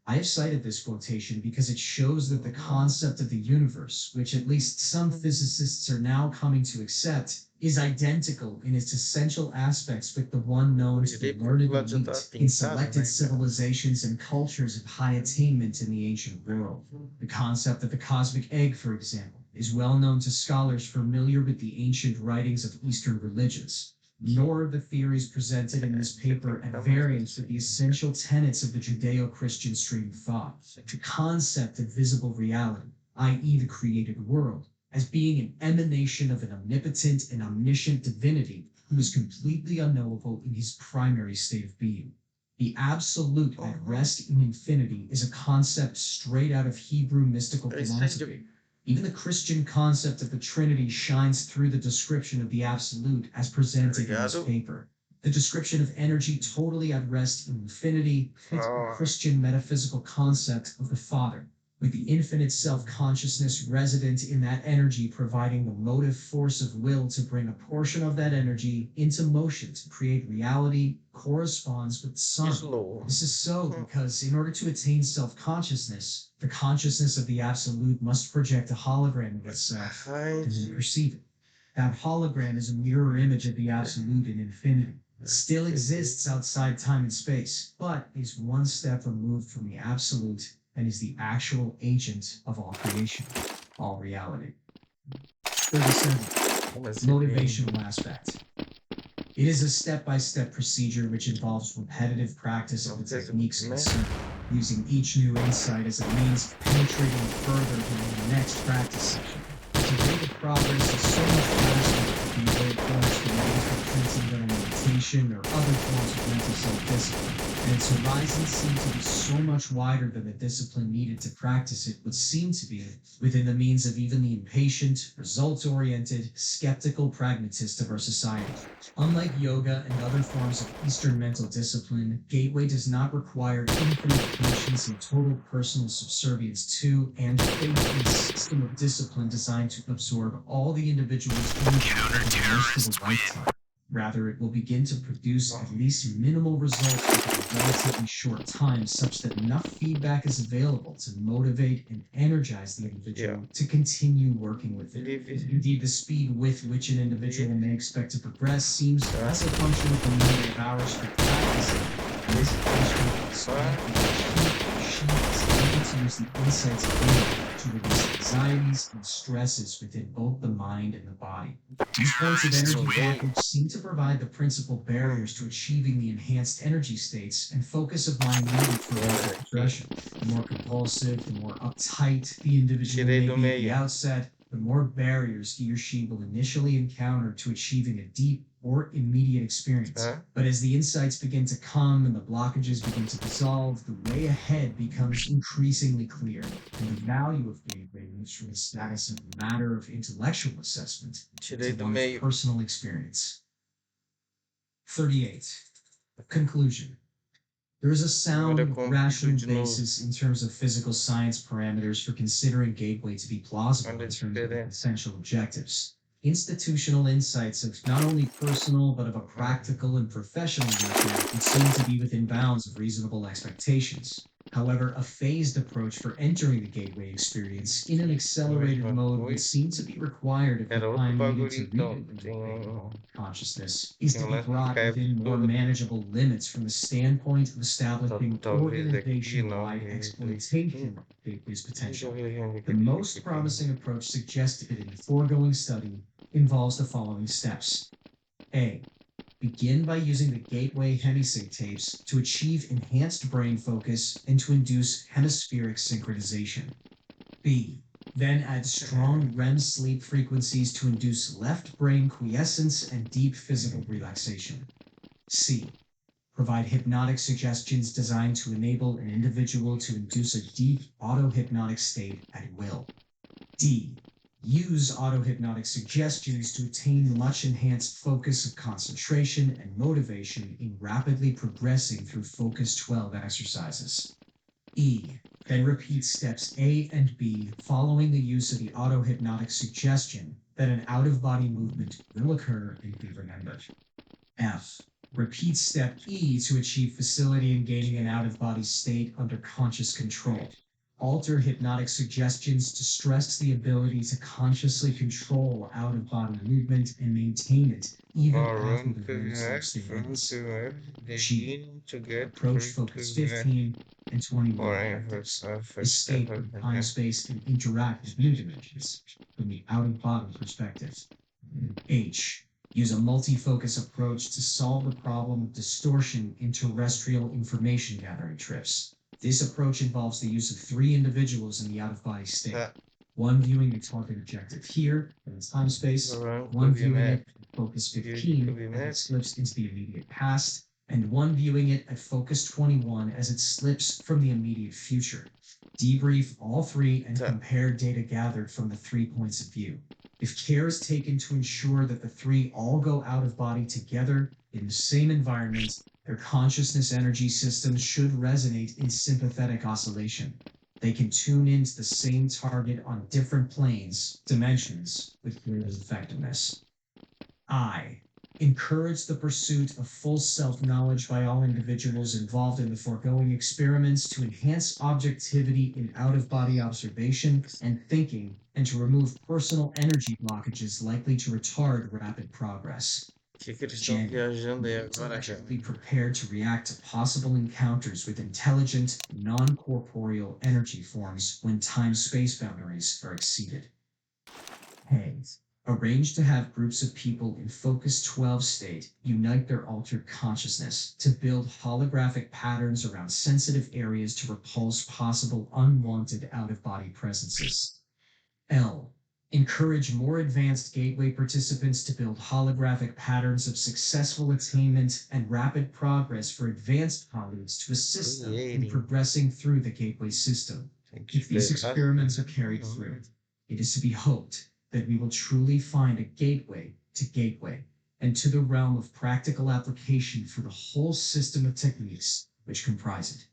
I have cited this quotation because it shows that the concept of the universe, which at least some physicists are now coming to accept, is identical in its essential aspects with the one known to the learned elite in selected civilizations and cultures of high attainment in the ancient world. The concept of the cosmic egg, for example, is well known to scholars familiar with the ancient writings of Eastern religions. Nor are the theories presented in this paper at variance with the essential tenets of the Judeo-Christian stream of thought. The concept of visible reality, i.e. the created world, as being an emanation of an omnipotent and omniscient divinity who is completely unknowable in his primary state of being. The absolute at rest in infinity is a concept straight out of Hebrew mystical philosophy. Even the Christian concept of the Trinity shines through the description of the absolute as presented in this paper. The description of energy totally at rest in infinity fits the Christian metaphysical concept of the Father, with the infinite self-consciousness resident in that energy providing the motive force of will to bring a portion of that energy into motion to create reality corresponds with the sun. This is so because in order to attain self-consciousness, the consciousness of the absolute must project a hologram of itself and then perceive it. That hologram is a mirror image of the absolute in infinity. It still exists outside time and space, but is one step removed from the absolute and is the actual agent of all creation, all reality. 37. Motivational aspect. It is a step-by-step procedure which involves repetitive practice of the techniques concerned, using each new insight as a means of penetrating further during the next practice session. The rate of progress is so much faster than the way it comes from transcendental meditation or other forms of mental self-discipline, and its horizons seem to be so much wider than the discipline needed to practice it would seem to be within the means of even the impatient, results-oriented, skeptical pragmatist of our society. Unlike yoga and other forms of Eastern mental discipline, Gateway does not require infinite patience and total personal subservience to and faith in a system of discipline designed to absorb all the individual's energy for most of a lifetime. Rather, it will begin to produce at least minimal results within a relatively short time such that enough feedback is available to motivate and energize the individual to continue working with it. Indeed, the speed with which an individual may expect to progress seems less a function of the number of hours for practicing and is a function of the speed at which he is able to use the insights gained to reduce anxieties and stresses within both the mind and the body. These points of energy blockage seem to provide the principal barriers to achieving the enhanced energy states and focus of mind needed for rapid progression. The more compulsive, the more uptight the individual may be at the outset, the more barriers he or she will initially encounter to achieving a deep or immediate experience. But as the insights begin to come and the blockages begin to dissolve, the way ahead becomes increasingly clear, and the value of Gateway moves from the status of a matter of intellectual assessment to one of personal experience. 38. Conclusion. There is a sound, rational basis in terms of physical science parameters for considering Gateway to be plausible in terms of essential objectives. Institutional insights of not only personal but of a practical and professional nature would seem to be within bounds of reasonable expectations. However, a phased approach for entering the Gateway experience in an accelerated mode would seem to be required if the time needed to read consciousness is to be brought within more manageable limits from the standpoint of establishing organization-wide exploitation of Gateway's potential. The most promising approach suggested in the foregoing study involves the following steps. A. Begin by using the Gateway hemisync tapes to achieve enhanced brain focus and to induce hemispheric synchronization. B. Then add strong REM sleep frequencies to induce left brain quiescence and deep physical relaxation. C. Provide hypnotic suggestions designed to enable an individual to induce a deep auto-hypnotic state at will. D. Use auto-hypnotic suggestions to attain much enhanced focus of concentration and motivation in rapidly progressing through Focus 12 exercises. E. Then repeat steps A and B following the use of the auto-hypnotic suggestion that an out-of-body movement will occur and be remembered. F. Repeat step E to achieve facility in gaining an out-of-body state under conscious control. Alter hypnotic suggestions to stress the ability to consciously control out-of-body movement and maintain it even after the brain sleep state ends. G. to get Approach focus 15 and 21 objectives. Escape from time, space, and interact with new dimensions from the out-of-body perspective. H. Use a multi-focus approach to solve the problem of distortion in terrestrial information gathering trips. This approach involves the use of 3 individuals in the out-of-body state. One viewing the target objective here in time space, one viewing it at focus 15 as it slips into the immediate past, and one viewing it at focus 21 as it slips from the immediate future. Debrief all 3 and compare data gathered from the 3 points of view. If care is taken to ensure that the 3 all go out of body together in the same environment, their consciousness energy systems should resonate in sympathetic oscillation. They can tune into the same target on different planes, dimensions, with greater effectiveness. I. Encourage the pursuit of full self-knowledge by all individuals involved in the foregoing experiments to enhance objectivity in out-of-body observation and thinking, and to remove personal energy blockages likely to retard rapid progress. Que eles estão viajando aí agora, cara? Be prepared to react to possible encounters with intelligent, non-corporeal energy forms when time-space boundaries are exceeded. Hey. Arrange to have groups of people in Focus 12 state unite their altered consciousness to build holographic patterns around sensitive areas to repulse possible unwanted out-of-body presences. L. Encourage more advanced gateway participants to build holographic patterns of successful attainment and rapid progress for advanced colleagues to assist them in progressing through the gateway system. If these experiments are carried through, it is to be hoped that we will truly find a gateway, and to the realm of practical application for the whole system of techniques which comprise it.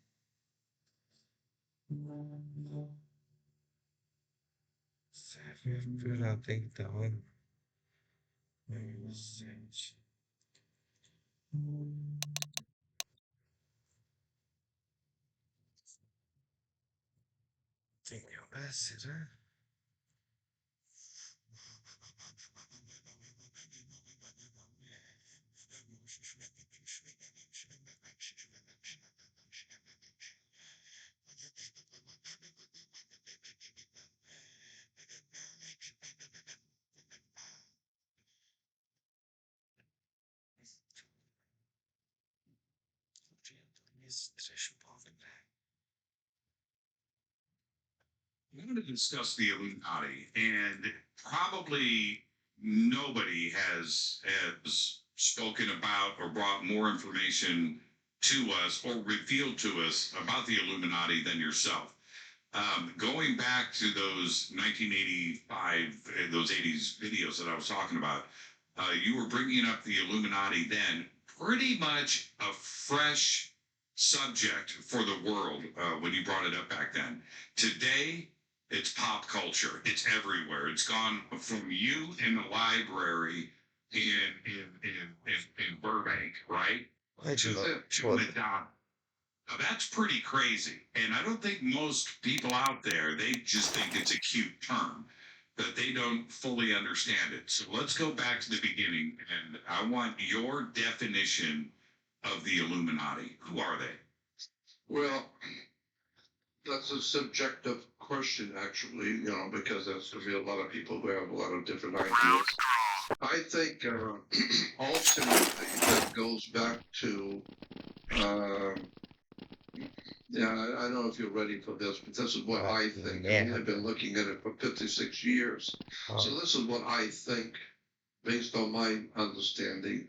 Até então. Entendeu? Será? I'm going to discuss the Illuminati, and probably nobody has spoken about or brought more information to us or revealed to us about the Illuminati than yourself. Going back to those 1985, those 80s videos that I was talking about, you were bringing up the Illuminati then, pretty much a fresh subject for the world when you brought it up back then. Today, it's pop culture. It's everywhere. It's gone from you in the library in Burbank, right? To Madonna. Now, that's pretty crazy. And I don't think most people out there, they just think it's a cute term, that they don't fully understand it. So let's go back to the beginning, and I want your definition of the Illuminati. Who are they? Well, that's a subjective question, actually, because there's going to be a lot of people who have a lot of different ideas. I think ultimately that goes back to, I don't know if you're ready for this, but this is what I think. I mean, I've been looking at it for 56 years. So this is what I think, based on my understanding,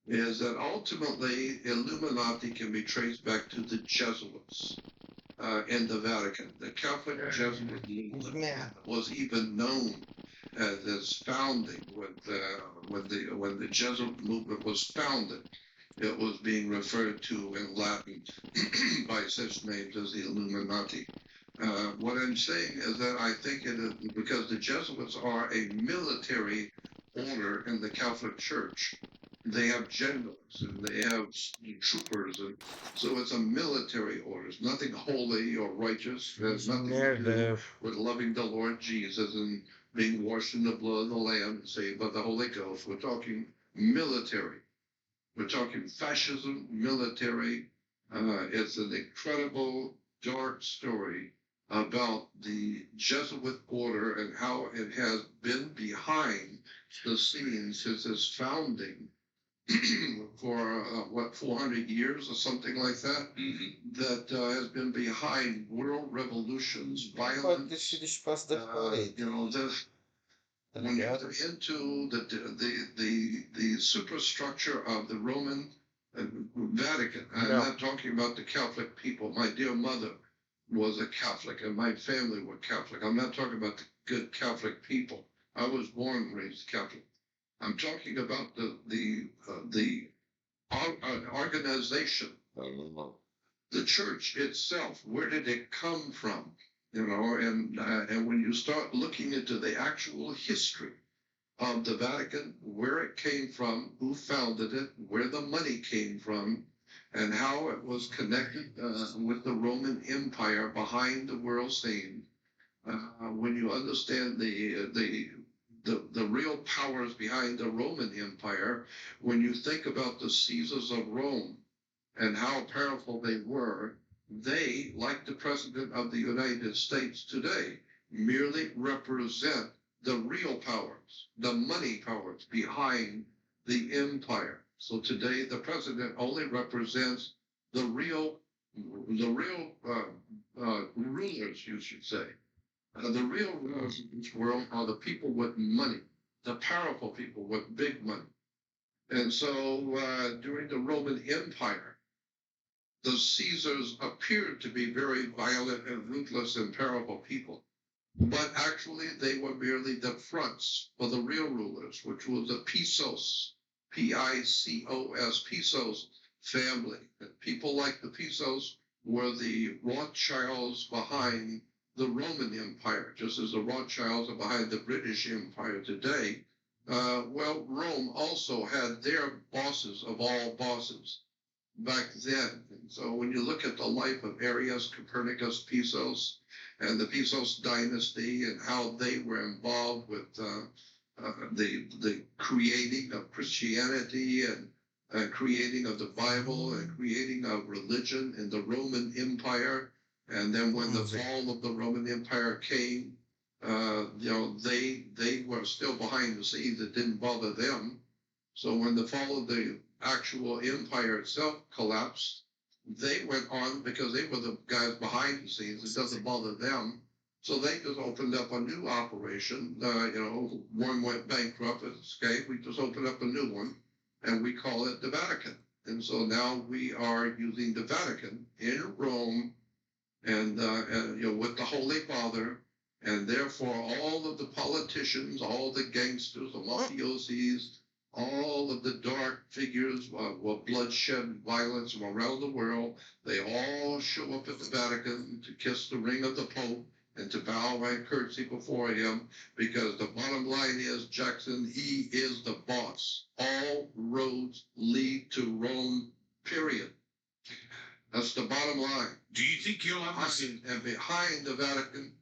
is that ultimately Illuminati can be traced back to the Jesuits. In the Vatican. The Catholic Jesuit movement was even known as its founding when the Jesuit movement was founded. It was being referred to in Latin by such names as the Illuminati. What I'm saying is that I think it is because the Jesuits are a military order in the Catholic Church. they have generals and they have troopers, and so it's a military order. It's nothing holy or righteous. It has nothing to do Merda. with loving the Lord Jesus and being washed in the blood of the Lamb and saved by the Holy Ghost. We're talking military. We're talking fascism, military. It's an incredible, dark story about the Jesuit order and how it has been behind the scenes since its founding for what 400 years or something like that. That has been behind world revolutions, Pode ter violence. sido espaço da colheita, You know, this tá when you're ligado? into the superstructure of the Roman Vatican. I'm No. not talking about the Catholic people. My dear mother was a Catholic, and my family were Catholic. I'm not talking about the good Catholic people. I was born and raised Catholic. I'm talking about the organization, the church itself. Where did it come from? You know, and when you start looking into the actual history of the Vatican, where it came from, who founded it, where the money came from, and how it was connected with the Roman Empire behind the world scene. When you understand the real powers behind the Roman Empire, when you think about the Caesars of Rome and how powerful they were, they, like the President of the United States today, merely represent the real powers, the money powers behind the empire. So today, the president only represents the real rulers, you should say. The real rulers in this world are the people with money, the powerful people with big money. And so during the Roman Empire, the Caesars appeared to be very violent and ruthless and powerful people. But actually, they were merely the fronts for the real rulers, which was the Pisos, Picos, Pisos family. And people like the Pisos were the Rothschilds behind the Roman Empire, just as the Rothschilds are behind the British Empire today. Well, Rome also had their bosses of all bosses back then. And so when you look at the life of Arius, Copernicus, Pisos, and the Pisos dynasty and how they were involved with the creating of Christianity and creating of the Bible and creating of religion in the Roman Empire. And then when the fall of the Roman Empire came, you know, they were still behind the scenes. It didn't bother them. So when the fall of the actual empire itself collapsed, they went on because they were the guys behind the scenes. It doesn't bother them. So they just opened up a new operation. You know, one went bankrupt, escaped. We just opened up a new one, and we call it the Vatican. And so now we are using the Vatican in Rome, and you know, with the Holy Father, and therefore all of the politicians, all the gangsters, the mafiosis, all of the dark figures of bloodshed, violence from around the world, they all show up at the Vatican to kiss the ring of the Pope and to bow and curtsy before him, because the bottom line is, Jackson, he is the boss. All roads lead to Rome, period. That's the bottom line. Do you think you'll ever see? And behind the Vatican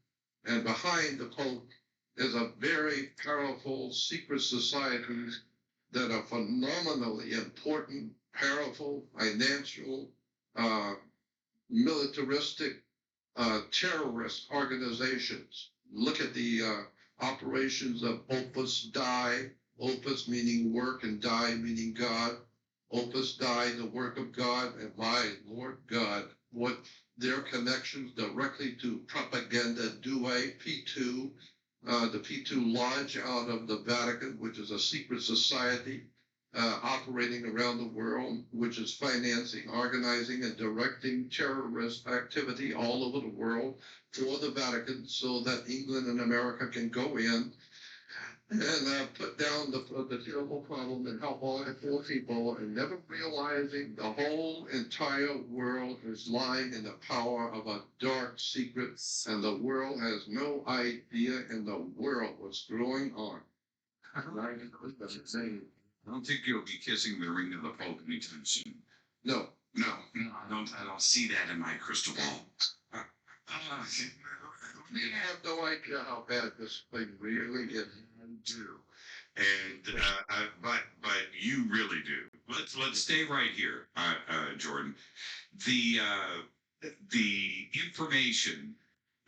and behind the Pope is a very powerful secret society that are phenomenally important, powerful, financial, militaristic, terrorist organizations. Look at the operations of Opus Dei, Opus meaning work and Dei meaning God. Opus Dei, the work of God, and my Lord God, what their connections directly to Propaganda Due, P2, the P2 Lodge out of the Vatican, which is a secret society operating around the world, which is financing, organizing, and directing terrorist activity all over the world for the Vatican, so that England and America can go in and put down the terrible problem and help all the poor people, and never realizing the whole entire world is lying in the power of a dark secret, and the world has no idea in the world what's going on. I don't think you'll be kissing the ring of the Pope anytime soon. No. No, I don't see that in my crystal ball. You have no idea how bad this thing really is. Do. And but you really do. Let's stay right here, Jordan. The information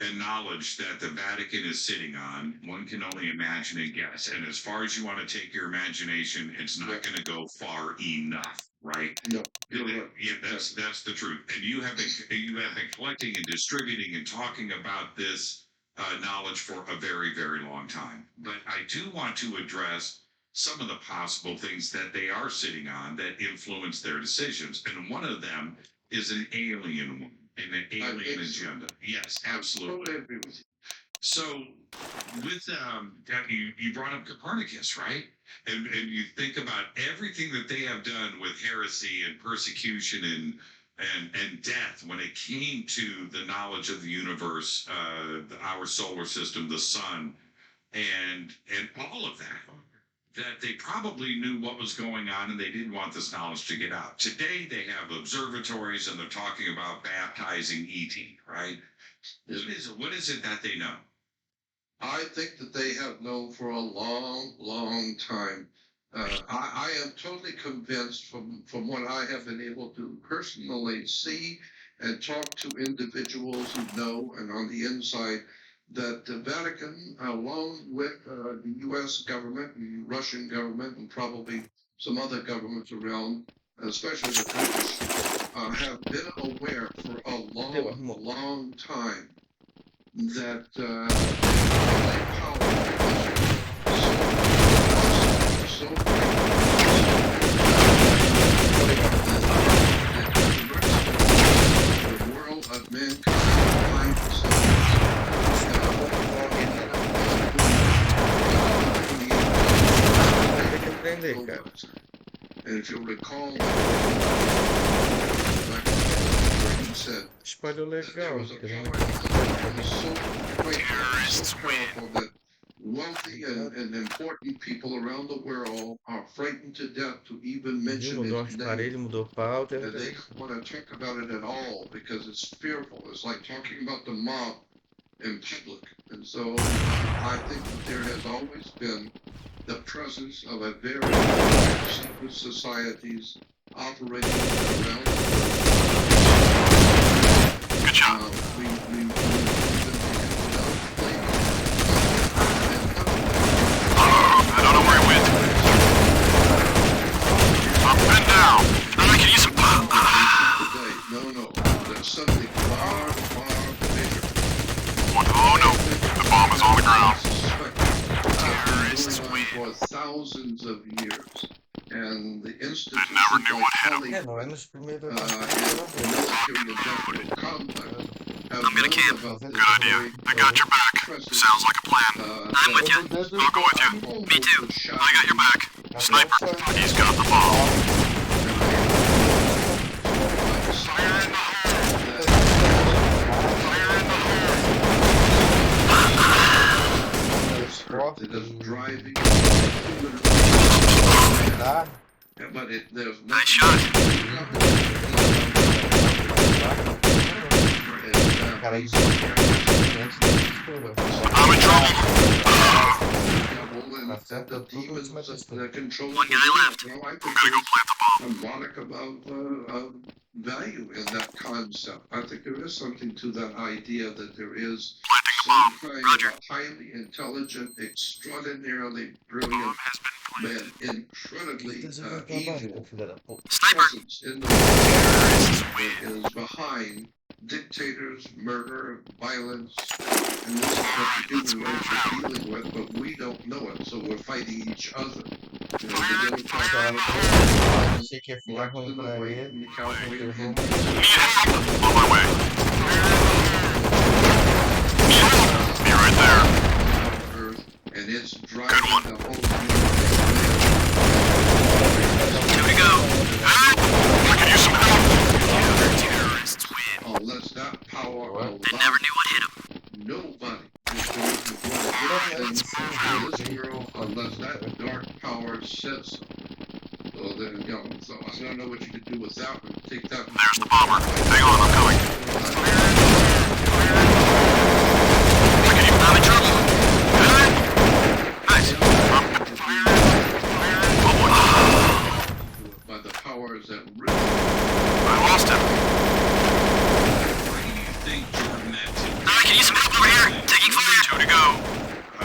and knowledge that the Vatican is sitting on, one can only imagine and guess. And as far as you want to take your imagination, it's not going to go far enough, right? No. Yeah, that's the truth. And you have been collecting and distributing and talking about this knowledge for a very, very long time. But I do want to address some of the possible things that they are sitting on that influence their decisions. And one of them is an alien one, an alien agenda. Yes, absolutely. Totally agree with you. So with you brought up Copernicus, right? And you think about everything that they have done with heresy and persecution and death when it came to the knowledge of the universe, our solar system, the sun, and all of that they probably knew what was going on and they didn't want this knowledge to get out. Today they have observatories and they're talking about baptizing ET, right? What is it that they know? I think that they have known for a long, long time. I am totally convinced from what I have been able to personally see and talk to individuals who know and on the inside that the Vatican, along with the U.S. government and Russian government and probably some other governments around, especially the British, have been aware for a long, long time that so the world of mankind and if you'll recall, he said Espalhou there legal. was a power that was so great, so powerful that wealthy and important people around the world are frightened to death to even mention Mudou its as name. paredes, mudou pauta. And they don't want to talk about it at all because it's fearful. It's like talking about the mob in public. And so I think that there has always been the presence of a very secret societies operating around the world. Good job. I don't know where he went. I've been down. I can use some. No, there's something far, far bigger. Oh no, the bomb is on the ground. Terrorists win. For thousands of years, and the institutions They never knew what hit 'em. É, não é nos primeiros. I'm gonna camp. Good idea. I got your back. Sounds like a plan. I'm with you. I'll go with you. Me too. I got your back. Sniper, he's got the bomb. Fire in the hole. Fire in the hole. It is driving. Tá? But there's Nice shot. Cara, isso I'm in trouble. One guy left. I I'm think gonna go plant the bomb. a modicum of value in that concept. I think there is something to that idea that there is Planting a some bomb. kind Roger. of a highly intelligent, extraordinarily brilliant Bomb has been planted. man, incredibly evil filha da puta. Sniper. presence in the Terrorists win. world is behind dictators, murder, violence, and this is what the human race is dealing with, but we don't know it, so we're fighting each other. You know, the other Eu sei que é ficar ruim pra ele. California, Need help. On my way. Need help. Be right there. Earth, and it's driving Good one. the whole Here we go. Help. I can use some help. Terrorists win. unless that power allows They never knew what hit 'em. nobody is going to do good things in this world unless that dark power says so. So then, you know, so I don't know what you could do with that one. Take that one. There's the bomber. Hang on, I'm coming. I'm in trouble. Nice. Oh boy. By the powers that really. I lost him. Why do you think Jordan that Can you use some help over here? Taking fire. 2 to go.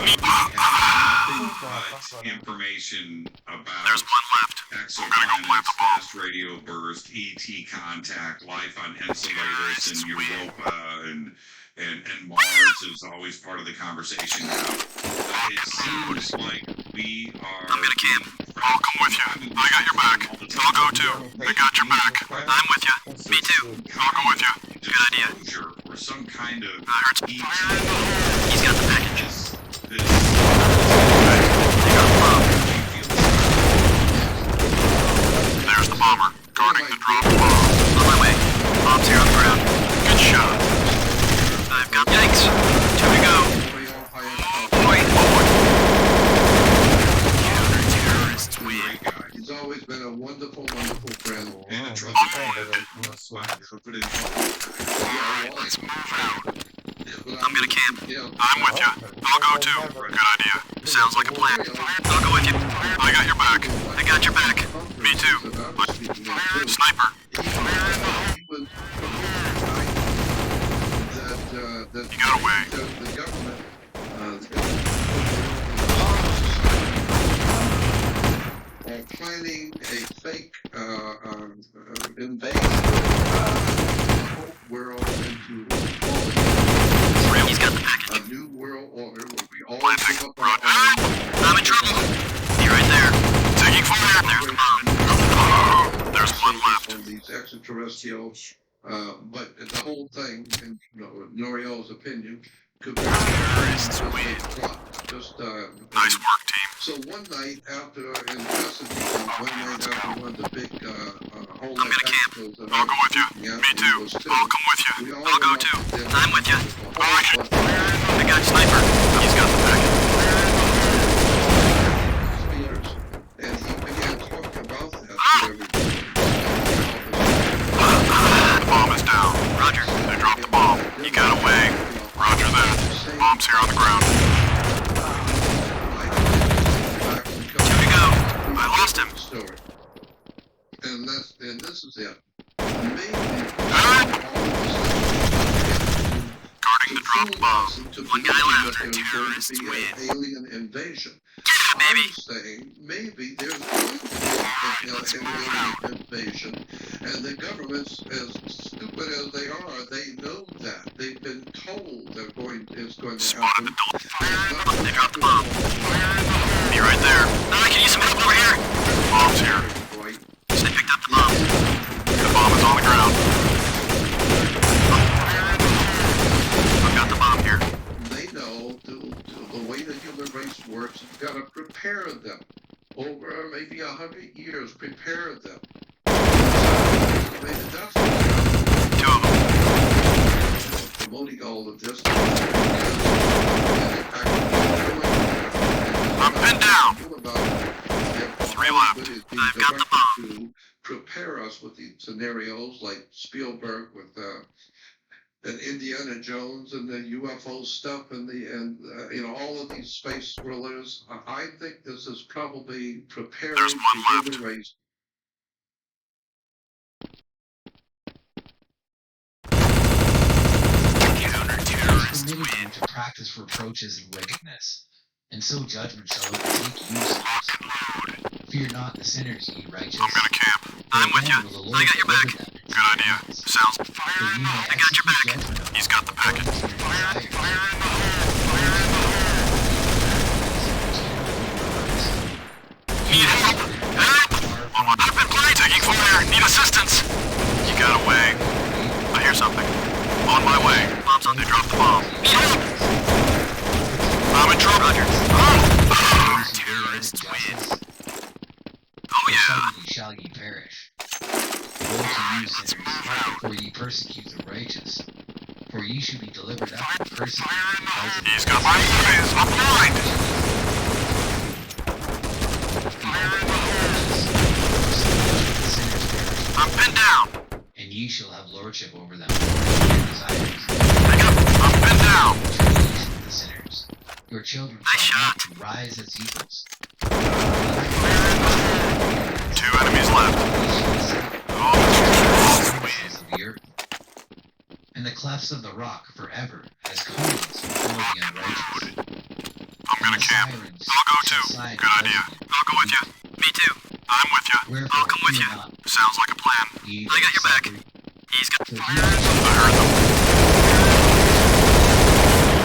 we have nothing but information about There's one left. exoplanets, fast radio burst, ET contact, life on Enceladus and Europa, and Mars is always part of the conversation now. It seems like we are. I'm gonna camp. I'll come with you. I got your back. I'll go too. I got your back. I'm with you. Me too. I'll go with you. Good idea. Disclosure or some kind of That hurts. ET. He's got the package. This They got the bomb. There's the bomber. Guarding the drop bomb. On my way. Bomb's here on the ground. Good shot. I've got yikes. 2 to go. Boy, Counter-terrorists win. great guy. He's always been a wonderful, wonderful friend. And a trouble Oh, let's move out. I'm gonna camp. I'm with you. I'll go too. Good idea. Sounds like a plan. I'll go with you. I got your back. I got your back. Me too. Sniper. You got away. The government, planning a fake invasion of the world into He's got the package. a new world order where we all Planting. give up our own. I'm in trouble. Be right there. Taking fire. There's the bomb. There's one left. On these extraterrestrials, but the whole thing, in Noriel's opinion, could be Terrorists just win. a plot. Just Nice work, team. So one night after in Pasadena, one night after one of the big whole I'm gonna camp. expos that I'll go with you. Yeah, Me too. was I'll come with you. we all I'll go went too. out to dinner. I'm with you. Alright. I got Sniper. He's got the package. And he began talking about that to everybody. The bomb is down. Roger. They dropped the bomb. You got away. Roger that. Bomb's here on the ground. 2 to go. I lost him. Story. And this is it. Maybe Guarding the drop bomb. One guy left. there's going to Terrorists be win. an alien invasion. Yeah, baby. I'm saying maybe there's going to be an alien invasion, and the governments, as stupid as they are, they know that. They've been told it's going to Spotted happen. the dolphin. They dropped the bomb. Be right there. Can you use some help over here? Bomb's here. Right? They picked up the bomb. The bomb is on the ground. I've got the bomb here. They know the way the human race works, you've got to prepare them. Over maybe 100 years, prepare them. Maybe that's 2 of them. promoting all of this. I'm pinned down. 3 left. I've got the bomb. To prepare us with these scenarios like Spielberg with and Indiana Jones and the UFO stuff and all of these space thrillers. I think this is probably preparing There's the one left. human race. Counter-terrorists permitted win. you to practice reproaches and wickedness, and so judgment shall overtake you. Lock and load. Fear not the sinners, ye righteous. I'm gonna camp. I'm with you. I got your back. Good idea. Sounds. I got your back. He's got the package. Need help? Help! I've been blind. Taking fire. Need assistance. You got away. I hear something. On my way. Bomb's on. They dropped the bomb. Need help! I'm in trouble. Roger. Terrorists win. Oh yeah. Suddenly shall ye perish. Woe to you, sinners, for ye persecute the righteous. For ye shall be delivered up and persecuted because of He's got my eyes. I'm blind. ye shall have lordship over them. Your desires. Pick up. I'm pinned down. The sinners. Your children Nice shall shot. rise as eagles. 2 enemies left. Oh, Places of the earth. And the clefts of the rock forever as cones before the unrighteous. I'm gonna camp. I'll go too. Good idea. I'll go with you. Me too. I'm with you. Wherefore, I'll come with fear you. not, Sounds like a plan. ye I got your back. that He's got. suffer, I heard them.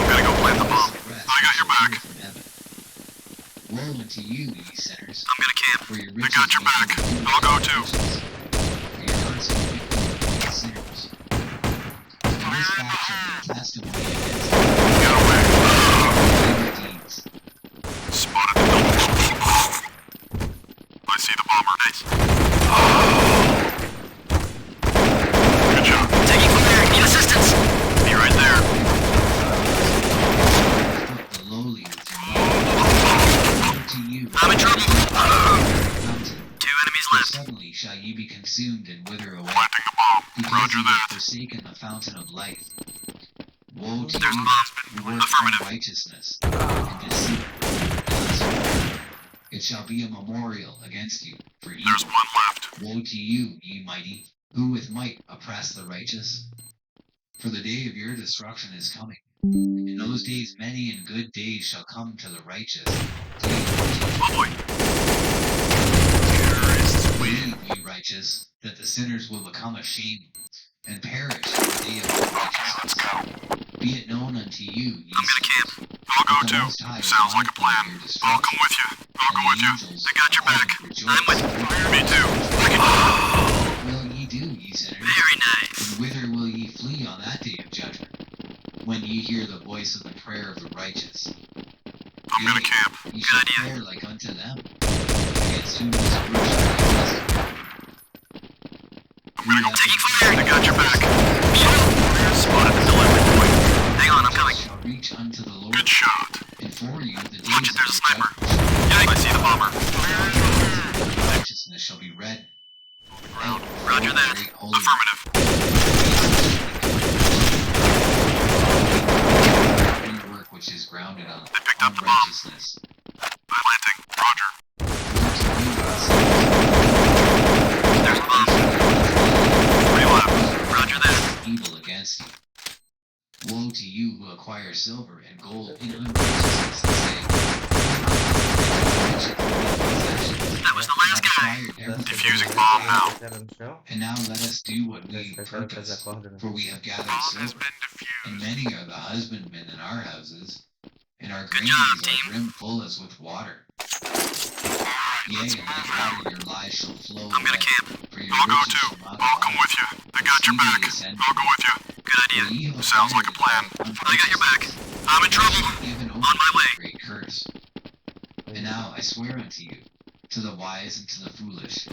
I'm gonna go plant the bomb. I got your back. Woe unto you, ye sinners, I'm gonna camp. for your I riches got your will back. be I'll go too. For your hearts will be filled with sinners. And this fact shall be a testimony against Get away. your deeds. Spotted the double. I see the bomber. Nice. Good job. Taking fire. Need assistance. Be right there. Put the lowly with your mouth. Woe to you, I'm in trouble. mountain, 2 enemies for left. suddenly shall ye be consumed and wither away. Planting the bomb. Because Roger ye that. have forsaken the fountain of life. Woe to There's you, the bomb. who work Affirmative. unrighteousness and deceit. It shall be a memorial against you for evil. There's 1 left. Woe to you, ye mighty, who with might oppress the righteous. For the day of your destruction is coming. In those days many and good days shall come to the righteous. Oh boy. Believe, ye righteous, that the sinners will become ashamed and perish in the day of the righteous. Be it known unto you, ye I'm gonna sinners, camp. I'll go that the too. Most High is Sounds like a mindful of plan. your I'll destruction, come with you. I'll go and with the you. angels I got your of back. heaven rejoice. I'm with you. Me too. What will ye do, ye sinners? Very nice. And whither will ye flee on that day of judgment, when ye hear the voice of the prayer of the righteous? I'm gonna camp. Ye Good shall idea. pray like unto them, against whom this word shall be tested. I'm gonna go. Taking fire. I got your back. Spotted the delivery point. Hang on, I'm coming. Shall reach unto the Lord, Good shot. and for you the days Watch it, of there's a your sniper. judgment. Yeah, I see the bomber. Righteousness shall be read. Ground. Roger that. Great holy Affirmative. Any work which is grounded on I picked up the bomb. unrighteousness. Planting. Roger. There's the bomb. 3 left. Roger that. Evil against you. Woe to you who acquire silver and gold in unrighteousness and say, That was the last guy. acquired everything. Defusing bomb now. And now let us do what we purpose, for we have gathered Bomb has silver, been and defused. many are the husbandmen in our houses, and our Good granaries job, are team. brimful as with water. Yea, and like water your lies shall flow I'm gonna away, camp. for your I'll go riches too. shall not I'll come abide. with you. I got your back. I'll go with you. Good idea. For ye have Sounds like a plan. acquired I got your back. I'm in trouble. given over On my to way. a great curse. And now I swear unto you, to the wise and to the foolish,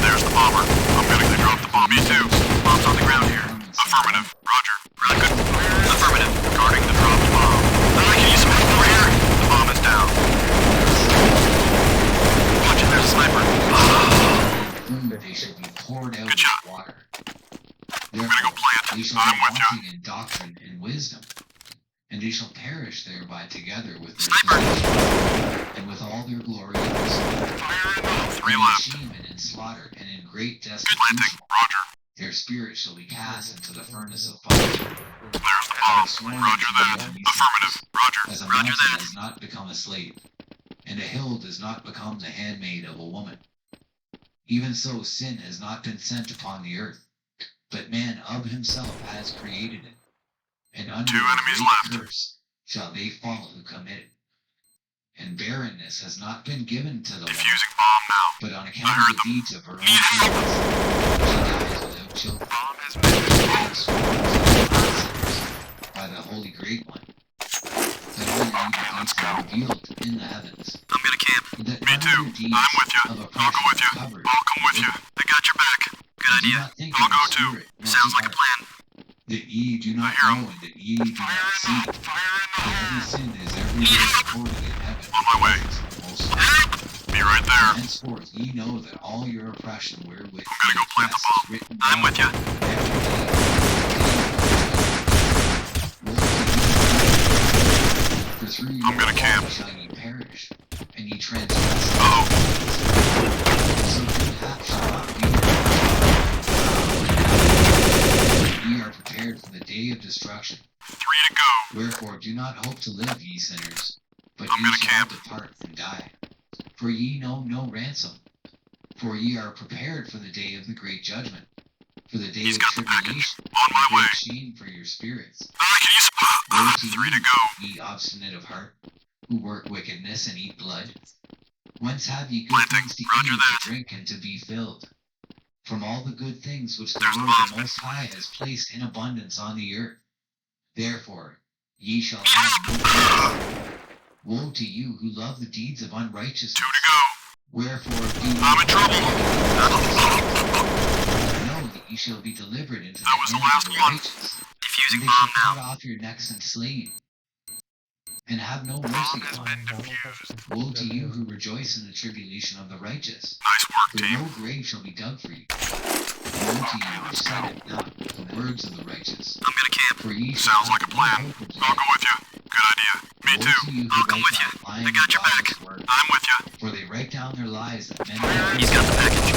There's the bomber. I'm gonna drop the bomb. Me too. Bomb's on the ground here. Affirmative. Roger. Roger. Affirmative. Guarding the dropped bomb. Can you smoke over here? The bomb is down. Watch it. There's a sniper. food they shall be poured out Good job. with water. I'm gonna go Therefore, plant. they shall I'm be with you. wanting in doctrine and wisdom, and they shall perish thereby together with their Sniper. food, and with all their glory and wisdom. 3 In left. shame and in slaughter and in great Good destitution, planting. Roger. their spirits shall be cast into the furnace of fire. There's the bomb. Roger that. Affirmative. As Roger. a Roger mountain that. does not become a slave, and a hill does not become the handmaid of a woman. Even so, sin has not been sent upon the earth, but man of himself has created it. And under 2 the enemies great left. curse shall they fall who commit it. And barrenness has not been given to the woman, Defusing bomb now. but on account of the deeds of her own hands, she dies without children. Bomb has been defused. By the Holy Great One, that all your evil deeds are revealed in the heavens. I'm gonna camp. And that Me all too. your deeds I'm with you. of I'll go oppression with you. are covered I'll come with in you. iniquity. I got your back. Good And do idea. not think I'll in the go too. spirit, nor Sounds in like a heart, plan. that ye do not I hear 'em. know, and that ye do not see. For every sin is every day recorded in heaven. On my way. Most High. Be right right there. And henceforth ye know that all your oppression wherewith ye I'm gonna go plant the oppress is written I'm down with ya. For through I'm your gonna camp. fault shall ye perish, and ye transgress. Oh, So good hap shall not be your lot. Ye are prepared for the day of destruction. 3 to go. Wherefore do not hope to live, ye sinners, but I'm ye gonna shall camp. depart and die. For ye know no ransom. For ye are prepared for the day of the great judgment, for the day He's of got the package. tribulation, On my and way. great shame for your spirits. I can use Woe to 3 you, to go. ye obstinate of heart, who work wickedness and eat blood. Whence have ye good Planting. things to Roger eat, that. to drink, and to be filled? From all the good things which the There's a Lord bomb. the Most High has placed in abundance on the earth. Therefore, ye shall have no peace. Woe to you who love the deeds of unrighteousness. 2 to go. Wherefore do ye I'm in trouble. know that ye shall be delivered into the That was the hands last of the one. righteous, and Defusing they bomb shall now. cut off your necks and slay you, and have no mercy Bomb has upon been you. defused. Woe to you who rejoice in the tribulation of the righteous, Nice work, for team. no grave shall be dug for you. Woe to you who cited not the words of the righteous, I'm gonna camp. for ye shall Sounds have like a no plan. hope of I'll go life. with you. Good idea. Me Woe too. to you who I'll come write with you. down lying I got your and back. godless words, I'm with you. for they write down their lies that men may He's got the package.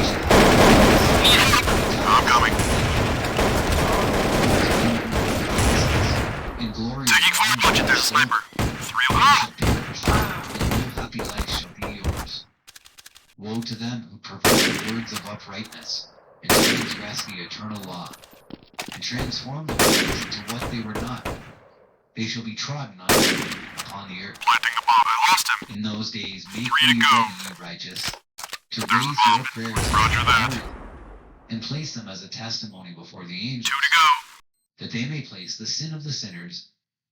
Need help. I'm coming. In glory Taking fire. Watch it. There's a sniper. 3 alive. no happy life shall be yours. Woe to them who pervert the words of uprightness, and transgress the eternal law, and transform the words into what they were not. They shall be trodden upon the earth. Planting the bomb. I lost him. In those days make 3 to ye go. ready, ye righteous, to There's a raise bomb. your prayers Roger unto that. the Lord, and place them as a testimony before the 2 angels, to go. that they may place the sin of the sinners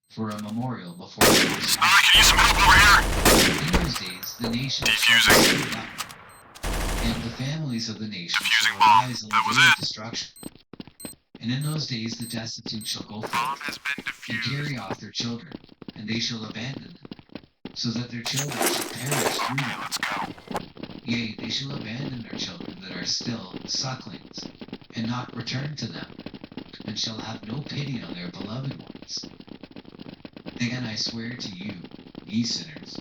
for a memorial before the Most High. I can use some help over here. In those days, the nations shall Defusing. be split up, and the families of the nations Defusing shall bomb. arise in That the was day of it. destruction. And in those days the destitute shall go Bomb forth, has been and defused. carry off their children, and they shall abandon them, so that their children shall perish through them. Let's go. Yea, they shall abandon their children that are still sucklings, and not return to them, and shall have no pity on their beloved ones. Again I swear to you, ye sinners,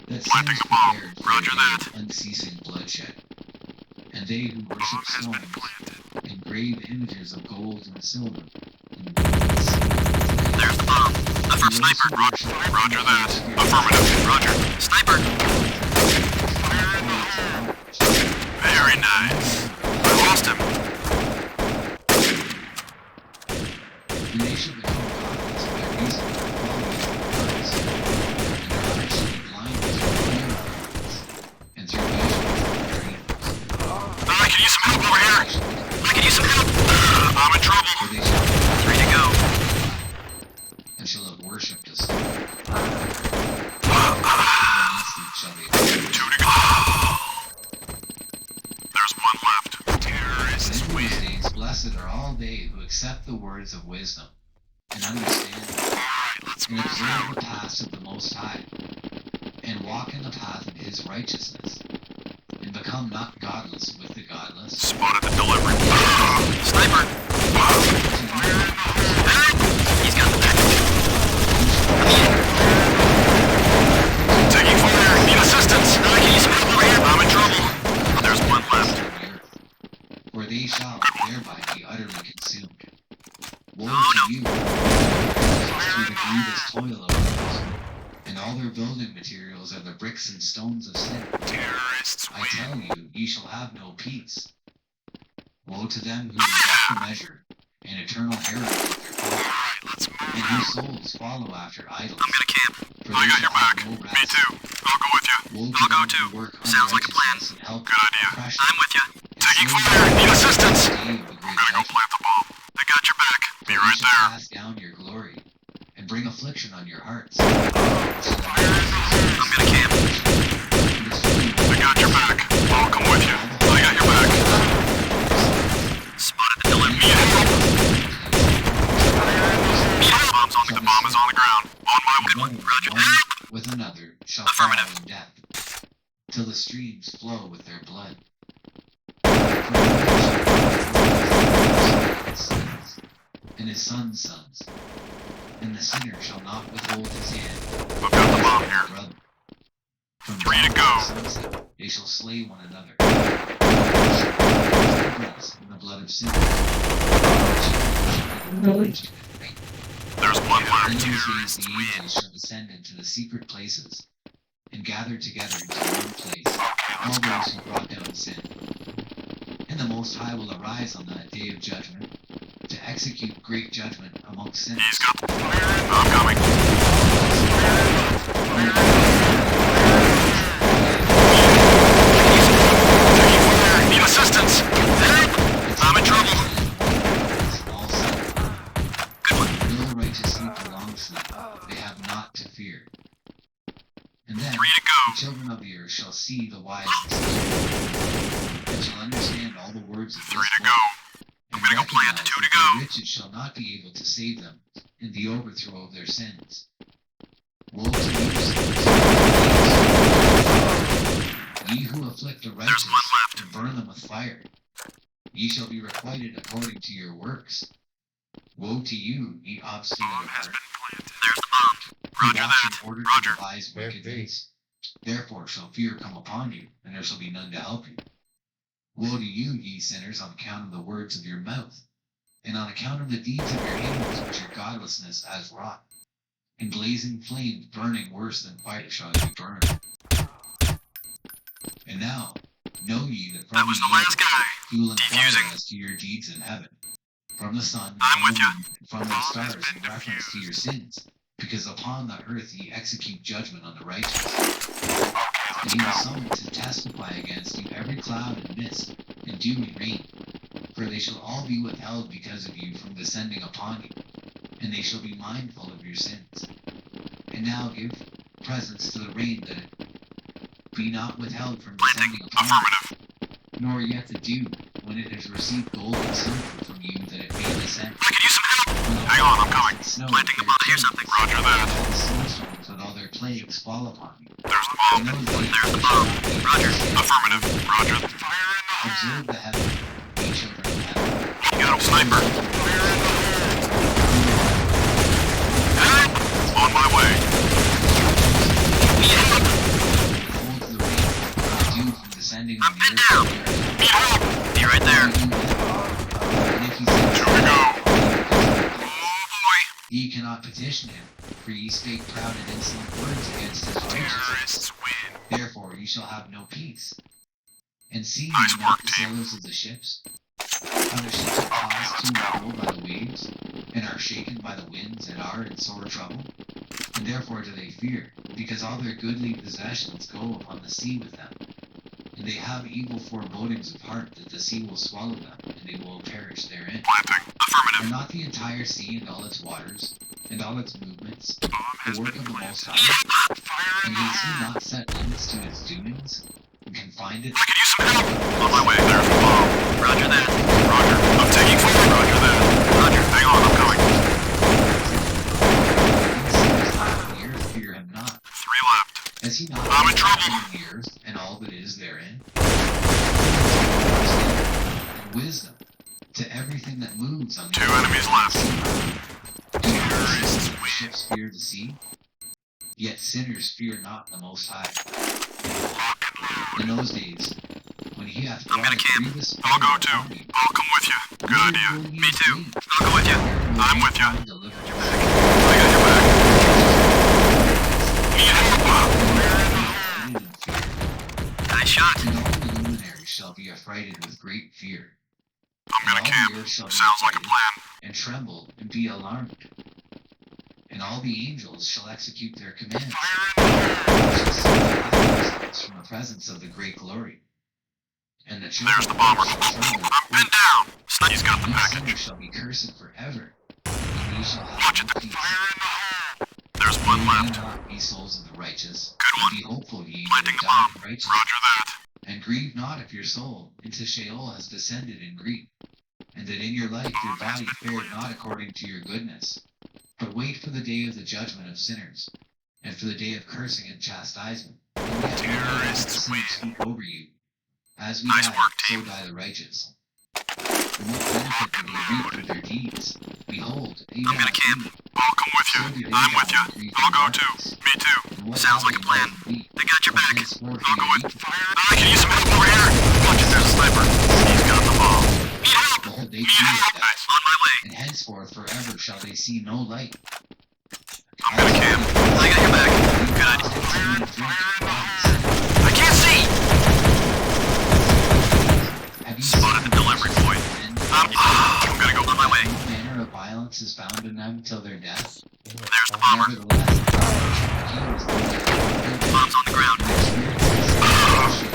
that sin Planting is the bomb. prepared for Roger a day that. of unceasing bloodshed. And they who Bomb worship has been stones, planted. and grave images of gold and silver, and beasts, There's the bomb. The first sniper. Roger that. Affirmative. Roger. Sniper. Very nice. I lost him. and they shall become godless by reason of the qualities of gods, and their eyes shall be blinded through their eyes, and through vision of their dreams. I can use some help over here. I can use some help. I'm in For trouble. they shall be 3 to go. and shall have worshipped a stone. And instant shall they perish. 2 to go. There's 1 left. But Terrorists in win. those days, blessed are all they who accept the words of wisdom, and understand them, Alright, let's and move observe out. the paths of the Most High, and walk in the path of his righteousness, and become not godless with the godless. Spotted the delivery. Sniper. He's got the package. Taking fire. Need assistance. I can use some help over here. I'm in trouble. There's 1 left. For they shall thereby be utterly consumed. Woe Oh, to you, through the grievous toil of others, and all their building materials are the bricks and stones of sin. Terrorists I win. tell you, ye shall have no peace. Woe to them who reject the measure, and eternal heritage of their fathers, Alright, let's move and out. whose souls follow after idols. I'm gonna camp. For I they got shall your have back. no Me rest. too. I'll go with you. Woe to I'll go them too. who work Sounds like a plan. unrighteousness and help Good idea. oppression, I'm with you. and Taking slay fire. them Need assistance. in the day of the great I'm gonna go judgment. plant the bomb. I got your back. Be For right he shall there. cast down your glory, and bring affliction on your hearts. I'm gonna camp. I got your back. I'll come with you. I got your back. Spotted the delivery. Need help. Need help. The bomb is on the ground. On my way. Roger. one Help. with another, sorrow and death, till the streams flow with their blood. For his sons, and his sons' sons, and the sinner shall not withhold his hand. I've got the bomb here. Brother. From 3 to dawn go. sunset, they shall slay one another. In the blood of sinners. There's one In left. those days the angels shall descend into the secret places, and gather together into one place all those who brought down sin. And the Most High will arise on that day of judgment, to execute great judgment amongst sinners. He's got the fire. I'm coming. Need assistance. I'm in trouble. All sin. Good one. No righteous sleep or long sleep, they have naught to fear. And then 3 to the go. children of the earth shall see the wise and shall understand all the words of 3 this to book, go. and I'm gonna go plant recognize 2 to that go. the riches shall not be able to save them in the overthrow of their sins. Woe to you, sinners! Ye who afflict the There's righteous one left. and burn them with fire, ye shall be requited according to your works. Woe to you, ye obstinate Bomb of has heart! been planted. There's the bomb. Who Roger watch that. in order Roger. to devise wicked Very things. Therefore shall fear come upon you, and there shall be none to help you. Woe to you, ye sinners, on account of the words of your mouth, and on account of the deeds of your hands which your godlessness has wrought. In blazing flames burning worse than fire shall you burn. And now, know ye that from That was the ye last guy. you will inquire Defusing. as to your deeds in heaven, from the sun, I'm and with ya. from the Bomb has stars been in reference to defused. your sins, because upon the earth ye execute judgment on the righteous. Okay, And let's he will go. summon to testify against you every cloud and mist, and dew and rain. For they shall all be withheld because of you from descending upon you, and they shall be mindful of your sins. And now give presents to the rain that it be not withheld from Planting. descending upon Affirmative. you, nor yet the dew, when it has received gold and silver from you, that it may descend. I could use some help. When the Hang on, I'm frost coming. and snow Planting. I'm bear about to hear fruit, something. Roger and that. all the snowstorms with all their plagues fall upon you. There's the In bomb. those days There's the there shall bomb. not be Roger. any Affirmative. Roger. Fire in the hole. Observe the heaven, ye children of heaven. You got him, sniper. Fire in the hole. Hey, on my way. Need help. Behold the rain, the dew from descending on I'm the pinned earth. down. Need help. Be right there. And if he says, 2 to go. Oh boy. ye cannot petition him, for ye spake proud and insolent words against his righteousness. Terrorists win. Therefore ye shall have no peace. And see ye Nice not work, the team. sailors of the ships? How their ships are tossed to and fro by the waves, and are shaken by the winds, and are in sore trouble? And therefore do they fear, because all their goodly possessions go upon the sea with them. And they have evil forebodings of heart that the sea will swallow them, and they will perish therein. Planting. Affirmative. Are not the entire sea and all its waters, and all its movements, Bomb the has work been of the planted. Most High? Fire in And the has he hole. not set limits to its doings, and confined it? I could use some help. On my way. There's the bomb. Roger that. Roger. I'm taking fire. Roger that. Roger. Hang on. I'm coming. The earth fear him not. 3 left. Has he not I'm in made trouble. the earth and all that is therein? And wisdom to everything that moves on the 2 earth. enemies left. Terrorists and ships fear the sea, yet sinners fear not the Most High. Lock and load. In those days, when he hath I'm gonna brought a camp. grievous I'll go fire too. upon you, I'll come with you. Good whither idea. will ye Me too. flee? I'll go with you. Where will I'm ye with ya. find deliverance? I got your back. Need help. Fire in the hole. Hated and feared. Nice shot. And all the luminaries shall be affrighted with great fear. I'm gonna And all camp. the earth shall be Sounds like a affrighted, plan. and tremble and be alarmed. And all the angels shall execute their commands. Fire in the hole. And shall see themselves from the presence of the great glory. And the children There's the of bomber. earth shall tremble I'm pinned down. He's got the and ye package. sinners shall be cursed forever. And ye shall Watch have it. no peace. Fire in the hole. There's Fear one ye left. not, ye souls of the righteous. Good And one. be hopeful, ye that Planting have the died bomb. in righteousness. Roger that. And grieve not if your soul into Sheol has descended in grief, and that in your life your Bomb has body been fared planted. not according to your goodness. But wait for the day of the judgment of sinners, and for the day of cursing and chastisement. And yet terrorists speak over you. As we Nice die, work, so team. die the righteous. And what benefit do they reap of their deeds? Behold, they I'm gonna have camp. envy. I'll come with So you. do they I'm that with you. grieve I'll in go too. darkness. Me too. And what Sounds shall like a they plan. know and weep? I got your From back. henceforth I'll go they with weep. I can use some help over here. Watch it, there's a sniper. He's got the bomb. Need help! Behold, they Need fear help! death. On my way. And henceforth forever shall they see no light. I'm gonna camp. I got your back. Good idea. I can't see! Have you Spotted seen the delivery point. men I'm gonna go on my way. no manner of violence is found in them till their death? There's the bomber. Nevertheless, the king is the Bomb's on the ground.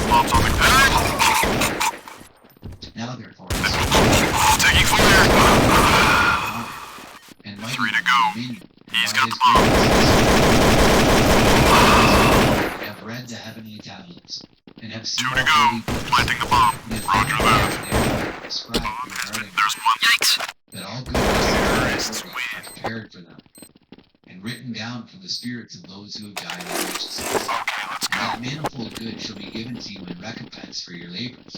Bomb's on the ground. now therefore, Taking fire. and Three mighty to go. dominion, and He's by got his the bomb. greatness have read the heavenly tablets, and have seen Two to the go. holy books, Planting the bomb. and have Roger found that. there prescribed regarding There's one. Yikes. that all good Terrorists are win. prepared for them, and written down for the spirits of those who have died in righteousness. Okay, let's And go. that manifold good shall be given to you in recompense for your labors,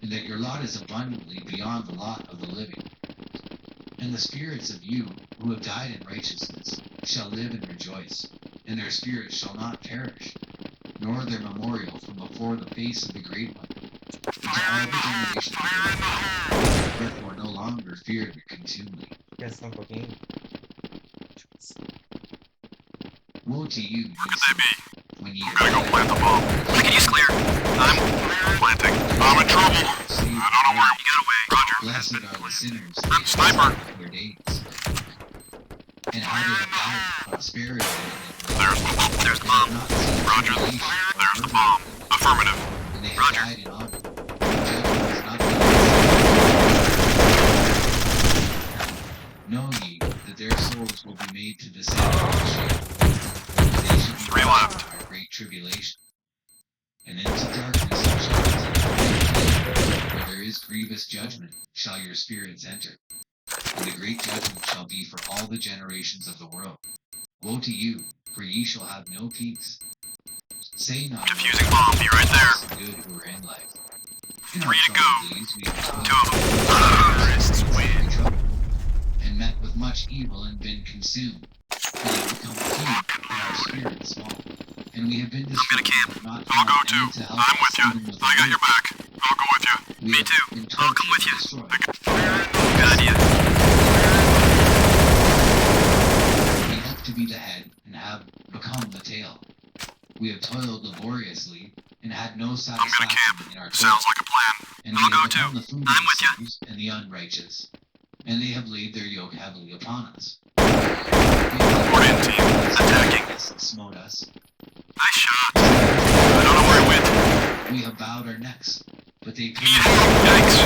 and that your lot is abundantly beyond the lot of the living. And the spirits of you who have died in righteousness shall live and rejoice, and their spirits shall not perish, nor their memorial from before the face of the Great One, unto all the generations of the earth. Therefore no longer fear the contumely. Pensa um pouquinho. Woe to you, Where could they be? when ye I'm gonna go plant the bomb. I can use clear. I'm planting. I'm in trouble. I don't know where you got away. Roger. Blessed are the sinners. I'm sniper. Their days. And how they have died in prosperity. There's the bomb. Roger. There's the bomb. Affirmative. And they have Roger. died in honor. Judgment is not Know ye that their souls will be made to descend into shame. They shall be Three brought left. into great tribulation. And into darkness shall where there is grievous judgment shall your spirits enter. And the great judgment shall be for all the generations of the world. Woe to you, for ye shall have no peace. Say not, Diffusing bomb. Be right there. the good who are in life. In Three to our troubled days we have toiled Two of them. Terrorists win. trouble, and met with much evil and been consumed. We have become few and our spirits small. And we have been gonna camp. destroyed, not I'll go found too. any to help I'm us, with you. even with I got the your back. I'll go with you. we Me have too. been I'll come with tortured you. and destroyed. Good idea. We hope to be the head and have become the tail. We have toiled laboriously and had no I'm satisfaction gonna camp. in our toil. Sounds like a plan. And we I'll go have become too. the food I'm of with the ya. sinners and the unrighteous, and they have laid their yoke heavily upon us. Report in, team. Attacking. Smote us. Nice shot. I don't know where it went. We have bowed our necks, but they Need paid help. Yikes.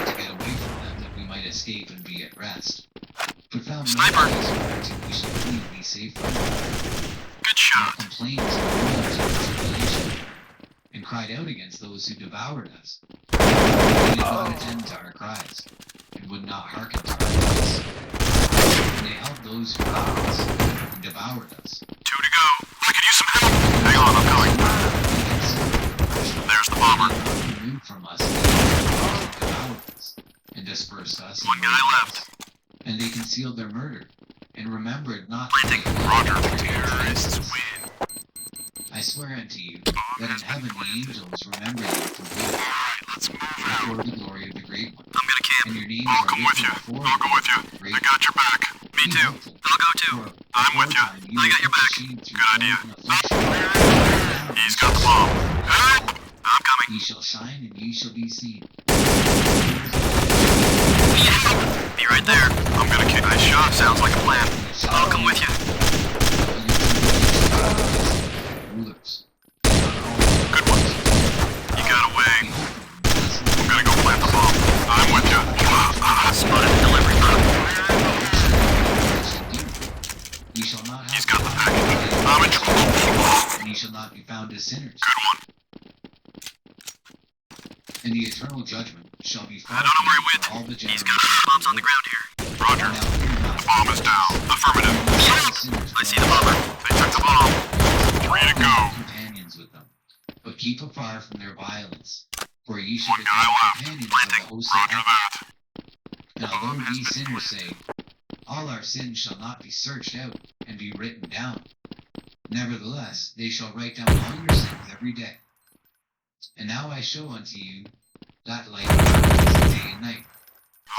to get away from them that we might escape and be at rest. But found Sniper. no place whereto we shall flee and be safe from them. Good Nor shot. complained to the rulers of the tribulation, and cried out against those who devoured us. They did not attend to our cries, and would not hearken to our voice. And they held those who loved us, and devoured us. Two to go. I could use some help. Hang on, I'm coming. There's the bomber. Removed from us, and devoured us, and dispersed us. One and guy murdered left. us. And they concealed their murder, and remembered not. Planting. Roger. Terrorists win. I swear unto you that in heaven the angels remember you for good, Alright, let's move out. before the glory of the Great One. I'm gonna camp. And your names I'll are come with written you. before I'll go with you. Great I got your back. Me Be too. hopeful, I'll go too. for I'm with you. aforetime I got your back. intercede through Good idea. toil and affliction. He's got the bomb. Help! I'm coming. Ye shall shine and ye shall be seen. Need help. Be right there. I'm gonna kick. Nice shot. Sounds like a plan. I'll come with you. Rulers. Good one. You got away. I'm gonna go plant the bomb. I'm with you. Spotted delivery truck. Ye shall not have He's got the package. I'm in trouble. and ye shall not be found as sinners. Good one. And the eternal judgment shall be far I don't know where he from you went. for all the He's generations. got bombs on the ground here. Roger. Now fear not. The bomb is down. Affirmative. All the sinners I see the bomber. keep afar from their violence, for ye shall become companions of the hosts of heaven. And although these sinners say, all our sins shall not be searched out and be written down, nevertheless they shall write down all your sins every day. And now I show unto you that light is day and night.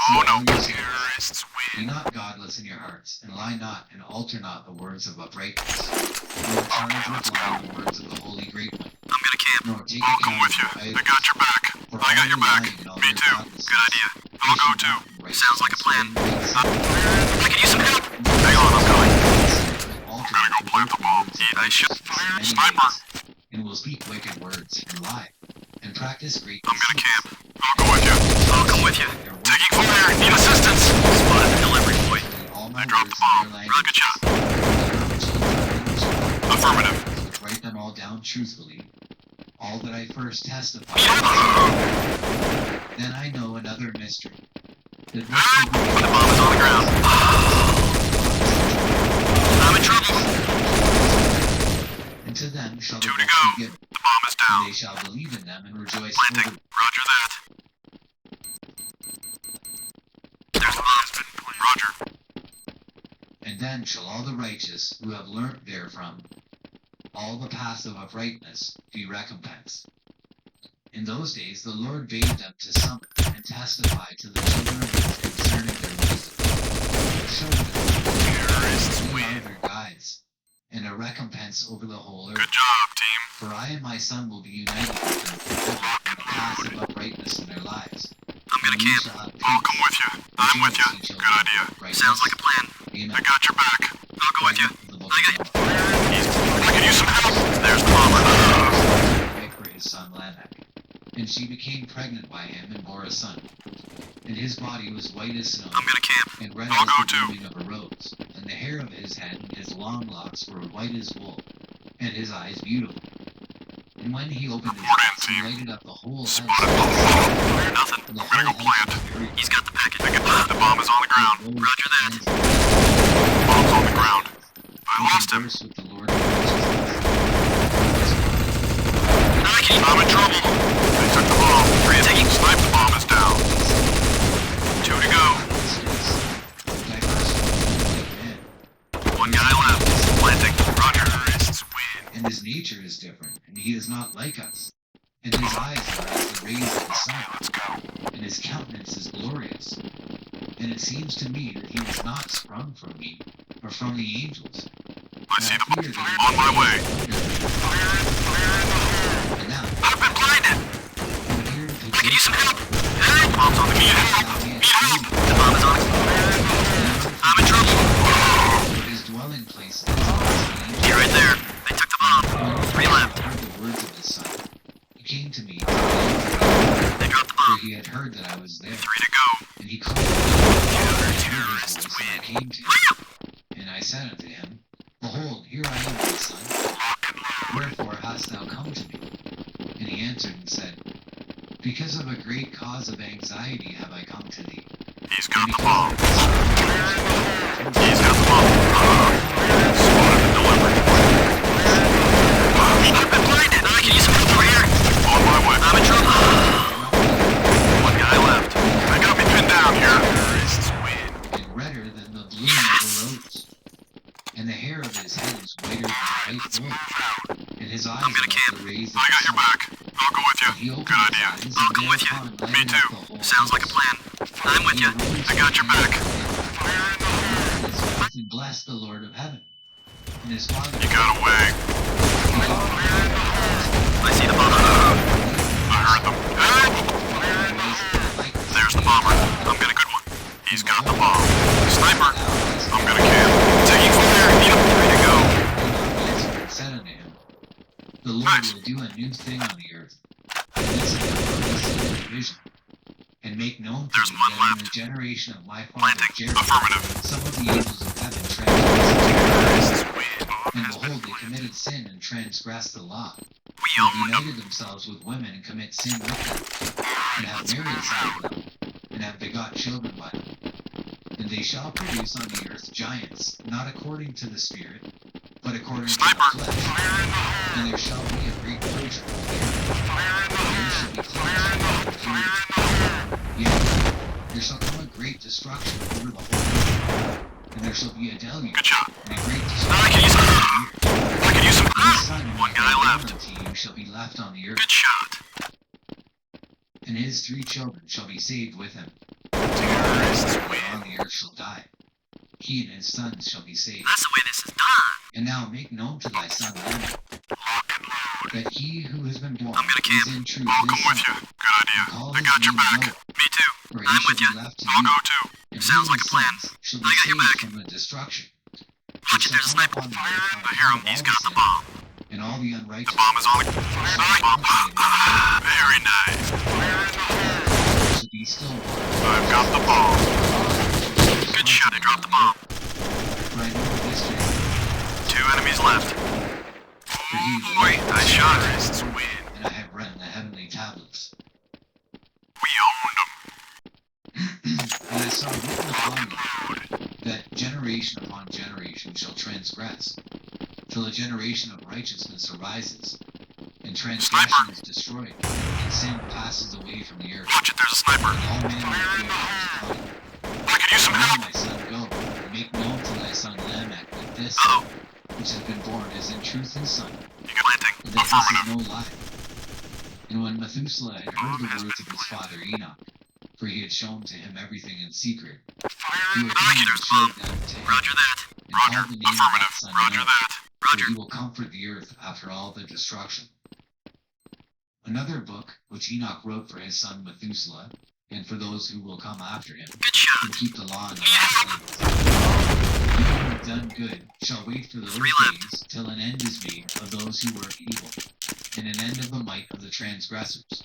See all your sins. Be not godless in your hearts, and lie not, and alter not the words of uprightness, nor charge with lying the words of the Holy Great One. I'm gonna camp. Nor take I'll come with you. I got your back. I got your back. Me too. Good idea. I'll go too. Sounds like a plan. I can use some help. Hang on, I'm coming. Gotta go plant the bomb. I should fire sniper. And will speak wicked words and lie, and practice great I'm gonna deceits. camp. I'll go with you. I'll come with you. Taking fire. Need assistance. Spotted the delivery boy. I dropped the bomb. Rocket shot. Affirmative. Write them all down truthfully. All that I first testified. Then I know another mystery. That The bomb is on the ground. I'm in trouble. and to them shall the Two to books go. be given, The bomb is and down. they shall believe in them and rejoice Planting. over them. Roger that. There's the bomb's been planted. Roger. And then shall all the righteous who have learnt therefrom all the paths of uprightness be recompensed. In those days the Lord bade them to summon and testify to the children of Israel concerning their wisdom, showing them Terrorists who are win. their guides, and a recompense over the whole earth. Good job, team. For I and my son will be united with them in the paths of uprightness in their lives. I'm gonna And ye camp. shall have I'll come peace. with you. I'm with you. Good idea. Sounds like a plan. Amen. I got your back. I'll go with you. The book I of got. I could use some help. There's the bomber. wife for his son Lamech. And she became pregnant by him and bore a son. And his body was white as snow, I'm gonna camp. and red I'll as go the too. blooming of a rose. And the hair of his head and his long locks were white as wool, and his eyes beautiful. And when he opened his Report in, eyes, he team. lighted up the whole Spotted house. bomb. Nothing. And the Gotta whole go house plant. was very He's got the package. The bomb is on the ground. Roger that. and Bomb's on the ground. I lost him. conversed with the Lord of righteousness. I'm in trouble. They took the bomb. Taking snipe. The bomb is down. Two to go. One guy left. Planting. Roger. Terrorists win. And his nature is different, and he is not like us. And his eyes are as the rays of the sun, Let's go. and his countenance is glorious. And it seems to me that he was not sprung from me, or from the angels. I see the fear that on my way. And now, I've been blinded. I'm here to I can use some help. Hey, bomb's on the need help. Need help. The bomb is on. I'm in trouble. his dwelling place. You're right there. They took the bomb. Three left. Heard the words of his son. He came to me, They dropped the for bomb. he had heard that I was there. Three to go. And he called me. I heard his Terrorists voice, and I win. came to him. And I said unto him, Behold, here I am, my son. Lock and load. Wherefore hast thou come to me? And he answered and said, Because of a great cause of anxiety have I come to thee. He's got the bomb. He's got the bomb. Spotted the delivery. I've been blinded. I can use some help over here. On my way. I'm in trouble. One guy left. They got me pinned down here. Terrorists win. And redder than the bloom of a rose. And the hair of his head is whiter than white wool. And his eyes I'm gonna are like camp. the rays of I the got your sun. back. I'll go with And he you. opened Good his idea. eyes, I'll and go with you. thereupon Me lighted too. up the whole Sounds like a house. plan. I'm with you. I got your back. And blessed the Lord of heaven. And his father. You got away. I see the bomber. I heard them. There's the bomber. I'm getting a good one. He's got the bomb. Sniper. I'm gonna camp. Taking fire. Need him. Three to go. Answered and said unto him, The Lord will do a new thing on the earth. And this is the purpose of the vision. And make known to There's me one that in left. the generation of my father Planting. Jared, Affirmative. some of the angels of heaven transgressed. Terrorists win. And behold, they committed sin and transgressed the law. We And own them. united themselves with women and commit sin with them. And have married some of them. And have begot children by them. And they shall produce on the earth giants, not according to the Spirit, but according Sniper! to the flesh. Fire in the hole! And there shall be a great torture of the Fire in the there hole! shall be Fire in the hole! clouds Fire of in the hole! Yea, there shall come a great destruction over the whole earth, and there shall be a deluge, Good shot. and a great I can use destruction. some. I can use some. And the son who One guy is left. born unto you shall be left on the earth, Good shot. and his 3 children shall be saved with him. Terrorists And win. on the earth shall die. He and his sons shall be saved. That's the way this is done. And now make known to thy son Lamech Lock and load. that he who has been born I'm gonna camp. is in truth I'll his come with son. you. Good idea. Call I his got your name back. Noah, Me too. for he I'm shall with be you. left to I'll you, go too. and Sounds he like and a plan. his sons shall I be got your saved back. from the destruction. Watch it, there's a sniper. Fire in the harem. He's got the bomb. And all the unrighteous The bomb is on the. Very nice. Fire in the hole. shall be still I've got the bomb. Good shot. They dropped the bomb. For I know the mystery, 2 enemies left. Wait, nice shot. Terrorists win. and I have read the heavenly tablets. We owned them. And I saw written upon them that generation upon generation shall transgress, till a generation of righteousness arises, and transgression is destroyed, and sin passes away from the earth. Watch it, there's a sniper. And all men Fire in will the be hole. upon I could use some Now, help. my son, go, and make known to thy son Lamech that this Uh-oh. which has been born is in truth his son, You got planting. and that Affirmative. this is no lie. And when Methuselah had heard the words of his father Enoch, for he had shown to him everything in secret, Fire he in the returned and there's showed bomb. them to him, Roger that. and Roger. called the name of that Affirmative. son Roger Noah, that. for Roger. he will comfort the earth after all the destruction. Another book which Enoch wrote for his son Methuselah, and for those who will come after him, Good shot. and keep the law in the last days. He who have done good shall wait for those 3 left. days till an end is made of those who work evil, and an end of the might of the transgressors. 2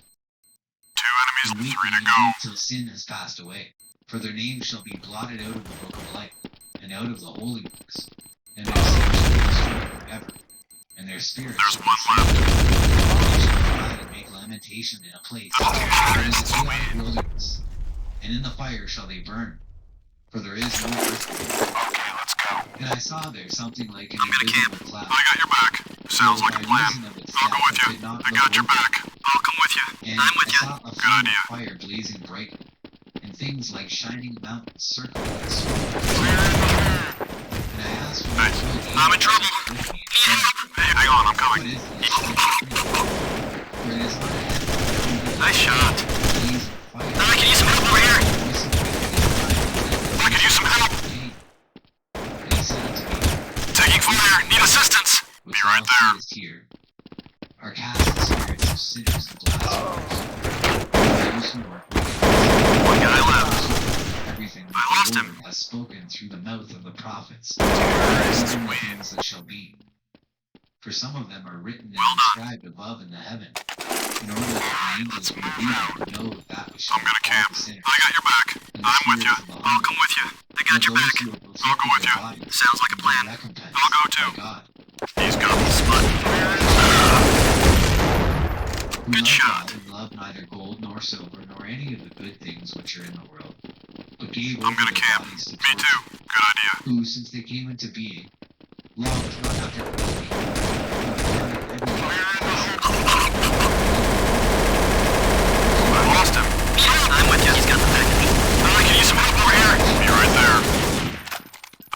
And enemies, wait 3 ye to go. indeed till sin has passed away, for their names shall be blotted out of the book of life, and out of the holy books, and their sins shall be destroyed forever, and their spirits There's shall 1 be left. saved. They shall cry and make lamentation in a place that is a chaotic wilderness, and in the fire shall they burn, for there is no earthquake. Okay, let's go. And I saw there something like an I'm gonna camp. invisible cloud. I got your back. Sounds like a By plan. reason of its I'll go depth, with I you. could not I look got your over. back. I'll come with you. And I'm with I you. saw a Good flame idea. of fire blazing brightly, and things like shining mountains circling the sun. Fire in the hole. And I asked for Hey, I'm in trouble. with me, Hey, hang on, I'm what coming. is this? For it is not a heaven, Nice shot. blaze of fire. I can use some help over here. Listen to it. I could use some help. And he said unto me, Taking fire. Need assistance. which Be right thou there. seest here, are cast the spirits of sinners and blasphemers, and those who work wickedness. 1 guy left. Everything I that lost the him. Lord has spoken through the mouth of the prophets, Terrorists even the win. things that shall be. For some of them are written and Well done. inscribed above in the heaven, in order that the angels may read and know that which shall I'm gonna befall camp. the sinner, I got your back. and the I'm with you. spirits of the I'll holy, come with you. I got and your those back. who have I'll go forsaken with their you. bodies, Sounds like a and plan. their recompense I'll go by too. God. He's got the spot. Who Good love shot. God and love neither gold nor silver nor any of the good things which are in the world, but gave I'm over gonna their camp. bodies to Me torture, too. Good idea. who, since they came into being, loved not after the body, but regarded everything I lost him. I'm with you. He's got the package. I can use some help over here. Be right there.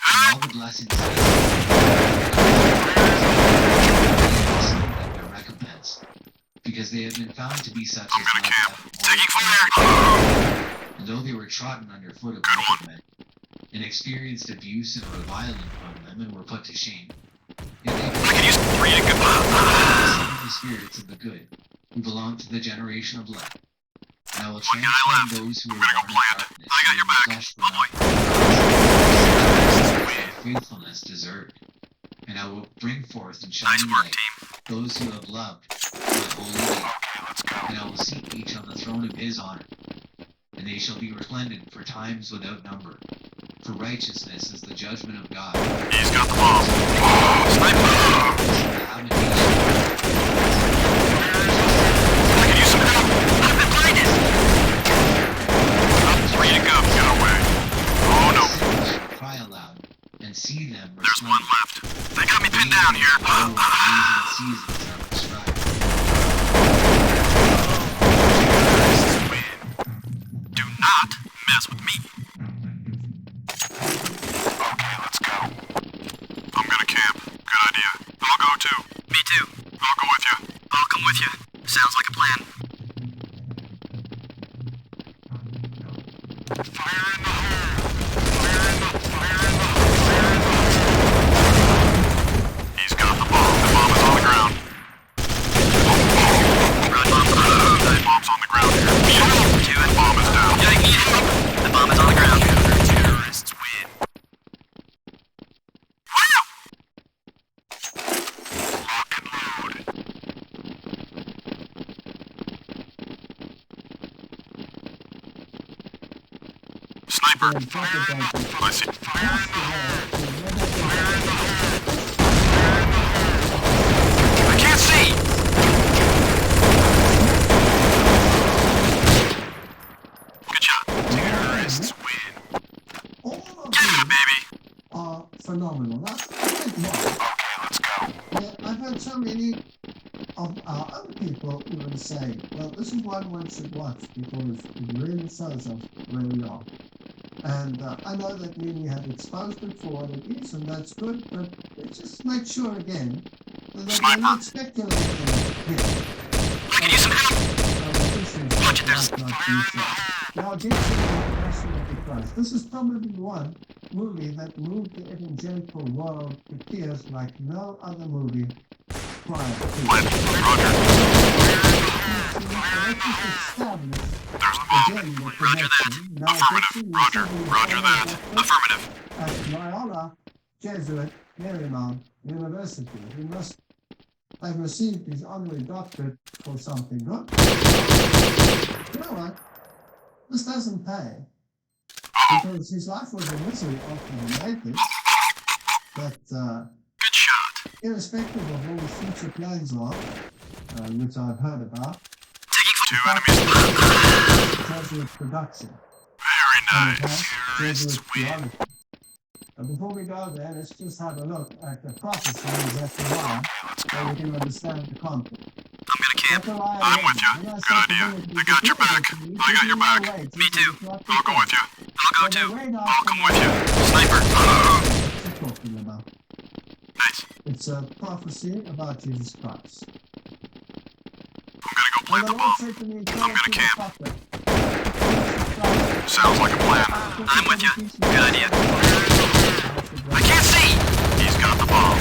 and all the blessings of their recompense, because they have been found to be such I'm as gonna love camp. evermore. Taking fire. And though they were trodden under foot of Good wicked men, and experienced abuse and reviling from them, and were put to shame, yet they I can use 3 to go. the spirits of the good, who belong to the generation of light. And I will One guy transform left. those who I'm are gonna go born in plant. darkness, I got your and back. flesh for Oh boy. not Win. faithfulness deserved. And I will bring forth in Nice shining work, light team. those who have loved my holy name. Okay, let's go. And I will seat each on the throne of his honor, and they shall be resplendent for times without number. For righteousness is the judgment of God. He's got the bomb. Sniper. The habitation I can use some help. I've been blinded. 3 to go. Get away. Oh no. of sinners shall cry aloud, and and see them. There's one left. They got me pinned down here. Seasons are prescribed. Do not mess with me. Okay, let's go. I'm gonna camp. Good idea. I'll go too. Me too. I'll go with you. I'll come with you. Sounds like a plan. Fire in the hole! Fire in the hole! He's got the bomb. The bomb is on the ground. Right, bomb's on the ground here. The bomb is down. Yeah, I need help. The bomb is on the ground. Terrorists win. Lock and load. Sniper, fire in the hole. I see. Fire in the hole. Fire in the hole. Fire in the hole. I can't see. Good shot. Terrorists win. All of Yeah, these baby. are phenomenal. That's one. Okay, let's go. Yeah, I've heard so many of our other people even say, well, this is one should watch because it really shows us where we are. And I know that many have exposed it for what it is, and that's good, but let's just make sure again that we're not speculating here. I can use some help. Watch it, there's Now, get to the Passion of the Christ. This is probably one movie that moved the evangelical world to tears like no other movie prior to it. Roger. There's the bomb. Roger that. Affirmative. Roger. Roger that. Affirmative. At Loyola Jesuit Marymount University. He must have received his honorary doctorate for something good. You know what? This doesn't pay. Because his life was a misery after he made it. But Good shot. irrespective of all the future plans are, which I've heard about, Taking two enemies. Jesuit production. Very and nice. Terrorists Jesuit win. theology. But before we go there, let's just have a look at the prophecy in Zechariah, so we can understand the context. I'm gonna camp. Zechariah I'm with you. 11, Good idea. I got your back. I got your back. Me too. I'll go with you. I'll go too. I'll come with you. Sniper. Talking about. Nice. It's a prophecy about Jesus Christ. I'm gonna go And plant the the Lord bomb. said to me, I'm gonna camp. prophet, Sounds like a plan. I'm with you. Good idea. I can't see. He's got the bomb.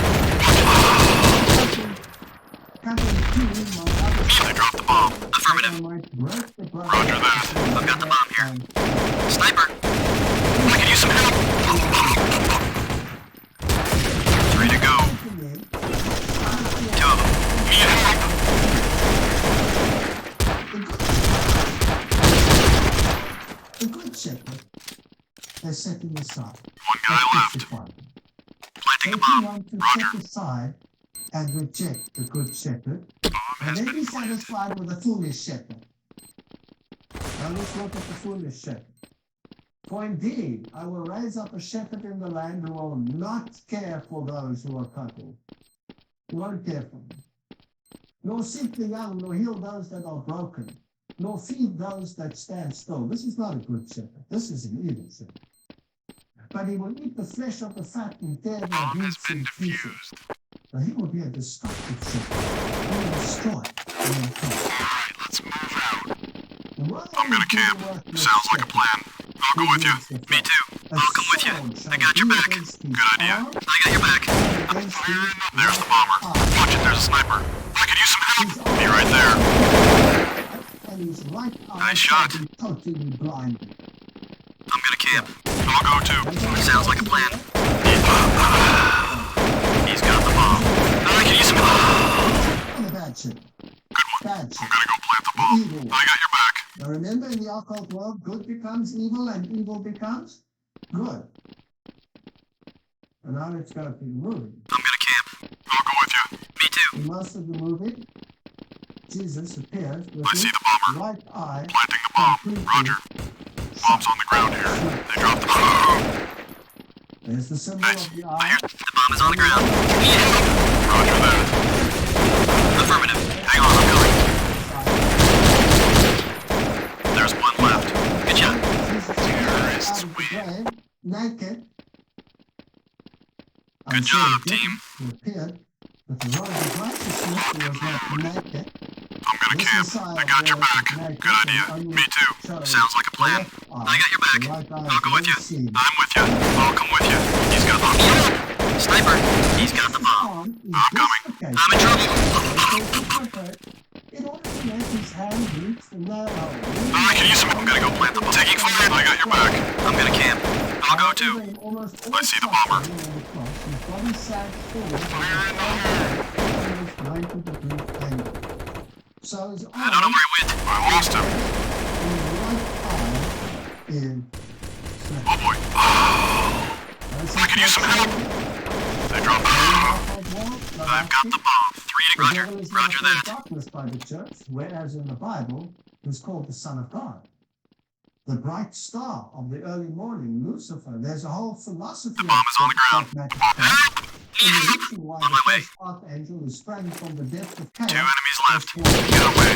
They dropped the bomb. Affirmative. Roger that. I've got the bomb here. Sniper. I can use some help. Three to go. Two of them. Need help. The good shepherd is setting aside. One guy left. Planting the bomb. Want to Roger. set aside and reject the good shepherd, Bomb and has then been be planted. satisfied with the foolish shepherd. Now let's look at the foolish shepherd. For indeed, I will raise up a shepherd in the land who will not care for those who are cut off. He won't care for them. Nor seek the young, nor heal those that are broken, nor feed those that stand still. This is not a good shepherd. This is an evil shepherd. But he will eat the flesh of the fat and tear their Bomb has roots been in pieces. defused. Now he will be a destructive shepherd. He will destroy mankind. Alright, let's move out. And while I'm gonna they do camp. the work with Sounds like a shepherd, plan. I'll go with you. Me too. I'll come with you. I got your back. Good idea. I got your back. There's the bomber. Watch it, there's a sniper. I could use some help. Be right there. And his right eye Nice shot. shall be totally blinded. I'm gonna camp. I'll go too. Sounds like a plan. He's got the bomb. I can use some help. And a bad shepherd. Good one. Bad I'm shepherd. gonna go plant the bomb. Evil. I got your back. Now remember, in the occult world, good becomes evil and evil becomes good. And now let's go to the movie. I'm gonna camp. I'll go with you. Me too. In most of the movie, Jesus appears with I see his the bomber. right eye Planting the bomb. completely Roger. Bomb's on the ground here. They dropped the bomb. And There's the symbol of the eye. The bomb is on the ground. Roger that. Affirmative. Hang on, I'm coming. There's one left. Good job. Terrorists win. Naked. Good job, team. He appeared with the rod of righteousness who was not naked. I'm gonna camp. I got your back. Good idea. Me too. Sounds like a plan. I got your back. I'll go with you. I'm with you. I'll come with you. He's got the bomb. Sniper, he's got the bomb. I'm coming. I'm in trouble. In order to make his hand reach the low. I can use him. I'm gonna go plant the bomb. Taking fire. I got your back. I'm gonna camp. I'll go too. I see the bomber. So his I don't know where he went. I lost him. Oh boy. I can use some help. They dropped the bomb. I've got the bomb. 3 to Roger. Roger that. Darkness by the church, whereas in the Bible, he was called the Son of God. The bright star of the early morning, Lucifer. There's a whole philosophy. The bomb is on the ground. The reason why the first archangel who sprang from the depth of chaos. 2 enemies left. Get away.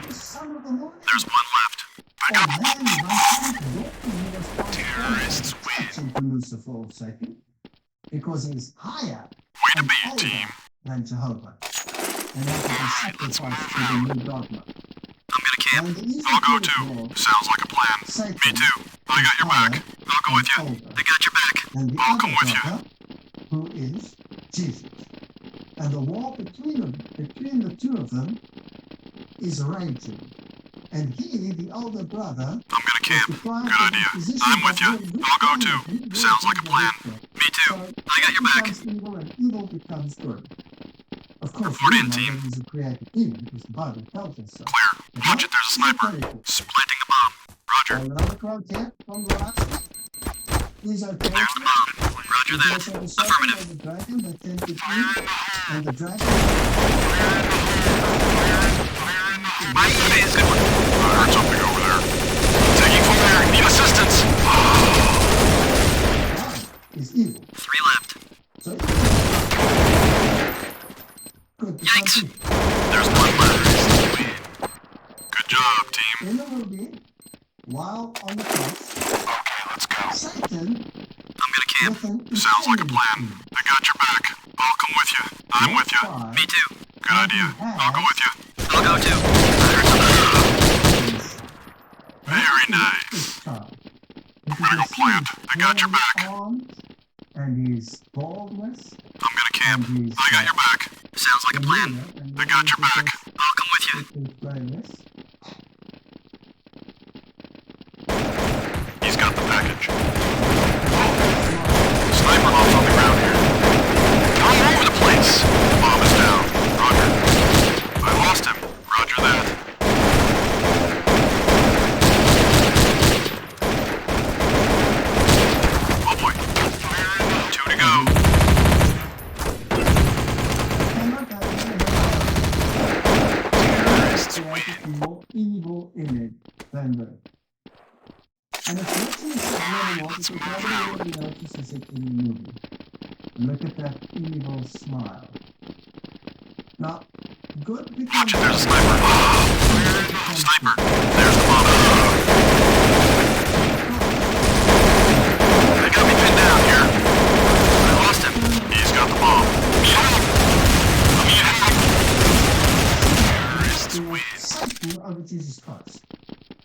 The son of the morning. There's one left. I got the Terrorists win. To Lucifer, second, because he's higher way to and be, older team. than Jehovah, and that is a sacrifice to the new dogma. I'm gonna camp. And the easy I'll go to too. ignore, Sounds like a plan. Satan, Me too. I got your back. I'll go with you. I got your back. and the I'll other come with you. brother, who is Jesus. And the war between the two of them is raging. And he, the older brother, I'm gonna camp. was deprived Good of idea. the position I'm with of you. being I'll go victor. too. He Sounds will like a be the plan. victor. Me too. So I got your back. becomes evil and evil becomes good. Of course, Report we in, know team. that he's a created being because the Bible tells us so. Clear. Watch it. There's a sniper. Supplanting the bomb. Roger. Another quote here from the last. These are There's the bomb. Roger that. Affirmative. The dragon that tend to eat, and the dragon My is good one. I heard something over there. Taking fire. Need assistance. is evil. 3 left. So good. Yikes. There's one left. Good job, team. In the movie, while on the cross, Okay, let's go. Satan. I'm gonna camp. with an Sounds like a infinity plan. scheme. I got your back. I'll come with you. I'm with you. Me too. Good idea. I'll go with you. I'll go too. I heard something. Very nice. Where to plant? I got your back. And his boldness. I'm gonna camp. And his, I got your back. Sounds like a plan. I got your back. I'll come with you. He's got the package. Oh, sniper bomb's on the ground here. All over the place. Bomb is down. Roger. I lost him. Roger that. Oh boy. 2 to go. Terrorists win. More evil image than the. And it's literally subliminal because nobody really notices it in the movie. Look at that evil smile. Now, good becomes Watch it, there's a sniper. Sniper. There's the bomb. They got me pinned down here. I lost him. He's got the bomb. Terrorists win. Satan over Jesus Christ.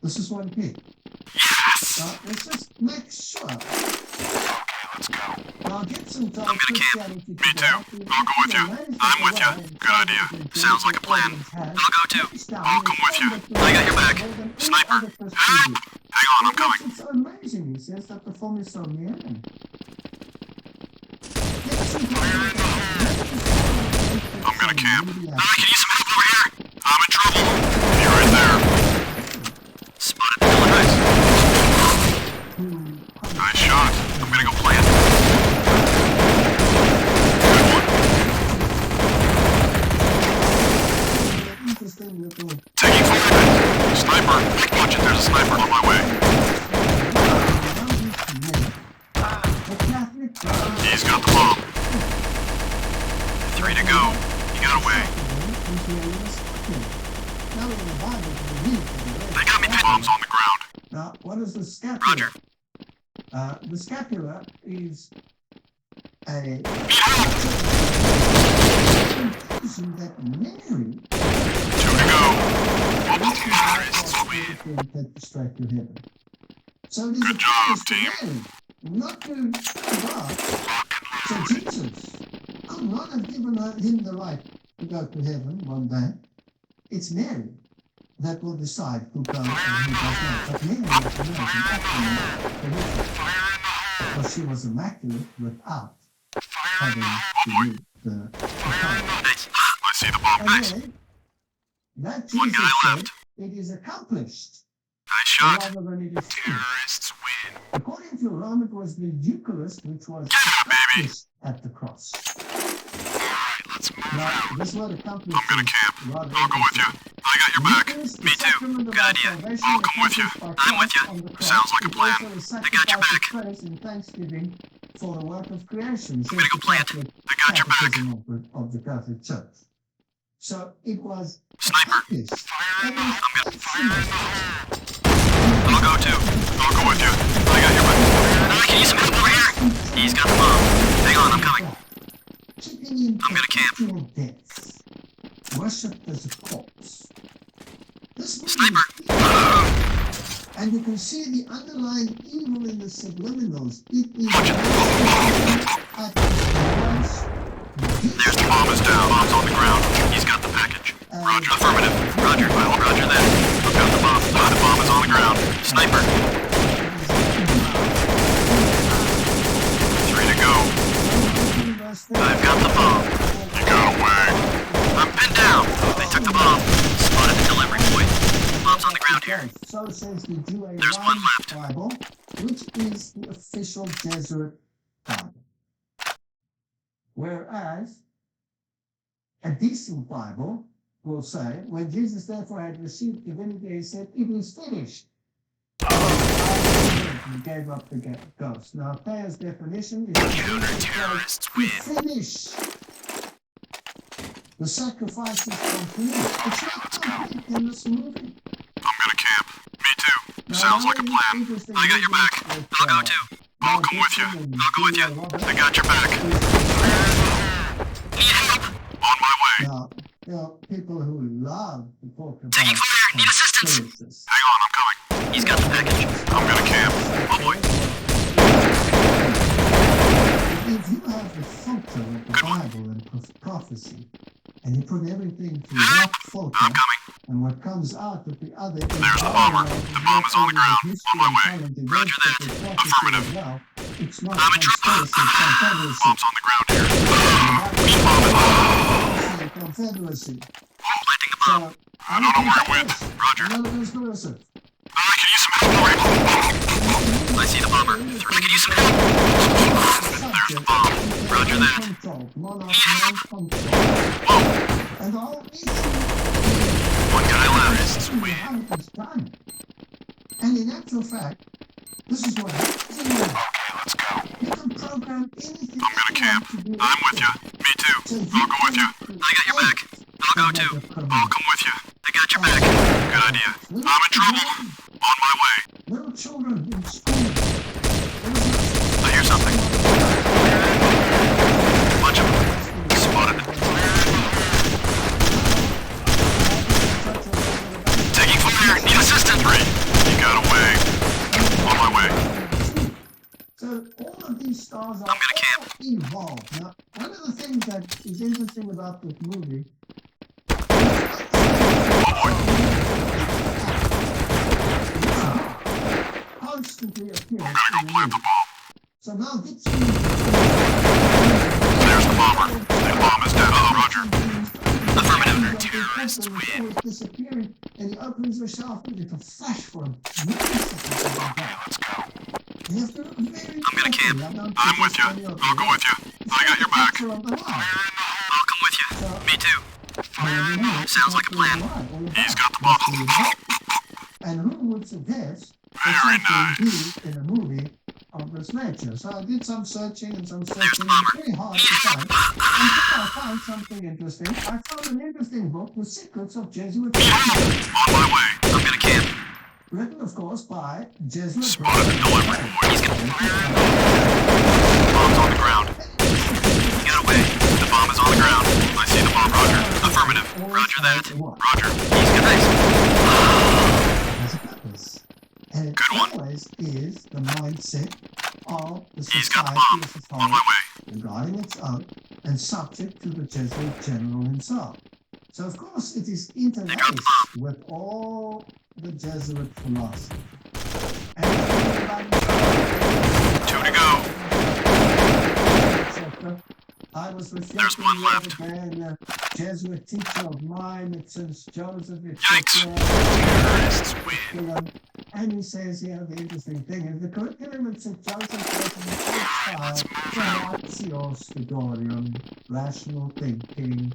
This is one pig. Yes! Now, let's just make sure. Okay, let's go. Now, get some time. I'm gonna camp. Me too. I'll go with you. I'm with you. Good idea. Sounds like a plan. I'll go too. I'll come with you. I got your back. Sniper. Help! Hang on, I'm coming. It's amazing, he says, that the film is so near. I'm gonna camp. I can use some help over here. I'm in trouble. Be right there. Spotted the Illinois. Nice shot. I'm gonna go plant. Good one. Taking fire. Sniper. Watch it, there's a sniper on my way. The Catholic 3 to go. You got away. Now in the Bible, we read that They got me. Bombs on the ground. Now, what is the scapula? Roger. The scapula is a conclusion that Mary 2 to go. take straight to heaven. So it is Good a job, promise to team. Mary, not to God. So Jesus could not have given him the right to go to heaven one day. It's Mary that will decide who goes and who does not. But Mary was immaculate, because she was immaculate without having to meet the power. Nice. I see the bomb. Nice. And then, that One Jesus guy said, left. it is accomplished. Nice shot. Rather than it is finished. Terrorists win. According to Rome, it was the Eucharist which was Yeah, baby. accomplished at the cross. Alright, let's move Now, out. this word accomplished I'm gonna is camp. rather I'll go with you. interesting. I got your back. Eucharist, the Me too. sacrament of Good our idea. salvation, I'll come with you. accomplished by I'm with Christ you. on the cross, Sounds like a is plan. also a I got your sacrifice back. of praise and thanksgiving for the work of creation, says gonna go the plant. Catholic I got your back. Catechism of the Catholic Church. So it was Sniper. accomplished. It was finished. I'll go too. I'll go with you. I got your back. I can use some help over here. He's got the bomb. Hang on, I'm coming. Keeping in I'm gonna camp. perpetual death, worshipped as a corpse. This movie Sniper. is and you can see the underlying evil in the subliminals. It is at There's the bomb is down. Bomb's on the ground. He's got the package. Roger. Affirmative. Roger. I'll roger that. I've got the bomb. The bomb is on the ground. Sniper. 3 to go. I've got the bomb. You got away. I'm pinned down. They took the bomb. Spotted the delivery point. Bomb's on the ground here. So says the Judaizing There's one left. Bible, which is the official Jesuit Bible. Whereas a decent Bible will say, when Jesus therefore had received divinity, he said, it is finished. He gave up the ghost. Now, Thayer's definition is Counter-terrorists win. finished. The sacrifice is complete. It's not complete in this movie. I'm gonna camp. Me too. Now, Sounds like a one plan. interesting I got your back. movement I'll go with, too. Mel I'll come with you. Gibson and I'll go with you. Julia Roberts I got your back. is Need help? On my way. Now, there are people who love to talk about Taking fire. Need assistance. conspiracies. Hang on, I'm coming. He's got the package. I'm gonna camp. Oh boy. If you have the filter of the Bible and prophecy, and you put everything through that filter, I'm coming. and what comes out at the other is There's the bomber. The bomb is on the ground. On my way. Roger that. Affirmative. Well, it's not I'm in trouble. conspiracy, it's Bomb's on the ground here. Which bomb is Confederacy. planting the So, bomb? I don't know where it went. Roger. Another conspiracy. I can use some help. I see the bomber. I can use some help. There's the bomb. Roger that. Whoa. And the whole issue One guy left. is how it was done. And in actual fact, this is what happens in life. Okay, let's go. You can program anything I'm gonna you camp. want to do. I'm with you. Me too. I'll go with you. I got your back. I'll go too. I'll come with you. I got your back. Good idea. I'm in trouble. On my way. Little children in school. I hear something. Bunch of them. Spotted. Taking fire. Need assistance. 3. You got away. On my way. So all of these stars are I'm gonna camp. all involved. Now, one of the things that is interesting about this movie Oh boy. constantly appears I'm in gonna the go plant the movie. bomb. So now Gibson There's the bomber. The bomb is down. Oh, Roger. Affirmative. Terrorists win. disappearing, and he opens the shelf and it's a flash for him. Okay, let's go. You have to look very I'm gonna camp. carefully. I'm with you. I'll go with you. I got your back. Picture of the line. I'll come with you. Me too. Sounds like a plan. He's got the bomb. And who would suggest Very that something used in a movie of this nature. So I did some searching and some searching, and it's very hard to find. Until I found something interesting. I found an interesting book, The Secrets of Jesuit Teaching, On my way. I'm gonna camp. written, of course, by Jesuit. Spotted the delivery. He's gonna. Bomb's on the ground. Get away. The bomb is on the ground. I see the bomb, Roger. Affirmative. Roger that. Roger. He's nice. Has a purpose. And it Good one. always is the mindset of the He's got the society bomb. as a On whole, my way. regarding its own and subject to the Jesuit general himself. So of course it is interlaced with all the Jesuit philosophy. And Two to go. etc. I was reflecting one the other day on a Jesuit teacher of mine, it says Joseph, Yikes. etc. Terrorists win. curriculum. And he says here the interesting thing is the curriculum at St. Joseph was in the first style ratio studorium, rational thinking.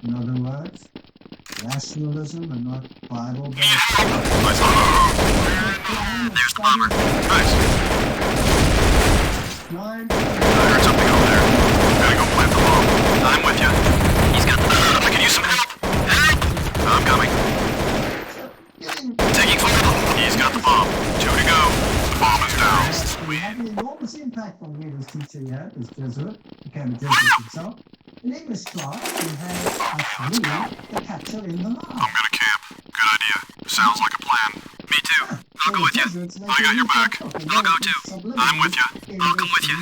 In other words, rationalism and not Bible-based. There's the bomber. Nice. Line I heard something over there. Gotta go plant the bomb. I'm with you. He's got the. I can use some help. Help! I'm coming. Taking fire. He's got the bomb. Two to go. The bomb is down. He had an enormous impact on me, this teacher he had, this Jesuit, became a Jesuit himself. In English class, we had, I believe, the capture in the I'm mouth. gonna camp. Good idea. Sounds like a plan. Me too. I'll go with you. I got your back. I'll go too. I'm with you. I'll come with you.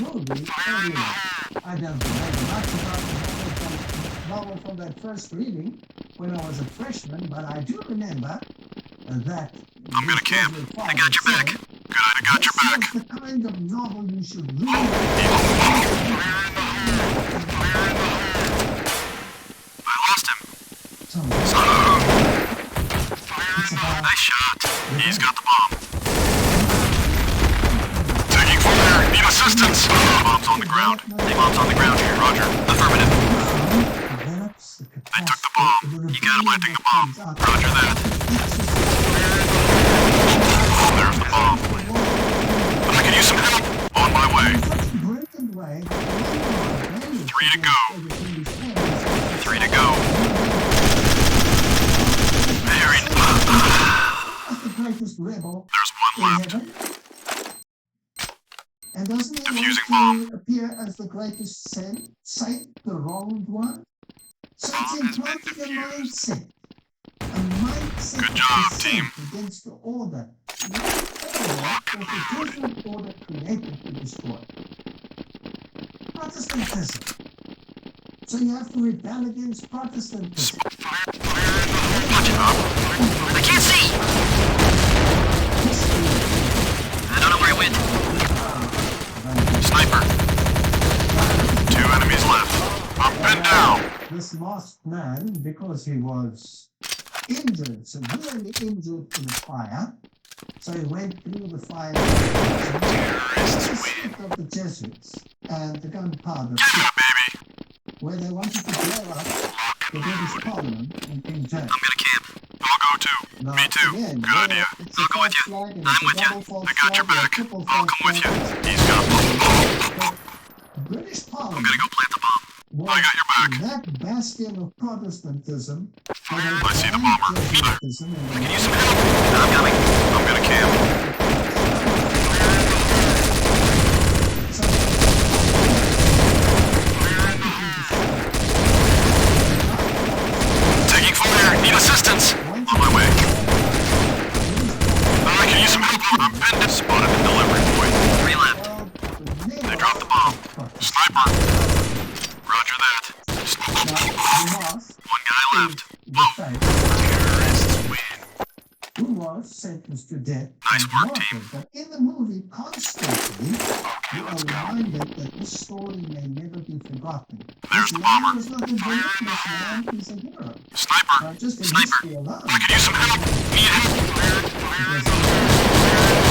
I don't remember much about the novel from that first reading when I was a freshman, but I do remember that. I'm gonna camp. I got your back. Good, I got your back. This is the kind of novel you should read. I lost him. So, Son. it's about Nice shot. He's got the bomb. Taking fire. Need assistance. Bomb's on the ground. The bomb's on the ground here. Roger. Affirmative. I took the bomb. You got him planting the bomb. Roger that. There's the bomb. I can use some help. On my way. 3 to go. 3 to go. Very The greatest rebel There's in one left. heaven. And doesn't he Defusing want to appear as the greatest saint, the wronged one? So it's Bomb has been implanting a defused. mindset. A mindset Good of job, dissent team. against the order. Not the different order created to destroy. Protestantism. So you have to rebel against Protestantism. Watch it, Bob. I can't see. I don't know where he went. Sniper. 2 enemies left. Up and down. This masked man, because he was injured, severely injured in the fire, so he went through the fire of the Jesuits and the gunpowder pit, Yeah, baby. where they wanted to blow up the British Parliament and King James. I'm gonna camp. I'll go too. Now, Me too. again, Good idea. it's I'll a go with false you. flag and I'm it's a with you. double false I got your flag and a back. triple I'll false come with you. flag. He's got the bomb. British I'm Parliament gonna go plant the bomb. was I got your back. that bastion of Protestantism. I see the bomber. Jesuitism and Can you some help? I'm coming. I'm gonna camp. Taking fire. Need assistance. On my way. Can you some help? I'm pinned. Spotted the delivery point. 3 left. They dropped the bomb. Sniper. Roger that. One guy left. Terrorists win. Who was sentenced to death. Nice and work, martyred. team. But in the movie, constantly, you are reminded that this story may never be forgotten. There's This the man bomber. was not a villain, this man is a hero. Sniper. Not just in Sniper. history alone. I can use some help. Need help. Because